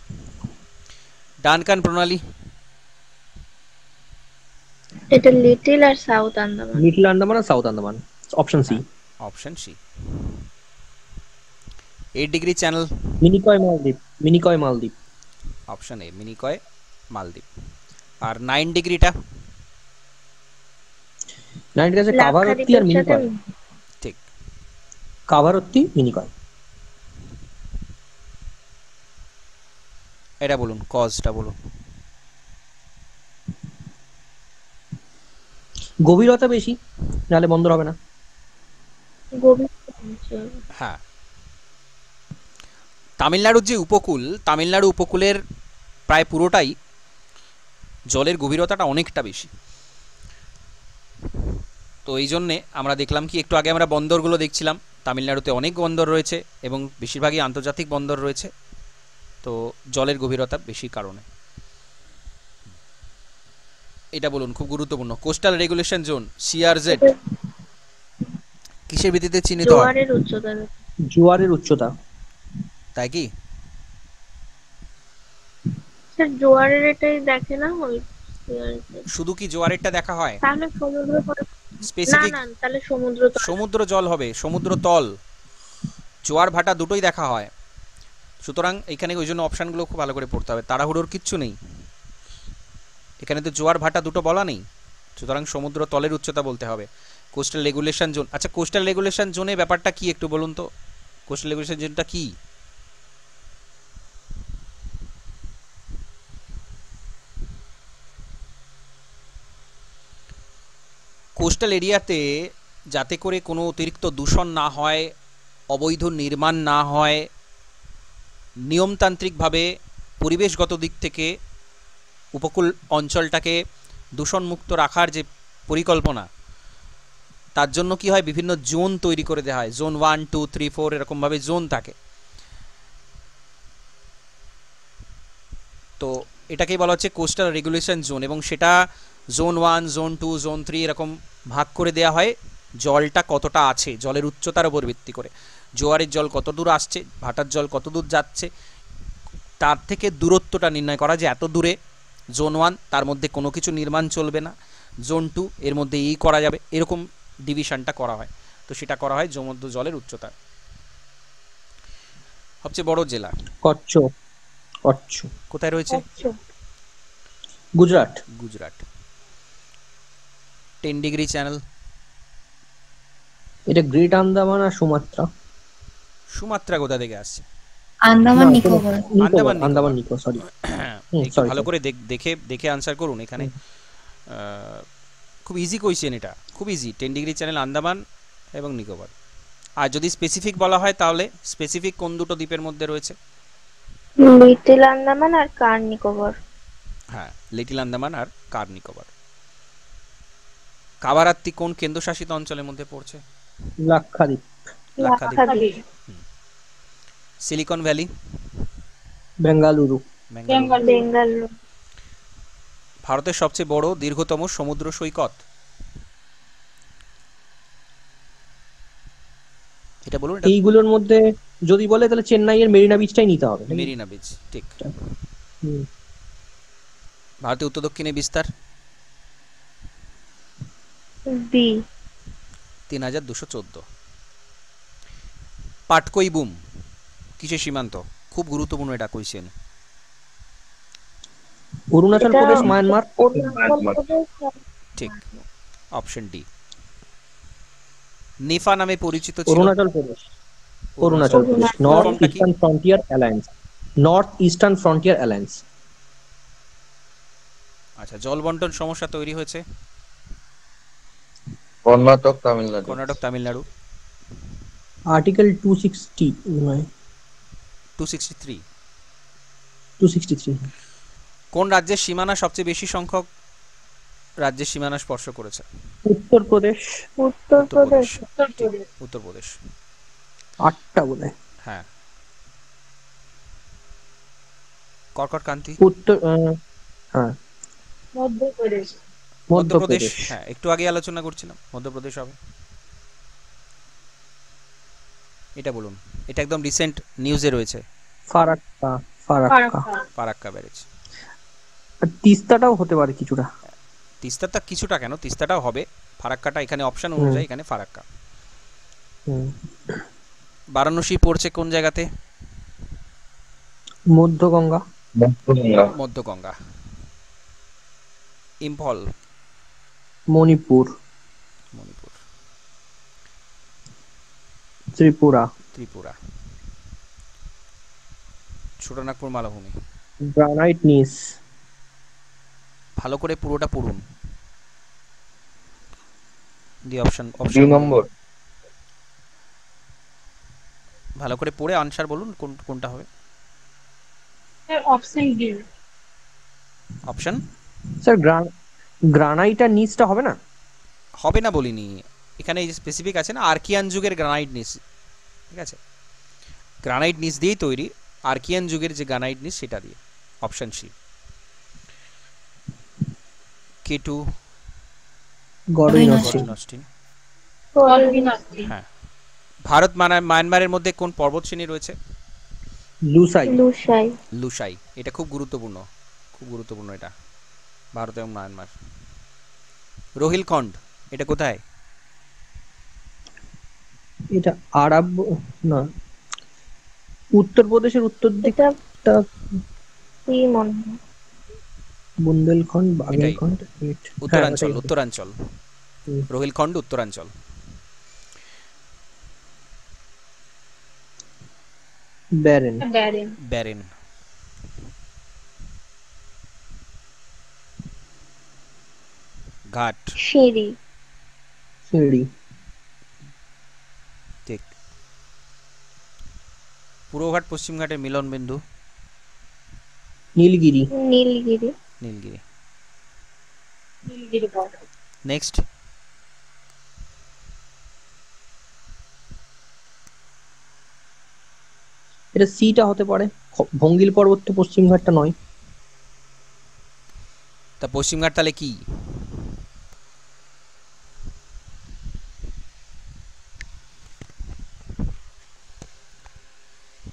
Speaker 1: ডানকান প্রণালী।
Speaker 2: এটা লিটল আর সাউথ আন্দামান।
Speaker 4: লিটল আন্দামান আর south Andaman. Option C.
Speaker 1: Option C. 8 degree channel.
Speaker 4: Minicoy মালদ্বীপ। মিনিকয় মালদ্বীপ।
Speaker 1: অপশন এ, মিনিকয় মালদ্বীপ। আর 9 ডিগ্রিটা?
Speaker 4: 9 ডিগ্রি কাভারত্তি আর মিনিকয়।
Speaker 1: ঠিক,
Speaker 4: কাভারত্তি, মিনিকয়।
Speaker 1: এটা বলুন, কজটা বলুন।
Speaker 4: গভীরতা বেশি, নাহলে বন্দর হবে না।
Speaker 2: গভীর অঞ্চল।
Speaker 1: হ্যাঁ, তামিলনাড়ুর যে উপকূল, তামিলনাড়ু উপকূলের প্রায় পুরোটাই জলের গভীরতাটা অনেকটা বেশি। তো এই জন্যে আমরা দেখলাম কি, একটু আগে আমরা বন্দরগুলো দেখছিলাম, তামিলনাড়ুতে অনেক বন্দর রয়েছে এবং বেশিরভাগই আন্তর্জাতিক বন্দর রয়েছে, তো জলের গভীরতা বেশি কারণে। এটা বলুন, খুব গুরুত্বপূর্ণ। কোস্টাল রেগুলেশন জোন সিআরজেড কিসের ভিত্তিতে চিহ্নিত হয়?
Speaker 2: জোয়ারের উচ্চতা।
Speaker 4: জোয়ারের উচ্চতা।
Speaker 1: তাই কি?
Speaker 2: স্যার জোয়ারের এটাই দেখে না ওই
Speaker 1: শুধু কি জোয়ারেরটা দেখা হয়?
Speaker 2: তাহলে সমুদ্র না
Speaker 1: স্পেসিফিক
Speaker 2: না তাহলে সমুদ্র তো
Speaker 1: সমুদ্র জল হবে, সমুদ্র তল, জোয়ার ভাটা দুটোই দেখা হয়। সুতরাং এখানে ওই জন্য অপশানগুলো খুব ভালো করে পড়তে হবে, তাড়াহুড়োর কিচ্ছু নেই। এখানে তো জোয়ার ভাটা দুটো বলা নেই, সুতরাং সমুদ্র তলের উচ্চতা বলতে হবে। কোস্টাল রেগুলেশন জোন, আচ্ছা কোস্টাল রেগুলেশন জোনে ব্যাপারটা কি একটু বলুন তো, কোস্টাল রেগুলেশন জোনটা কি? কোস্টাল এরিয়াতে যাতে করে কোনো অতিরিক্ত দূষণ না হয়, অবৈধ নির্মাণ না হয়, নিয়মতান্ত্রিকভাবে পরিবেশগত দিক থেকে উপকূল অঞ্চলটাকে দূষণমুক্ত রাখার যে পরিকল্পনা, তার জন্য কি হয়, বিভিন্ন জোন তৈরি করে দেওয়া হয়। জোন 1, 2, 3, 4 এরকমভাবে জোন থাকে। তো এটাকেই বলা হচ্ছে কোস্টাল রেগুলেশন জোন, এবং সেটা জোন 1, জোন 2, জোন 3 এরকম ভাগ করে দেওয়া হয় জলটা কতটা আছে, জলের উচ্চতার উপর ভিত্তি করে। জোয়ারের জল কত দূর আসছে, ভাটার জল কত দূর যাচ্ছে, তার থেকে দূরত্বটা নির্ণয় করা, যে এত দূরে জোন 1 তার মধ্যে কোনো কিছু নির্মাণ চলবে না, জোন 2 এর মধ্যে এই করা যাবে, এরকম ডিভিশনটা করা হয়। তো সেটা করা হয় সমুদ্র জলের উচ্চতা। সবচেয়ে বড় জেলা
Speaker 4: কচ্ছ। কচ্ছ
Speaker 1: কোথায় রয়েছে?
Speaker 4: গুজরাট।
Speaker 1: গুজরাট। 10 degree channel.
Speaker 4: এটা গ্রেট আন্দামান আর সুমাত্রা।
Speaker 1: সুমাত্রা কোথা থেকে আসছে?
Speaker 6: আন্দামান
Speaker 4: না,
Speaker 6: নিকোবর।
Speaker 1: আন্দামান
Speaker 4: আন্দামান নিকোবর, সরি।
Speaker 1: একটু ভালো করে দেখে আনসার করুন। এখানে খুব ইজি কোয়েশ্চেন, এটা খুব ইজি। 10 ডিগ্রি চ্যানেল, আন্দামান এবং নিকোবর। আর যদি স্পেসিফিক বলা হয় তাহলে স্পেসিফিক কোন দুটো দ্বীপের মধ্যে রয়েছে?
Speaker 2: লিটল আন্দামান আর কার নিকোবর।
Speaker 1: হ্যাঁ, লিটল আন্দামান আর কার নিকোবর। কাবারাত্তি কোন কেন্দ্রশাসিত অঞ্চলের মধ্যে পড়ছে?
Speaker 4: লাক্ষাদ্বীপ।
Speaker 1: লাক্ষাদ্বীপ। Silicon valley?
Speaker 4: বেঙ্গালুরু।
Speaker 2: বেঙ্গালুরু।
Speaker 1: ভারতের সবচেয়ে বড় দীর্ঘতম সমুদ্র সৈকত? এটা বলুন।
Speaker 4: এইগুলোর মধ্যে যদি বলে তাহলে চেন্নাইয়ের মেরিনা বিচটাই নিতে হবে।
Speaker 1: মেরিনা বিচ, ঠিক। ভারতের উত্তর দক্ষিণে বিস্তার?
Speaker 2: বি
Speaker 1: 3214। পাটকই বুম কিসের সীমান্ত? খুব গুরুত্বপূর্ণ এটা কোয়েশ্চেন।
Speaker 4: অরুণাচল প্রদেশ, মায়ানমার।
Speaker 1: ঠিক, অপশন ডি। নেফা নামে পরিচিত ছিল?
Speaker 4: Arunachal Pradesh. Arunachal Pradesh north eastern frontier alliance. North eastern frontier alliance.
Speaker 1: আচ্ছা, জল বন্টন সমস্যা তৈরি হয়েছে?
Speaker 7: কর্ণাটক, তামিলনাড়ু।
Speaker 1: কর্ণাটক, তামিলনাড়ু।
Speaker 4: আর্টিকেল 260
Speaker 1: 263।
Speaker 4: 263।
Speaker 1: কোন রাজ্যের সীমানা সবচেয়ে বেশি সংখ্যক রাজ্যের সীমানা স্পর্শ করেছে?
Speaker 4: উত্তরপ্রদেশ।
Speaker 2: উত্তরপ্রদেশ।
Speaker 1: উত্তরপ্রদেশ।
Speaker 4: 8টা বলে।
Speaker 1: হ্যাঁ। কর্কটক্রান্তি?
Speaker 4: উত্তর, হ্যাঁ,
Speaker 3: মধ্যপ্রদেশ।
Speaker 1: মধ্যপ্রদেশ। হ্যাঁ, একটু আগে আলোচনা করছিলাম, মধ্যপ্রদেশ হবে। এটা বলুন, এটা একদম রিসেন্ট নিউজে রয়েছে।
Speaker 4: ফারাক্কা। ফারাক্কা।
Speaker 1: ফারাক্কা ব্যারেজ।
Speaker 4: আর তিস্তাটাও হতে পারে কিছুটা।
Speaker 1: তিস্তাটা কিছুটা কেন, তিস্তাটাও হবে। ফারাক্কাটা এখানে অপশন অনুযায়ী, এখানে ফারাক্কা। বারাণসী পড়ছে কোন জায়গাতে?
Speaker 4: মধ্যগঙ্গা।
Speaker 1: মধ্যগঙ্গা। ইম্ফল?
Speaker 4: মণিপুর।
Speaker 1: মণিপুর।
Speaker 4: ত্রিপুরা।
Speaker 1: ত্রিপুরা। ছোটনাগপুর মালভূমি।
Speaker 4: গ্রানাইট নিস।
Speaker 1: ভালো করে পুরোটা পড়ুন। দি অপশন
Speaker 4: 2 নম্বর।
Speaker 1: ভালো করে পড়ে আনসার বলুন কোনটা হবে।
Speaker 3: Sir option D.
Speaker 1: Option
Speaker 4: sir granite আর নিচটা হবে না?
Speaker 1: হবে না বলিনি, এখানে এই স্পেসিফিক আছে না আর্কিয়ান যুগের গ্রানাইট নিচ, ঠিক আছে, গ্রানাইট নিচ দিয়েই তৈরি, আর্কিয়ান যুগের যে গ্রানাইট নিচ সেটা দিয়ে। Option C. K2
Speaker 4: Godwin
Speaker 6: Godwin
Speaker 4: Austen.
Speaker 1: Austen.
Speaker 3: Godwin Austen.
Speaker 1: হ্যাঁ। ভারত মায়ানমারের মধ্যে কোন পর্বত শ্রেণী রয়েছে?
Speaker 4: লুসাই।
Speaker 2: লুসাই।
Speaker 1: লুসাই। এটা খুব গুরুত্বপূর্ণ, খুব গুরুত্বপূর্ণ এটা, ভারত এবং মায়ানমার। রোহিলখন্ড এটা কোথায়?
Speaker 4: এটা আরব না, উত্তরপ্রদেশের উত্তর
Speaker 2: এটা
Speaker 4: দিকটা।
Speaker 2: কি মনে হয়?
Speaker 4: বুন্দেলখন্ড, বাগেলখন্ড।
Speaker 1: উত্তরাঞ্চল, উত্তরাঞ্চল।
Speaker 4: হুম।
Speaker 1: রোহিলখন্ড উত্তরাঞ্চল।
Speaker 4: ব্যারেন।
Speaker 3: ব্যারেন।
Speaker 1: ব্যারেন। ঘাট।
Speaker 2: সিঁড়ি।
Speaker 4: সিঁড়ি।
Speaker 1: ঠিক। পূর্ব ঘাট পশ্চিম ঘাটের মিলন বিন্দু?
Speaker 4: নীলগিরি।
Speaker 2: নীলগিরি।
Speaker 1: নীলগিরি।
Speaker 3: নীলগিরি পর্বত।
Speaker 1: নেক্সট।
Speaker 4: এটা সিটা হতে পারে, ভঙ্গিল পর্বত তো পশ্চিম ঘাটটা নয়।
Speaker 1: তা পশ্চিম ঘাট তাহলে কি?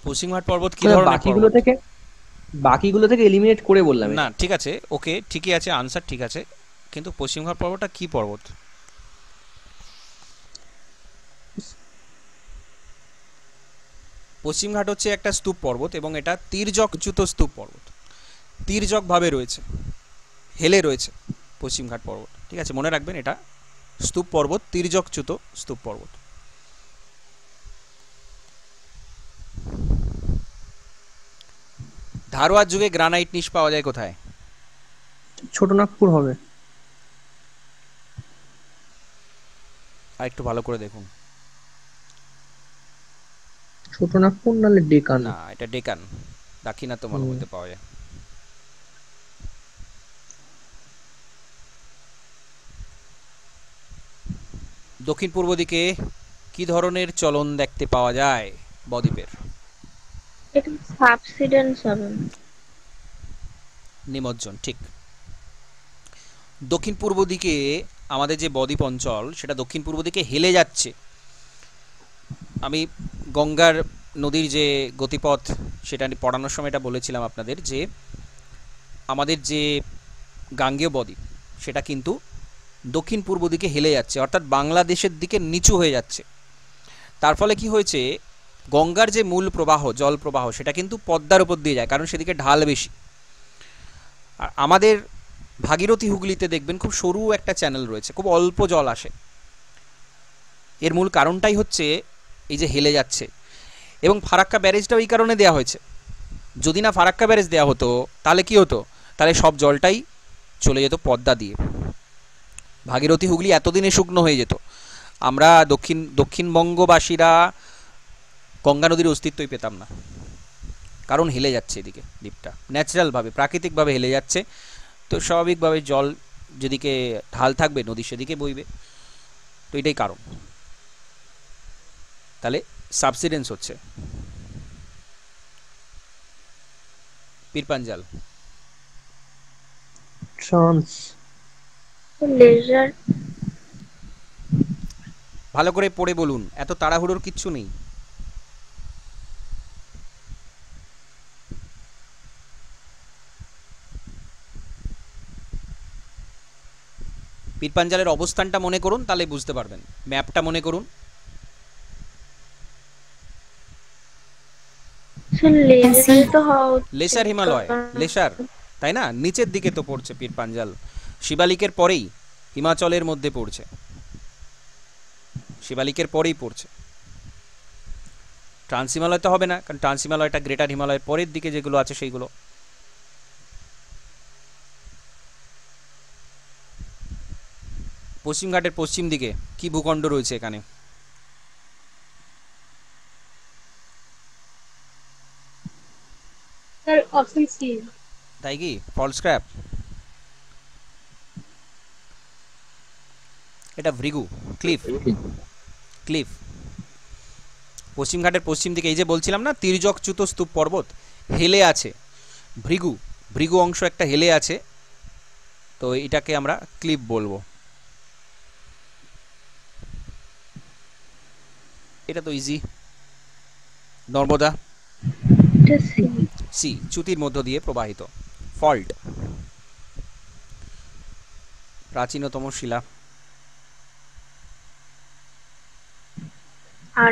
Speaker 1: পশ্চিম ঘাট পর্বত কি ধরনের
Speaker 4: বাকিগুলো
Speaker 1: পর্বত?
Speaker 4: থেকে বাকিগুলো থেকে এলিমিনেট করে বললাম
Speaker 1: না
Speaker 4: এটা।
Speaker 1: ঠিক আছে, ওকে ঠিকই আছে, আনসার ঠিক আছে, কিন্তু পশ্চিম ঘাট পর্বতটা কি পর্বত? পশ্চিম ঘাট হচ্ছে একটা স্তূপ পর্বত এবং এটা তির্যকচ্যুত স্তূপ পর্বত, তির্যক ভাবে রয়েছে, হেলে রয়েছে পশ্চিম ঘাট পর্বত, ঠিক আছে, মনে রাখবেন এটা স্তূপ পর্বত, তির্যকচ্যুত স্তূপ পর্বত। ধারওয়ার যুগে গ্রানাইট নিশ পাওয়া যায় কোথায়?
Speaker 4: ছোটনাগপুর হবে।
Speaker 1: আর একটু ভালো করে দেখুন।
Speaker 4: ছোটনাগপুর নাহলে ডেকান।
Speaker 1: না, এটা ডেকান, দাক্ষিণাত্য মালভূমিতে পাওয়া যায়। দক্ষিণ পূর্ব দিকে কি ধরনের চলন দেখতে পাওয়া যায় বদ্বীপের?
Speaker 2: এটা সাবসিডেন্স হবে না?
Speaker 1: নিমজ্জন, ঠিক। দক্ষিণ পূর্ব দিকে আমাদের যে বদ্বীপ অঞ্চল সেটা দক্ষিণ পূর্ব দিকে হেলে যাচ্ছে। আমি গঙ্গার নদীর যে গতিপথ সেটা পড়ানোর সময় এটা বলেছিলাম আপনাদের যে আমাদের যে গাঙ্গেয় বদ্বীপ সেটা কিন্তু দক্ষিণ পূর্ব দিকে হেলে যাচ্ছে, অর্থাৎ বাংলাদেশের দিকে নিচু হয়ে যাচ্ছে। তার ফলে কি হয়েছে, গঙ্গার যে মূল প্রবাহ, জল প্রবাহ, সেটা কিন্তু পদ্মার উপর দিয়ে যায়, কারণ সেদিকে ঢাল বেশি। আর আমাদের ভাগীরথী হুগলিতে দেখবেন খুব সরু একটা চ্যানেল রয়েছে, খুব অল্প জল আসে। এর মূল কারণটাই হচ্ছে এই যে হেলে যাচ্ছে। এবং ফারাক্কা ব্যারেজটাও এই কারণে দেওয়া হয়েছে। যদি না ফারাক্কা ব্যারেজ দেওয়া হতো তাহলে কি হতো, তাহলে সব জলটাই চলে যেত পদ্মা দিয়ে, ভাগীরথী হুগলি এতদিনে শুকনো হয়ে যেত, আমরা দক্ষিণবঙ্গবাসীরা গঙ্গা নদীর অস্তিত্বই পেতাম না, কারণ হেলে যাচ্ছে এদিকে দ্বীপটা, ন্যাচারালভাবে প্রাকৃতিকভাবে হেলে যাচ্ছে। তো স্বাভাবিকভাবে জল যেদিকে ঢাল থাকবে নদী সেদিকে বইবে, তো এটাই কারণ। তাহলে সাবসিডেন্স হচ্ছে। পীরপাঞ্জাল।
Speaker 4: ট্রান্স।
Speaker 2: লেজার।
Speaker 1: ভালো করে পড়ে বলুন, এত তাড়াহুড়োর কিচ্ছু নেই। পীরপাঞ্জালের অবস্থানটা মনে করুন, তাহলে বুঝতে পারবেন। ম্যাপটা মনে করুন।
Speaker 2: লেজার তো হওয়া উচিত।
Speaker 1: লেসার হিমালয়, লেসার, তাই না? নিচের দিকে তো পড়ছে পীরপাঞ্জাল, শিবালিকের পরেই হিমাচলের মধ্যে পড়ছে, শিবালিকের পরেই পড়ছে। ট্রান্স হিমালয় তো হবে না, কারণ ট্রান্স হিমালয়টা গ্রেটার হিমালয়ের পরের দিকে যেগুলো আছে সেইগুলো। পশ্চিম ঘাটের পশ্চিম দিকে কি ভূখণ্ড রয়েছে এখানে?
Speaker 3: Sir option C.
Speaker 1: তাই কি? Fault scarp. এটা ভৃগু, ক্লিফ। ক্লিফ পশ্চিম ঘাটের পশ্চিম দিকে, এই যে বলছিলাম না তির্যকচ্যুত স্তূপ পর্বত হেলে আছে, ভৃগু ভৃগু অংশ একটা হেলে আছে, তো এটাকে আমরা ক্লিফ বলবো। এটা তো ইজি। নর্মদা,
Speaker 2: এটা সি।
Speaker 1: সি, চ্যুতির মধ্য দিয়ে প্রবাহিত। ফল্ট, প্রাচীনতম শিলা।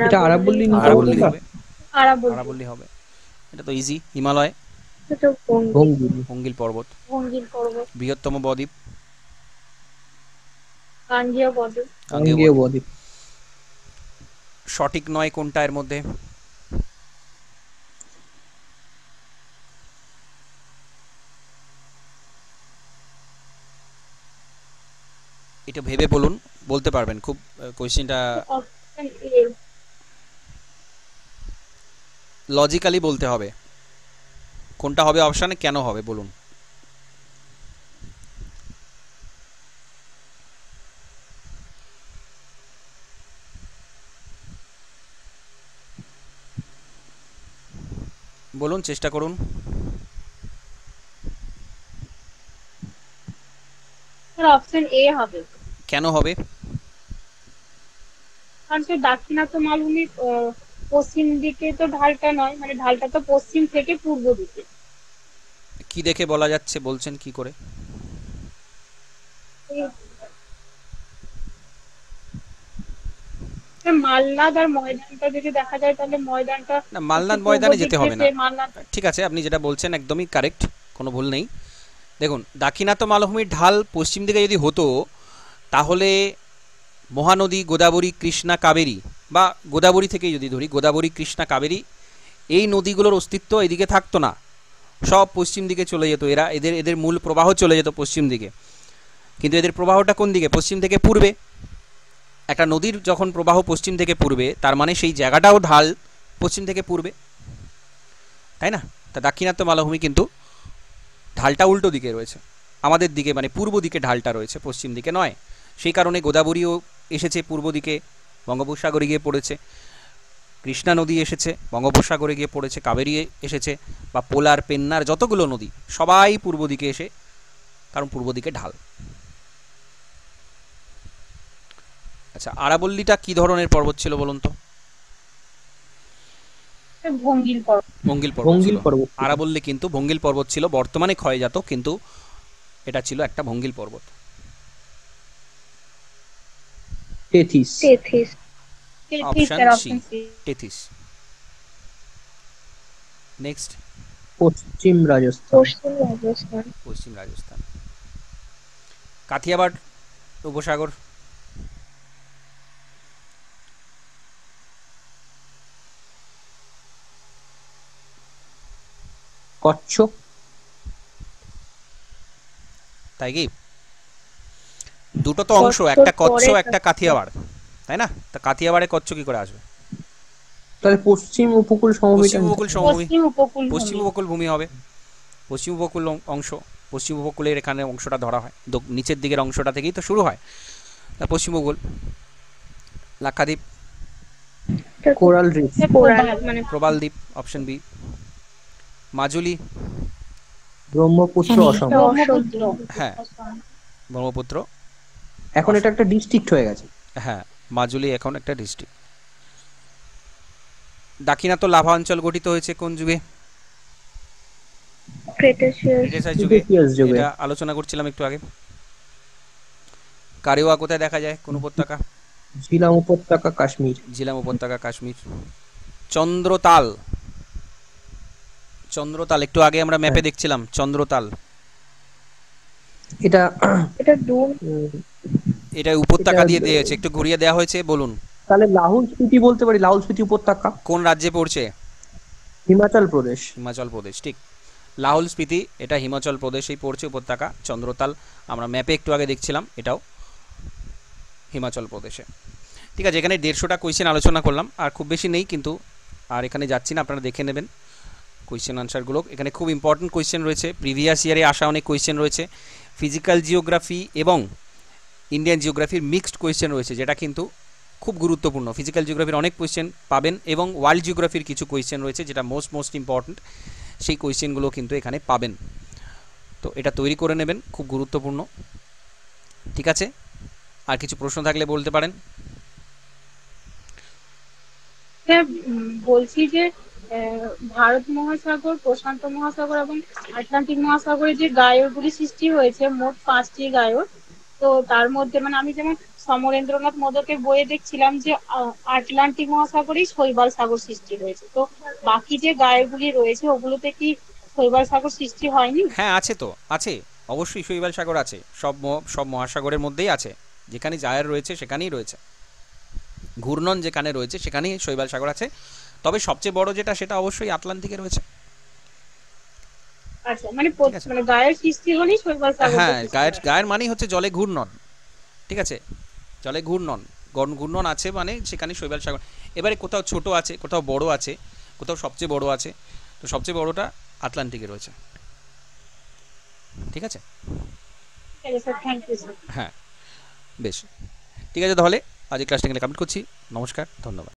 Speaker 4: এটা আরাবল্লী
Speaker 1: আরাবল্লী
Speaker 4: নিচা
Speaker 1: হবে, আরাবল্লী হবে। এটা তো ইজি। হিমালয়,
Speaker 2: এটা
Speaker 4: ভঙ্গিল
Speaker 1: ভঙ্গিল পর্বত।
Speaker 3: ভঙ্গিল পর্বত।
Speaker 1: বৃহত্তম বদ্বীপ,
Speaker 3: গাঙ্গেয় বদ্বীপ।
Speaker 4: গাঙ্গেয় বদ্বীপ।
Speaker 1: সঠিক নয় কোনটা এর মধ্যে? এটা ভেবে বলুন, বলতে পারবেন খুব। কোশ্চেনটা
Speaker 3: অপশন এ।
Speaker 1: লজিক্যালি বলতে হবে কোনটা হবে অপশানে, কেন হবে বলুন। বলুন, চেষ্টা করুন।
Speaker 3: স্যার অপশন এ হবে।
Speaker 1: কেন হবে?
Speaker 3: কারণ স্যার দাক্ষিণাত্য মালভূমির পশ্চিম দিকে তো ঢালটা নয়, মানে ঢালটা তো পশ্চিম থেকে পূর্ব দিকে।
Speaker 1: কি দেখে বলা যাচ্ছে, বলছেন কি করে?
Speaker 3: মালনাদ আর ময়দানটা যদি দেখা যায় তাহলে ময়দানটা
Speaker 1: না, মালনাদ
Speaker 3: একটু
Speaker 1: ময়দানে
Speaker 3: পূর্ব
Speaker 1: যেতে
Speaker 3: দিকে,
Speaker 1: হবে না।
Speaker 3: সে মালনাদ।
Speaker 1: ঠিক আছে, আপনি যেটা বলছেন একদমই কারেক্ট, কোনো ভুল নেই। দেখুন, দাক্ষিণাত্য মালভূমির ঢাল পশ্চিম দিকে যদি হতো, তাহলে মহানদী গোদাবরী, কৃষ্ণা, কাবেরী, বা গোদাবরী থেকে যদি ধরি, গোদাবরী, কৃষ্ণা, কাবেরী, এই নদীগুলোর অস্তিত্ব এদিকে থাকতো না, সব পশ্চিম দিকে চলে যেত। এদের এদের মূল প্রবাহ চলে যেত পশ্চিম দিকে। কিন্তু এদের প্রবাহটা কোন দিকে? পশ্চিম থেকে পূর্বে। একটা নদীর যখন প্রবাহ পশ্চিম থেকে পূর্বে, তার মানে সেই জায়গাটাও ঢাল পশ্চিম থেকে পূর্বে, তাই না? তা দাক্ষিণাত্য মালভূমি কিন্তু ঢালটা উল্টো দিকে রয়েছে, আমাদের দিকে, মানে পূর্ব দিকে ঢালটা রয়েছে, পশ্চিম দিকে নয়। সেই কারণে গোদাবরীও এসেছে পূর্ব দিকে, বঙ্গোপসাগরে গিয়ে পড়েছে। কৃষ্ণা নদী এসেছে, বঙ্গোপসাগরে গিয়ে পড়েছে। কাবেরী এসেছে, বা পোলার, পেন্নার যতগুলো নদী সবাই পূর্ব দিকে এসে, কারণ পূর্ব দিকে ঢাল। আচ্ছা, আরাবল্লীটা কি ধরনের পর্বত ছিল বলুন তো?
Speaker 3: ভঙ্গিল পর্বত।
Speaker 1: ভঙ্গিল পর্বত
Speaker 4: ভঙ্গিল
Speaker 1: ছিল।
Speaker 4: পর্বত।
Speaker 1: আরাবল্লী কিন্তু ভঙ্গিল পর্বত ছিল, বর্তমানে ক্ষয়জাত, কিন্তু এটা ছিল একটা ভঙ্গিল পর্বত।
Speaker 4: Tethys.
Speaker 2: Tethys.
Speaker 1: Option
Speaker 3: sir
Speaker 1: C,
Speaker 3: option C.
Speaker 1: Tethys. Next,
Speaker 4: পশ্চিম রাজস্থান।
Speaker 2: পশ্চিম রাজস্থান।
Speaker 1: পশ্চিম রাজস্থান। কাথিয়াবাড় উপসাগর।
Speaker 4: কচ্ছ।
Speaker 1: তাই কি? দুটো তো অংশ, একটা কচ্ছ একটা কাথিয়াবাড়, তাই না? তা কাথিয়াবাড়ে কচ্ছ কি করে আসবে?
Speaker 4: তাহলে পশ্চিম উপকূল সমভূমি।
Speaker 1: পশ্চিম উপকূল সমভূমি,
Speaker 3: পশ্চিম উপকূল
Speaker 1: পশ্চিম উপকূল ভূমি হবে। পশ্চিম উপকূল অংশ, পশ্চিম উপকূলের এখানে অংশটা ধরা হয়, নিচের দিকের অংশটা থেকেই তো শুরু হয়। তা পশ্চিম উপকূল। Lakshadweep,
Speaker 4: coral reef.
Speaker 2: কোরাল মানে
Speaker 1: প্রবাল দ্বীপ, অপশন বি। মাজুলি,
Speaker 4: ব্রহ্মপুত্র,
Speaker 6: হ্যাঁ,
Speaker 4: অসম।
Speaker 3: ব্রহ্মপুত্র।
Speaker 1: হ্যাঁ, ব্রহ্মপুত্র।
Speaker 4: এখন এটা একটা ডিস্ট্রিক্ট হয়ে গেছে।
Speaker 1: হ্যাঁ, মাজুলি এখন একটা ডিস্ট্রিক্ট। দাক্ষিণাত্য লাভা অঞ্চল গঠিত হয়েছে কোন যুগে?
Speaker 2: ক্রেটাসিয়াস।
Speaker 1: ক্রিটেসাস যুগে।
Speaker 4: ক্রিটেসিয়াস যুগে।
Speaker 1: এটা আলোচনা করছিলাম একটু আগে। কারেওয়া কোথায় দেখা যায়, কোন উপত্যকা?
Speaker 4: ঝিলাম উপত্যকা, কাশ্মীর।
Speaker 1: ঝিলাম উপত্যকা, কাশ্মীর। চন্দ্রতাল, চন্দ্রতাল একটু আগে আমরা ম্যাপে দেখছিলাম, চন্দ্রতাল।
Speaker 4: এটা
Speaker 2: এটা ডুন।
Speaker 1: এটা উপত্যকা
Speaker 4: এটা-
Speaker 1: দিয়ে দিয়েছে, একটু ঘুরিয়ে দেওয়া হয়েছে, বলুন
Speaker 4: তাহলে লাহুল স্পিতি বলতে পারি, লাহুল স্পিতি উপত্যকা।
Speaker 1: কোন রাজ্যে পড়ছে?
Speaker 4: হিমাচল প্রদেশ।
Speaker 1: হিমাচল প্রদেশ, ঠিক। লাহুল স্পিতি এটা হিমাচল প্রদেশেই পড়ছে উপত্যকা। চন্দ্রতাল আমরা ম্যাপে একটু আগে দেখছিলাম, এটাও হিমাচল প্রদেশে। ঠিক আছে, এখানে 150টা কোয়েশ্চেন আলোচনা করলাম, আর খুব বেশি নেই কিন্তু, আর এখানে যাচ্ছি না, আপনারা দেখে নেবেন কোয়েশ্চেন আনসারগুলো। এখানে খুব ইম্পর্টেন্ট কোয়েশ্চেন রয়েছে, প্রিভিয়াস ইয়ারে আসা অনেক কোয়েশ্চেন রয়েছে, ফিজিক্যাল জিওগ্রাফি এবং ইন্ডিয়ান জিওগ্রাফির মিক্সড কোয়েশ্চেন রয়েছে, যেটা কিন্তু খুব গুরুত্বপূর্ণ। ফিজিক্যাল জিওগ্রাফির অনেক কোয়েশ্চেন পাবেন এবং ওয়ার্ল্ড জিওগ্রাফির কিছু কোয়েশ্চেন রয়েছে যেটা মোস্ট ইম্পর্ট্যান্ট, সেই কোয়েশ্চেনগুলো কিন্তু এখানে পাবেন। তো এটা তৈরি করে নেবেন, খুব গুরুত্বপূর্ণ। ঠিক আছে, আর কিছু প্রশ্ন থাকলে বলতে পারেন।
Speaker 3: স্যার বলছি যে ভারত মহাসাগর, প্রশান্ত মহাসাগর এবং আটলান্টিক মহাসাগরে যে গায়রগুলি সৃষ্টি হয়েছে, মোট 5টি গায়র। তো তার মধ্যে মানে আমি যেমন সমরেন্দ্রনাথ মোদকের বইয়ে দেখছিলাম যে আটলান্টিক মহাসাগরেই শৈবাল সাগর সৃষ্টি হয়েছে। তো বাকি যে গায়রগুলি রয়েছে ওগুলোতে কি শৈবাল সাগর সৃষ্টি হয়নি?
Speaker 1: হ্যাঁ আছে তো, আছে অবশ্যই, শৈবাল সাগর আছে, সব মহাসাগরের মধ্যেই আছে, যেখানে জায়ার রয়েছে সেখানেই রয়েছে, ঘূর্ণন যেখানে রয়েছে সেখানেই শৈবাল সাগর আছে। তবে সবচেয়ে বড় যেটা সেটা অবশ্যই আটলান্টিকে রয়েছে।
Speaker 3: আচ্ছা, মানে
Speaker 1: ঠিক আছে।
Speaker 3: মানে গায়ের সৃষ্টি হলেই শৈবাল সাগর?
Speaker 1: হ্যাঁ, গায়ের মানেই হচ্ছে জলে ঘূর্ণন। ঠিক আছে, জলে ঘূর্ণন আছে মানে সেখানে শৈবাল সাগর। এবারে কোথাও ছোট আছে, কোথাও বড় আছে, কোথাও সবচেয়ে বড় আছে, তো সবচেয়ে বড়টা আটলান্টিকে রয়েছে। ঠিক আছে,
Speaker 3: থ্যাংক ইউ স্যার।
Speaker 1: হ্যাঁ বেশ, ঠিক আছে, তাহলে আজ এই ক্লাসটা এখানে কমপ্লিট করছি। নমস্কার, ধন্যবাদ।